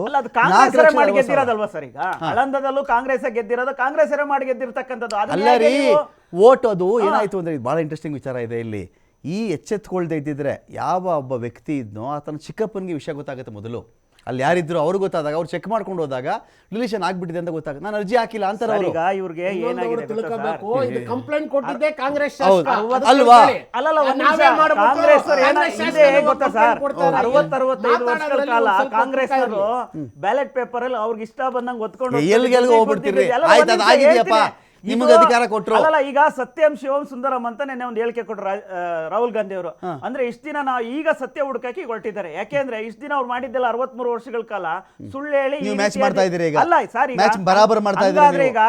ಮಾಡಿ ಗೆದ್ದಿರೋದಲ್ವಾ ಸರ್? ಈಗ ಆಳಂದದಲ್ಲೂ ಕಾಂಗ್ರೆಸ್ ಗೆದ್ದಿರೋದು, ಕಾಂಗ್ರೆಸ್ ಮಾಡಿ ಗೆದ್ದಿರ್ತಕ್ಕಂಥದ್ದು ಅಲ್ಲ ರೀ. ವೋಟ್ ಅದು ಏನಾಯ್ತು ಅಂದ್ರೆ ಇದು ಬಹಳ ಇಂಟ್ರೆಸ್ಟಿಂಗ್ ವಿಚಾರ ಇದೆ ಇಲ್ಲಿ. ಈ ಎಚ್ಚೆತ್ಕೊಳ್ದೇ ಇದ್ದಿದ್ರೆ ಯಾವ ಒಬ್ಬ ವ್ಯಕ್ತಿ ಇದ್ನೋ ಆತನ ಚಿಕ್ಕಪ್ಪನಿಗೆ ವಿಷಯ ಗೊತ್ತಾಗುತ್ತೆ ಮೊದಲು. ಅಲ್ಲಿ ಯಾರಿದ್ರು ಅವ್ರು ಗೊತ್ತಾದಾಗ ಅವ್ರು ಚೆಕ್ ಮಾಡ್ಕೊಂಡು ಹೋದಾಗ ಡಿಲೀಷನ್ ಆಗ್ಬಿಟ್ಟಿದೆ ಅಂತ ಗೊತ್ತಾಗುತ್ತೆ. ನಾನು ಅರ್ಜಿ ಹಾಕಿಲ್ಲ ಅಂತಾರೆ ಅವರು. ಈಗ ಇವ್ರಿಗೆ ಏನಾಗಿದೆ ತಿಳ್ಕೋಬೇಕು, ಇದು ಕಂಪ್ಲೇಂಟ್ ಕೊಟ್ಟಿದ್ದೆ ಕಾಂಗ್ರೆಸ್ ಅಲ್ವಾ? ಅಲ್ಲಲ್ಲ, ಕಾಂಗ್ರೆಸ್ ಗೊತ್ತಾ ಸರ್, 60-65 ವರ್ಷಗಳ ಕಾಲ ಕಾಂಗ್ರೆಸ್ ಅವರು ಬ್ಯಾಲೆಟ್ ಪೇಪರ್ ಅಲ್ಲಿ ಅವ್ರಿಗೆ ಇಷ್ಟ ಬಂದಂಗೆ ಒತ್ಕೊಂಡು ಎಲ್ಲಿಗೆಲ್ಗೂ ಹೋಗ್ಬಿಡ್ತೀರಿ. ಆಯ್ತು, ಅದು ಆಗಿದೆಯಪ್ಪ, ನಿಮಗೆ ಅಧಿಕಾರ ಕೊಟ್ಟರು. ಅಲ್ಲ, ಈಗ ಸತ್ಯಂ ಶಿವಂ ಸುಂದರಂ ಅಂತ ನೆನ್ನೆ ಒಂದು ಹೇಳಿಕೆ ಕೊಟ್ಟರು ರಾಹುಲ್ ಗಾಂಧಿ ಅವರು. ಅಂದ್ರೆ ಇಷ್ಟ ದಿನ ನಾವು ಈಗ ಸತ್ಯ ಹುಡುಕಕ್ಕೆ ಹೊರಟಿದ್ದಾರೆ. ಯಾಕೆಂದ್ರೆ ಇಷ್ಟ ದಿನ ಅವ್ರು ಮಾಡಿದ್ದೆಲ್ಲ 63 ವರ್ಷಗಳ ಕಾಲ ಸುಳ್ಳು ಹೇಳಿ ಅಲ್ಲ ಸರ್. ಈಗ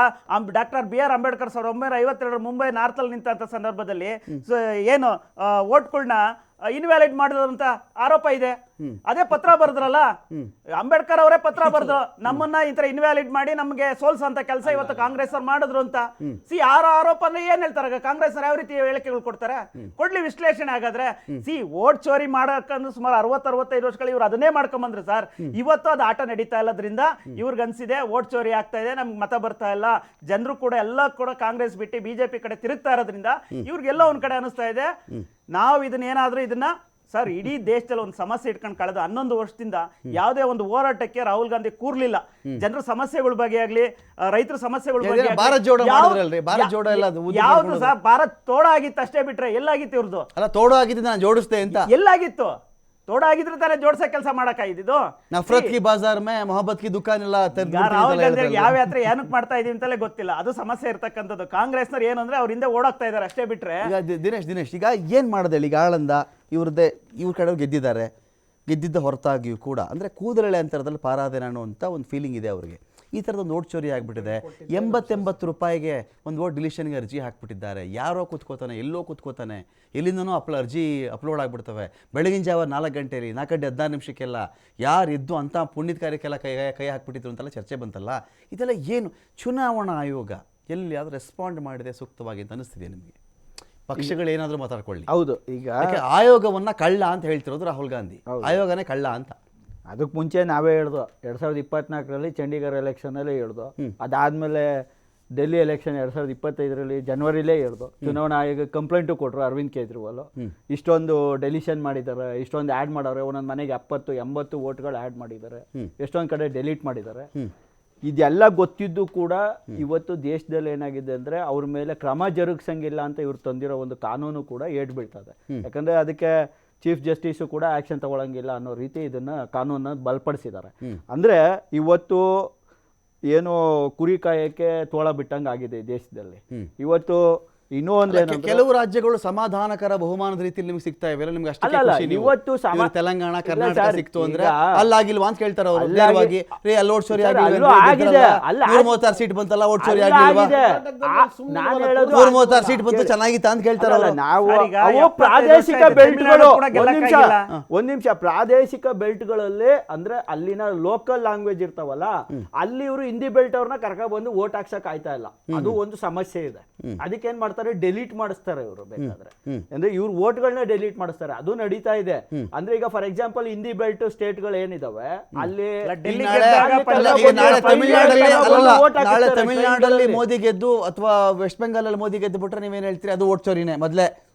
doctor BR Ambedkar 1952 Mumbai north ಅಲ್ಲಿ ನಿಂತ ಸಂದರ್ಭದಲ್ಲಿ ಏನು ಓಟ್ಗಳನ್ನ ಇನ್ವ್ಯಾಲಿಡ್ ಮಾಡಿದಂತ ಆರೋಪ ಇದೆ. ಅದೇ ಪತ್ರ ಬರೆದ್ರಲ್ಲ, ಅಂಬೇಡ್ಕರ್ ಅವರೇ ಪತ್ರ ಬರೆದ್ರು, ನಮ್ಮನ್ನ ಈ ತರ ಇನ್ವ್ಯಾಲಿಡ್ ಮಾಡಿ ನಮ್ಗೆ ಸೋಲ್ಸಂತ ಕೆಲಸ ಇವತ್ತು ಕಾಂಗ್ರೆಸ್ ಅವ್ರು ಮಾಡಿದ್ರು ಅಂತ. ಆರೋಪ ಅಂದ್ರೆ ಏನ್ ಹೇಳ್ತಾರೆ ಕಾಂಗ್ರೆಸ್ ಯಾವ ರೀತಿ ಹೇಳಿಕೆಗಳು ಕೊಡ್ತಾರೆ? ಕೊಡ್ಲಿ ವಿಶ್ಲೇಷಣೆ. ಹಾಗಾದ್ರೆ ವೋಟ್ ಚೋರಿ ಮಾಡಕ್ಕಂದ್ರೆ ಸುಮಾರು 60-65 ವರ್ಷಗಳು ಇವ್ರು ಅದನ್ನೇ ಮಾಡ್ಕೊಂಬಂದ್ರು ಸರ್. ಇವತ್ತು ಅದು ಆಟ ನಡೀತಾ ಇಲ್ಲದ್ರಿಂದ ಇವ್ರಿಗೆ ಅನ್ಸಿದೆ ವೋಟ್ ಚೋರಿ ಆಗ್ತಾ ಇದೆ, ನಮ್ಗೆ ಮತ ಬರ್ತಾ ಇಲ್ಲ, ಜನರು ಕೂಡ ಎಲ್ಲ ಕೂಡ ಕಾಂಗ್ರೆಸ್ ಬಿಟ್ಟು ಬಿಜೆಪಿ ಕಡೆ ತಿರುಗ್ತಾ ಇರೋದ್ರಿಂದ ಇವ್ರಿಗೆಲ್ಲ ಒಂದ್ ಕಡೆ ಅನಿಸ್ತಾ ಇದೆ ನಾವು ಇದನ್ನ ಸರ್ ಇಡೀ ದೇಶದಲ್ಲಿ ಒಂದು ಸಮಸ್ಯೆ ಇಟ್ಕೊಂಡು ಕಳೆದ 11 ವರ್ಷದಿಂದ ಯಾವುದೇ ಒಂದು ಹೋರಾಟಕ್ಕೆ ರಾಹುಲ್ ಗಾಂಧಿ ಕೂರ್ಲಿಲ್ಲ. ಜನರ ಸಮಸ್ಯೆಗಳ ಬಗ್ಗೆ ಆಗ್ಲಿ, ರೈತರ ಸಮಸ್ಯೆಗಳ ಬಗ್ಗೆ ಭಾರತ್ ಜೋಡೋ ಮಾಡಿದ್ರಲ್ರಿ, ಭಾರತ್ ಜೋಡೋ ಎಲ್ಲ ಯಾವ್ದು ಸರ್ ಭಾರತ್ ತೋಡ ಆಗಿತ್ತು ಅಷ್ಟೇ ಬಿಟ್ರೆ ಎಲ್ಲಾಗಿತ್ತು ಇವ್ರದ್ದು? ಅಲ್ಲ, ತೋಡು ಆಗಿದ್ದು ನಾನು ಜೋಡಿಸ್ತೆ ಅಂತ ಎಲ್ಲಾಗಿತ್ತು? ತೋಡ ಆಗಿದ್ರೆ ತಾನೇ ಜೋಡ್ಸೋ ಕೆಲಸ ಮಾಡಕ್ಕಾಗಿದ್ದು. ನಫರತ್ ಕಿ ಬಾಜಾರ್ ಮೇ ಮೊಹಬ್ಬತ್ ಕಿ ದುಕಾನ್ ಎಲ್ಲ ರಾಹುಲ್ ಗಾಂಧಿ ಯಾವ ಯಾತ್ರೆ ಏನಕ್ಕೆ ಮಾಡ್ತಾ ಇದೀವಿ ಅಂತಲೇ ಗೊತ್ತಿಲ್ಲ. ಅದು ಸಮಸ್ಯೆ ಇರ್ತಕ್ಕಂಥದ್ದು. ಕಾಂಗ್ರೆಸ್ನವ್ರು ಏನು ಅಂದ್ರೆ ಅವ್ರ ಹಿಂದೆ ಓಡಾಗ್ತಾ ಇದಾರೆ ಅಷ್ಟೇ ಬಿಟ್ರೆ. ಈಗ ದಿನೇಶ್ ಈಗ ಏನ್ ಮಾಡೋದು ಹೇಳಿ? ಈಗ ಆಳಂದ ಇವ್ರ ಕಡೆ ಗೆದ್ದಿದ್ದ ಹೊರತಾಗಿಯೂ ಕೂಡ ಅಂದರೆ ಕೂದಲೆಳೆ ಅಂತರದಲ್ಲಿ ಪಾರಾದೆ ನಾನು ಅಂತ ಒಂದು ಫೀಲಿಂಗ್ ಇದೆ ಅವರಿಗೆ. ಈ ಥರದ ಒಂದು ಓಟ್ ಚೋರಿ ಆಗಿಬಿಟ್ಟಿದೆ. 80 ರೂಪಾಯಿಗೆ ಒಂದು ಓಟ್ ಡಿಲಿಷನ್ಗೆ ಅರ್ಜಿ ಹಾಕ್ಬಿಟ್ಟಿದ್ದಾರೆ. ಯಾರೋ ಕೂತ್ಕೋತಾನೆ, ಎಲ್ಲೋ ಕೂತ್ಕೋತಾನೆ, ಎಲ್ಲಿಂದನೋ ಅರ್ಜಿ ಅಪ್ಲೋಡ್ ಆಗಿಬಿಡ್ತವೆ. ಬೆಳಗಿನ ಜಾವ 4 ಗಂಟೆಯಲ್ಲಿ 4:16 ಯಾರು ಇದ್ದು ಅಂಥ ಪುಣ್ಯದ ಕಾರ್ಯಕ್ಕೆಲ್ಲ ಕೈ ಹಾಕ್ಬಿಟ್ಟಿದ್ರು ಅಂತೆಲ್ಲ ಚರ್ಚೆ ಬಂತಲ್ಲ. ಇದೆಲ್ಲ ಏನು? ಚುನಾವಣಾ ಆಯೋಗ ಎಲ್ಲಿಯಾದರೂ ರೆಸ್ಪಾಂಡ್ ಮಾಡಿದೆ ಸೂಕ್ತವಾಗಿ ಅಂತ ಅನಿಸ್ತಿದೆ ನಿಮಗೆ? ಪಕ್ಷಗಳೇನಾದರೂ ಮಾತಾಡ್ಕೊಳ್ಳಿ. ಹೌದು, ಈಗ ಆಯೋಗವನ್ನ ಕಳ್ಳ ಅಂತ ಹೇಳ್ತಿರೋದು ರಾಹುಲ್ ಗಾಂಧಿ. ಆಯೋಗನೇ ಕಳ್ಳ ಅಂತ. ಅದಕ್ಕೆ ಮುಂಚೆ ನಾವೇ ಹೇಳ್ದು 2024ರಲ್ಲಿ ಚಂಡೀಗಢ ಎಲೆಕ್ಷನಲ್ಲಿ ಹೇಳ್ದು. ಅದಾದಮೇಲೆ ಡೆಲ್ಲಿ ಎಲೆಕ್ಷನ್ 2025ರಲ್ಲಿ ಜನವರಿಲೇ ಹೇಳ್ದು. ಚುನಾವಣಾ ಆಯೋಗ ಕಂಪ್ಲೇಂಟು ಕೊಟ್ಟರು ಅರವಿಂದ್ ಕೇಜ್ರಿವಾಲ್. ಇಷ್ಟೊಂದು ಡೆಲಿಷನ್ ಮಾಡಿದ್ದಾರೆ, ಇಷ್ಟೊಂದು ಆ್ಯಡ್ ಮಾಡವ್ರೆ, ಒಂದೊಂದು ಮನೆಗೆ 70-80 ವೋಟ್ಗಳು ಆ್ಯಡ್ ಮಾಡಿದ್ದಾರೆ, ಎಷ್ಟೊಂದು ಕಡೆ ಡೆಲೀಟ್ ಮಾಡಿದ್ದಾರೆ. ಇದೆಲ್ಲ ಗೊತ್ತಿದ್ದು ಕೂಡ ಇವತ್ತು ದೇಶದಲ್ಲಿ ಏನಾಗಿದೆ ಅಂದರೆ ಅವ್ರ ಮೇಲೆ ಕ್ರಮ ಜರುಗಿಸಂಗಿಲ್ಲ ಅಂತ ಇವ್ರು ತಂದಿರೋ ಒಂದು ಕಾನೂನು ಕೂಡ ಏಟ್ ಬೀಳ್ತದೆ. ಯಾಕಂದರೆ ಅದಕ್ಕೆ ಚೀಫ್ ಜಸ್ಟಿಸು ಕೂಡ ಆ್ಯಕ್ಷನ್ ತಗೊಳಂಗಿಲ್ಲ ಅನ್ನೋ ರೀತಿ ಇದನ್ನು ಕಾನೂನನ್ನು ಬಲಪಡಿಸಿದ್ದಾರೆ. ಅಂದರೆ ಇವತ್ತು ಏನು ಕುರಿ ಕಾಯಕ್ಕೆ ತೋಳ ಬಿಟ್ಟಂಗೆ ಆಗಿದೆ ಈ ದೇಶದಲ್ಲಿ. ಇವತ್ತು ಇನ್ನೂ ಒಂದೇನು, ಕೆಲವು ರಾಜ್ಯಗಳು ಸಮಾಧಾನಕರ ಬಹುಮಾನದ ರೀತಿಯಲ್ಲಿ ನಿಮ್ಗೆ ಸಿಗ್ತಾ ಇವೆ, ನಿಮ್ಗೆ ಅಷ್ಟೇ ಇವತ್ತು ತೆಲಂಗಾಣ ಕರ್ನಾಟಕ ಸಿಕ್ತು ಅಂದ್ರೆ ಅಲ್ಲಾಗಿಲ್ವಾ ಅಂತ ಕೇಳ್ತಾರೆ ಅವರು. ಅಲ್ಲಿ ಓಟ್ ಚೋರಿ ಆಗಿದೆ, 36 ಸೀಟ್ ಬಂತಲ್ಲ, ಓಟ್ ಚೋರಿ ಆಗಿಲ್ವಾ? 36 ಸೀಟ್ ಬಂತು, ಚೆನ್ನಾಗಿತ್ತ ಅಂತ ಕೇಳ್ತಾರೆ ಅವರು. ನಾವು ಪ್ರಾದೇಶಿಕ ಬೆಲ್ಟ್ಗಳು, ಒಂದ್ ನಿಮಿಷ ಪ್ರಾದೇಶಿಕ ಬೆಲ್ಟ್ಗಳಲ್ಲಿ ಅಂದ್ರೆ ಅಲ್ಲಿನ ಲೋಕಲ್ ಲ್ಯಾಂಗ್ವೇಜ್ ಇರ್ತಾವಲ್ಲ, ಅಲ್ಲಿ ಇವರು ಹಿಂದಿ ಬೆಲ್ಟ್ ಅವ್ರನ್ನ ಕರ್ಕ ಬಂದು ವೋಟ್ ಹಾಕ್ಸಕ್ ಆಯ್ತಾ ಇಲ್ಲ. ಅದು ಒಂದು ಸಮಸ್ಯೆ ಇದೆ. ಅದಕ್ಕೆ ಏನ್ ಮಾಡ್ತಾರೆ, ಡೆಲೀಟ್ ಮಾಡಿಸ್ತಾರೆ ಇವರು. ಬೇಕಾದ್ರೆ ಅಂದ್ರೆ ಇವ್ರ ವೋಟ್ಗಳನ್ನ ಡೆಲೀಟ್ ಮಾಡಿಸ್ತಾರೆ, ಅದು ನಡೀತಾ ಇದೆ. ಅಂದ್ರೆ ಈಗ ಫಾರ್ ಎಕ್ಸಾಂಪಲ್ ಹಿಂದಿ ಬೆಲ್ಟ್ ಸ್ಟೇಟ್ಗಳು ಏನಿದಾವೆ ಅಲ್ಲಿ ನಾಳೆ ತಮಿಳುನಾಡಲ್ಲಿ ಮೋದಿ ಗೆದ್ದು ಅಥವಾ ವೆಸ್ಟ್ ಬೆಂಗಾಲ್ ಅಲ್ಲಿ ಮೋದಿ ಗೆದ್ದು ಬಿಟ್ರೆ ನೀವೇನ್ ಹೇಳ್ತೀರಿ? ಅದು ಓಟ್ ಚೋರಿನೇ ಮೊದ್ಲೇ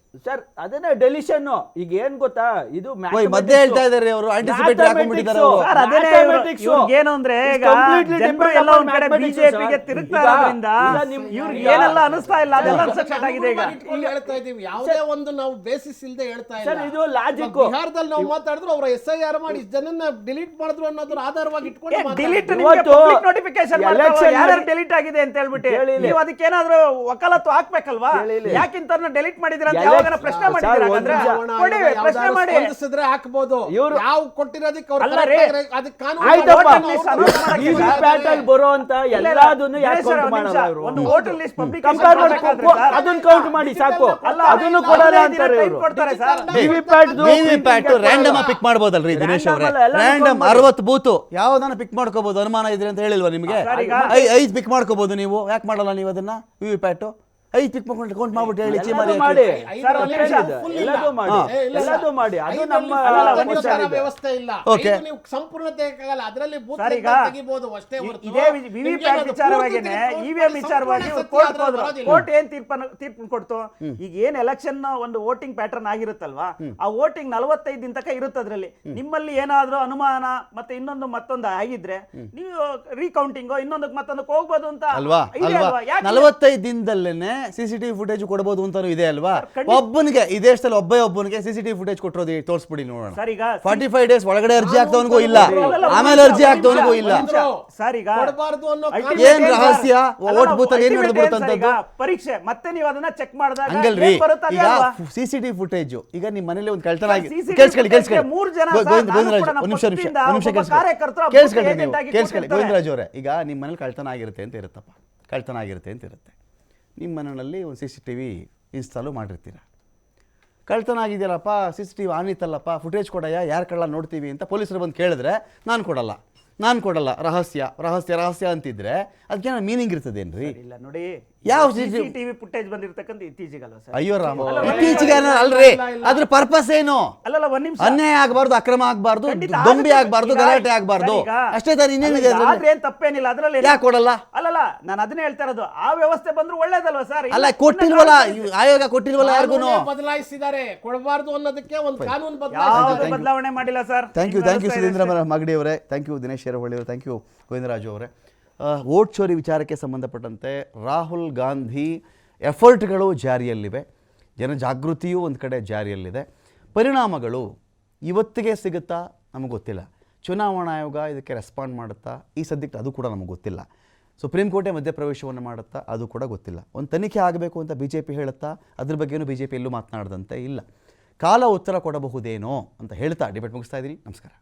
ಸರ್. ಅದನ್ನೇ ಡೆಲಿಷನ್. ಈಗ ಏನ್ ಗೊತ್ತಾ, ಇದು ಮಧ್ಯೆ ಹೇಳ್ತಾ ಇದ್ದಾರೆ ಅವರು, ಆಂಟಿಸಿಪೇಟ್ ಹಾಕೊಂಡ್ಬಿಟ್ಟಿದ್ದಾರೆ ಅವರು. ಏನು ಅಂದ್ರೆ ಎಲ್ಲ ಒಂದ್ ಕಡೆ ಬಿಜೆಪಿಗೆ ತಿರುಗ್ತಾ ಇರೋದ್ರಿಂದ ಇವ್ರಿಗೆ ಏನೆಲ್ಲ ಅನಿಸ್ತಾ ಇಲ್ಲ ಅದೆಲ್ಲ ಅನ್ಸಕ್ಟ್ ಆಗಿದೆ. ಈಗ ಹೇಳ್ತಾ ಇದೀವಿ, ಯಾವುದೇ ಒಂದು ನಾವು ಬೇಸಿಸ್ ಇಲ್ಲದೆ ಹೇಳ್ತಾ ಇಲ್ಲ. ಇದು ಲಾಜಿಕ್. ಬಿಹಾರದಲ್ಲಿ ನಾವು ಮಾತಾಡಿದ್ರು ಅವ್ರ SIR ಮಾಡಿ ಜನನ್ನ ಡಿಲೀಟ್ ಮಾಡಿದ್ರು ಅನ್ನೋದ್ರ ಆಧಾರವಾಗಿ ಇಟ್ಕೊಂಡು ಡಿಲೀಟ್ ನೋಟಿಫಿಕೇಶನ್ ಯಾರು ಡಿಲೀಟ್ ಆಗಿದೆ ಅಂತ ಹೇಳ್ಬಿಟ್ಟು ನೀವು ಅದಕ್ಕೆ ಏನಾದ್ರು ವಕಾಲತ್ತು ಹಾಕ್ಬೇಕಲ್ವಾ? ಯಾಕಿಂತ ಡಿಲೀಟ್ ಮಾಡಿದಿರ ಅಂತ ಪ್ರಶ್ನೆ ಪ್ರಶ್ನೆ ಮಾಡಿ ಹಾಕಬಹುದು. ಯಾವ ಕೊಟ್ಟಿರೋದಕ್ಕೆ ಬರುವಂತ ಎಲ್ಲದನ್ನು ಒಂದು ವೋಟರ್ ಲಿಸ್ಟ್ ಪಬ್ಲಿಕ್ ಅದನ್ನ ಕೌಂಟ್ ಮಾಡಿ ಸಾಕು. ಅದನ್ನು ಕೊಡಲ್ಲ ಅಂತಾರೆ ಕೊಡ್ತಾರೆ ಸರ್. ವಿವಿಪ್ಯಾಟ್ ರ್ಯಾಂಡಮ್ ಪಿಕ್ ಮಾಡಬಹುದಲ್ರಿ ದಿನೇಶ್ ಅವರೇ? ರ್ಯಾಂಡಮ್ 60 ಬೂತ್ ಯಾವ್ದನ್ನ ಪಿಕ್ ಮಾಡ್ಕೋಬಹುದು, ಅನುಮಾನ ಇದ್ರೆ ಅಂತ ಹೇಳಿಲ್ವಾ ನಿಮ್ಗೆ? 5 ಪಿಕ್ ಮಾಡ್ಕೋಬಹುದು ನೀವು, ಯಾಕೆ ಮಾಡಲ್ಲ ನೀವು ಅದನ್ನ? ವಿವಿಪ್ಯಾಟ್ 5 ಪಿಕ್ ಮಾಡ್ಕೊಂಡು ಕೌಂಟ್ ಮಾಡ್ಬಿಟ್ಟು ಹೇಳಿ ಮಾಡಿ ಎಲ್ಲದೂ ಮಾಡಿ. ಅದು ನಮ್ಮ ವ್ಯವಸ್ಥೆ ಇಲ್ಲ, ನೀವು ಸಂಪೂರ್ಣತೆ ಆಗಲ್ಲ. ಅದರಲ್ಲಿ ತೆಗಿಬಹುದು ಅಷ್ಟೇ. ಇದೇ ವಿವಿಪ್ಯಾಟ್ ವಿಚಾರವಾಗಿನೇ ಇವಿಎಂ ವಿಚಾರವಾಗಿ ಕೋರ್ಟ್ ಏನ್ ತೀರ್ಪು ಕೊಡ್ತು? ಈಗ ಏನ್ ಎಲೆಕ್ಷನ್ ಒಂದು ವೋಟಿಂಗ್ ಪ್ಯಾಟರ್ನ್ ಆಗಿರುತ್ತಲ್ವಾ, ಆ ವೋಟಿಂಗ್ 45 ದಿನ ತನಕ ಇರುತ್ತೆ. ಅದರಲ್ಲಿ ನಿಮ್ಮಲ್ಲಿ ಏನಾದ್ರೂ ಅನುಮಾನ ಮತ್ತೆ ಮತ್ತೊಂದು ಆಗಿದ್ರೆ ನೀವು ರೀಕೌಂಟಿಂಗ್ ಇನ್ನೊಂದಕ್ಕೆ ಮತ್ತೊಂದಕ್ಕೆ ಹೋಗ್ಬೋದು ಅಂತ ಅಲ್ವಾ? 45 ದಿನದಲ್ಲೇನೆ ಸಿಸಿಟಿವಿ ಫುಟೇಜ್ ಕೊಡಬಹುದು ಅಂತಾನು ಇದೆ ಅಲ್ವಾ? ಒಬ್ಬನಿಗೆ ಈ ದೇಶದಲ್ಲಿ ಒಬ್ಬನಿಗೆ ಸಿಸಿಟಿವಿ ಫುಟೇಜ್ ಕೊಟ್ಟಿರೋದು ತೋರಿಸ್ಬಿಡಿ ನೋಡೋಣ. 45 ಡೇಸ್ ಒಳಗಡೆ ಅರ್ಜಿ ಹಾಕ್ತವನಿಗೂ ಇಲ್ಲ, ಆಮೇಲೆ ಅರ್ಜಿ ಹಾಕ್ತವನಿಗೂ ಇಲ್ಲ. ಏನ್ ರಹಸ್ಯ? ಓಟ್ ಬೂತ್ ಅಲ್ಲಿ ಏನ್ ನಡೆದ್ಬಿಡುತ್ತಂತದ್ದು ಪರೀಕ್ಷೆ ಮತ್ತೆ ನೀವು ಅದನ್ನ ಚೆಕ್ ಮಾಡಿದಾಗ ಹಂಗಲ್ರಿ. ಈಗ ಸಿಸಿಟಿವಿ ಫುಟೇಜ್ ಈಗ ನಿಮ್ಮ ಮನೇಲಿ ಒಂದು ಕಳ್ತನ ಆಗಿದೆ, ಕೇಳಿಸ್ಕೊಳ್ಳಿ ಗೋವಿಂದರಾಜ್ ಅವರೇ. ಈಗ ನಿಮ್ಮ ಮನೇಲಿ ಕಳ್ತನ ಆಗಿರುತ್ತೆ ಅಂತ ಇರುತ್ತಪ್ಪ, ಕಳ್ತನ ಆಗಿರುತ್ತೆ ಅಂತ ಇರುತ್ತೆ. ನಿಮ್ಮ ಮನೆಯಲ್ಲಿ ಒಂದು CCTV ಇನ್ಸ್ಟಾಲು ಮಾಡಿರ್ತೀರ. ಕಳ್ತನ ಆಗಿದೆಯಲ್ಲಪ್ಪ, CCTV ಆನ್ ಇತ್ತಲ್ಲಪ್ಪ, ಫುಟೇಜ್ ಕೊಡಯ್ಯ, ಯಾರು ಕಳ್ಳ ನೋಡ್ತೀವಿ ಅಂತ ಪೊಲೀಸರು ಬಂದು ಕೇಳಿದ್ರೆ ನಾನು ಕೊಡಲ್ಲ, ರಹಸ್ಯ ಅಂತಿದ್ರೆ ಅದಕ್ಕೆ ಮೀನಿಂಗ್ ಇರ್ತದೇನ್ರಿ? ಇಲ್ಲ ನೋಡಿ, ಯಾವ CCTV ಫುಟೇಜ್ ಬಂದಿರತಕ್ಕಂಥ ಇತ್ತೀಚೆಗಲ್ವ ಸರ್? ಅಯ್ಯೋ ರಾಮ, ಇತ್ತೀಚೆಗೆ ಅಲ್ರಿ, ಅದ್ರ ಪರ್ಪಸ್ ಏನು? ಅಲ್ಲಲ್ಲ, ಒಂದ್ ನಿಮಿಷ. ಅನ್ಯಾಯ ಆಗಬಾರ್ದು, ಅಕ್ರಮ ಆಗಬಾರ್ದು, ಖಂಡಿತ ದೊಂಬಿ ಆಗಬಾರ್ದು, ಈಗ ಗಲಾಟೆ ಆಗಬಾರ್ದು, ಈಗ ಅಷ್ಟೇ ತಾನು. ಇನ್ನೇನಿದೆ ಆದ್ರೆ ಏನ್ ತಪ್ಪೇನಿಲ್ಲ ಅದ್ರಲ್ಲಿ. ಯಾಕೆ ಕೊಡಲ್ಲ? ಅಲ್ಲಲ್ಲ, ನಾನು ಅದನ್ನೇ ಹೇಳ್ತಾ ಇರೋದು, ಆ ವ್ಯವಸ್ಥೆ ಬಂದ್ರು ಒಳ್ಳೇದಲ್ವಾ ಸರ್? ಅಲ್ಲ, ಕೊಟ್ಟಿಲ್ವಲ್ಲ, ಆಯೋಗ ಕೊಟ್ಟಿಲ್ವಲ್ಲ ಯಾರಿಗೂ. ಬದಲಾಯಿಸಿದ್ದಾರೆ, ಕೊಡಬಾರ್ದು ಅನ್ನೋದಕ್ಕೆ ಒಂದು ಕಾನೂನು ಯಾವುದು ಬದಲಾವಣೆ ಮಾಡಿಲ್ಲ ಸರ್. ಥ್ಯಾಂಕ್ ಯು ಸುಧೀಂದ್ರ ಮಾಗಡಿ ಅವರೇ, ಥ್ಯಾಂಕ್ ಯು ದಿನೇಶ್ ಶೇರವಳ್ಳಿ ಅವರು, ಥ್ಯಾಂಕ್ ಯು ಗೋವಿಂದರಾಜು ಅವರೇ. ವೋಟ್ ಚೋರಿ ವಿಚಾರಕ್ಕೆ ಸಂಬಂಧಪಟ್ಟಂತೆ ರಾಹುಲ್ ಗಾಂಧಿ ಎಫರ್ಟ್ಗಳು ಜಾರಿಯಲ್ಲಿವೆ, ಜನಜಾಗೃತಿಯೂ ಒಂದು ಕಡೆ ಜಾರಿಯಲ್ಲಿದೆ. ಪರಿಣಾಮಗಳು ಇವತ್ತಿಗೆ ಸಿಗುತ್ತಾ ನಮಗೆ ಗೊತ್ತಿಲ್ಲ. ಚುನಾವಣಾ ಆಯೋಗ ಇದಕ್ಕೆ ರೆಸ್ಪಾಂಡ್ ಮಾಡುತ್ತಾ ಈ ಸದ್ಯಕ್ಕೆ ಅದು ಕೂಡ ನಮಗೆ ಗೊತ್ತಿಲ್ಲ. ಸುಪ್ರೀಂ ಕೋರ್ಟೇ ಮಧ್ಯಪ್ರವೇಶವನ್ನು ಮಾಡುತ್ತಾ ಅದು ಕೂಡ ಗೊತ್ತಿಲ್ಲ. ಒಂದು ತನಿಖೆ ಆಗಬೇಕು ಅಂತ BJP ಹೇಳುತ್ತಾ ಅದ್ರ ಬಗ್ಗೆಯೂ BJP ಎಲ್ಲೂ ಮಾತನಾಡದಂತೆ ಇಲ್ಲ. ಕಾಲ ಉತ್ತರ ಕೊಡಬಹುದೇನೋ ಅಂತ ಹೇಳ್ತಾ ಡಿಬೇಟ್ ಮುಗಿಸ್ತಾ ಇದ್ದೀನಿ. ನಮಸ್ಕಾರ.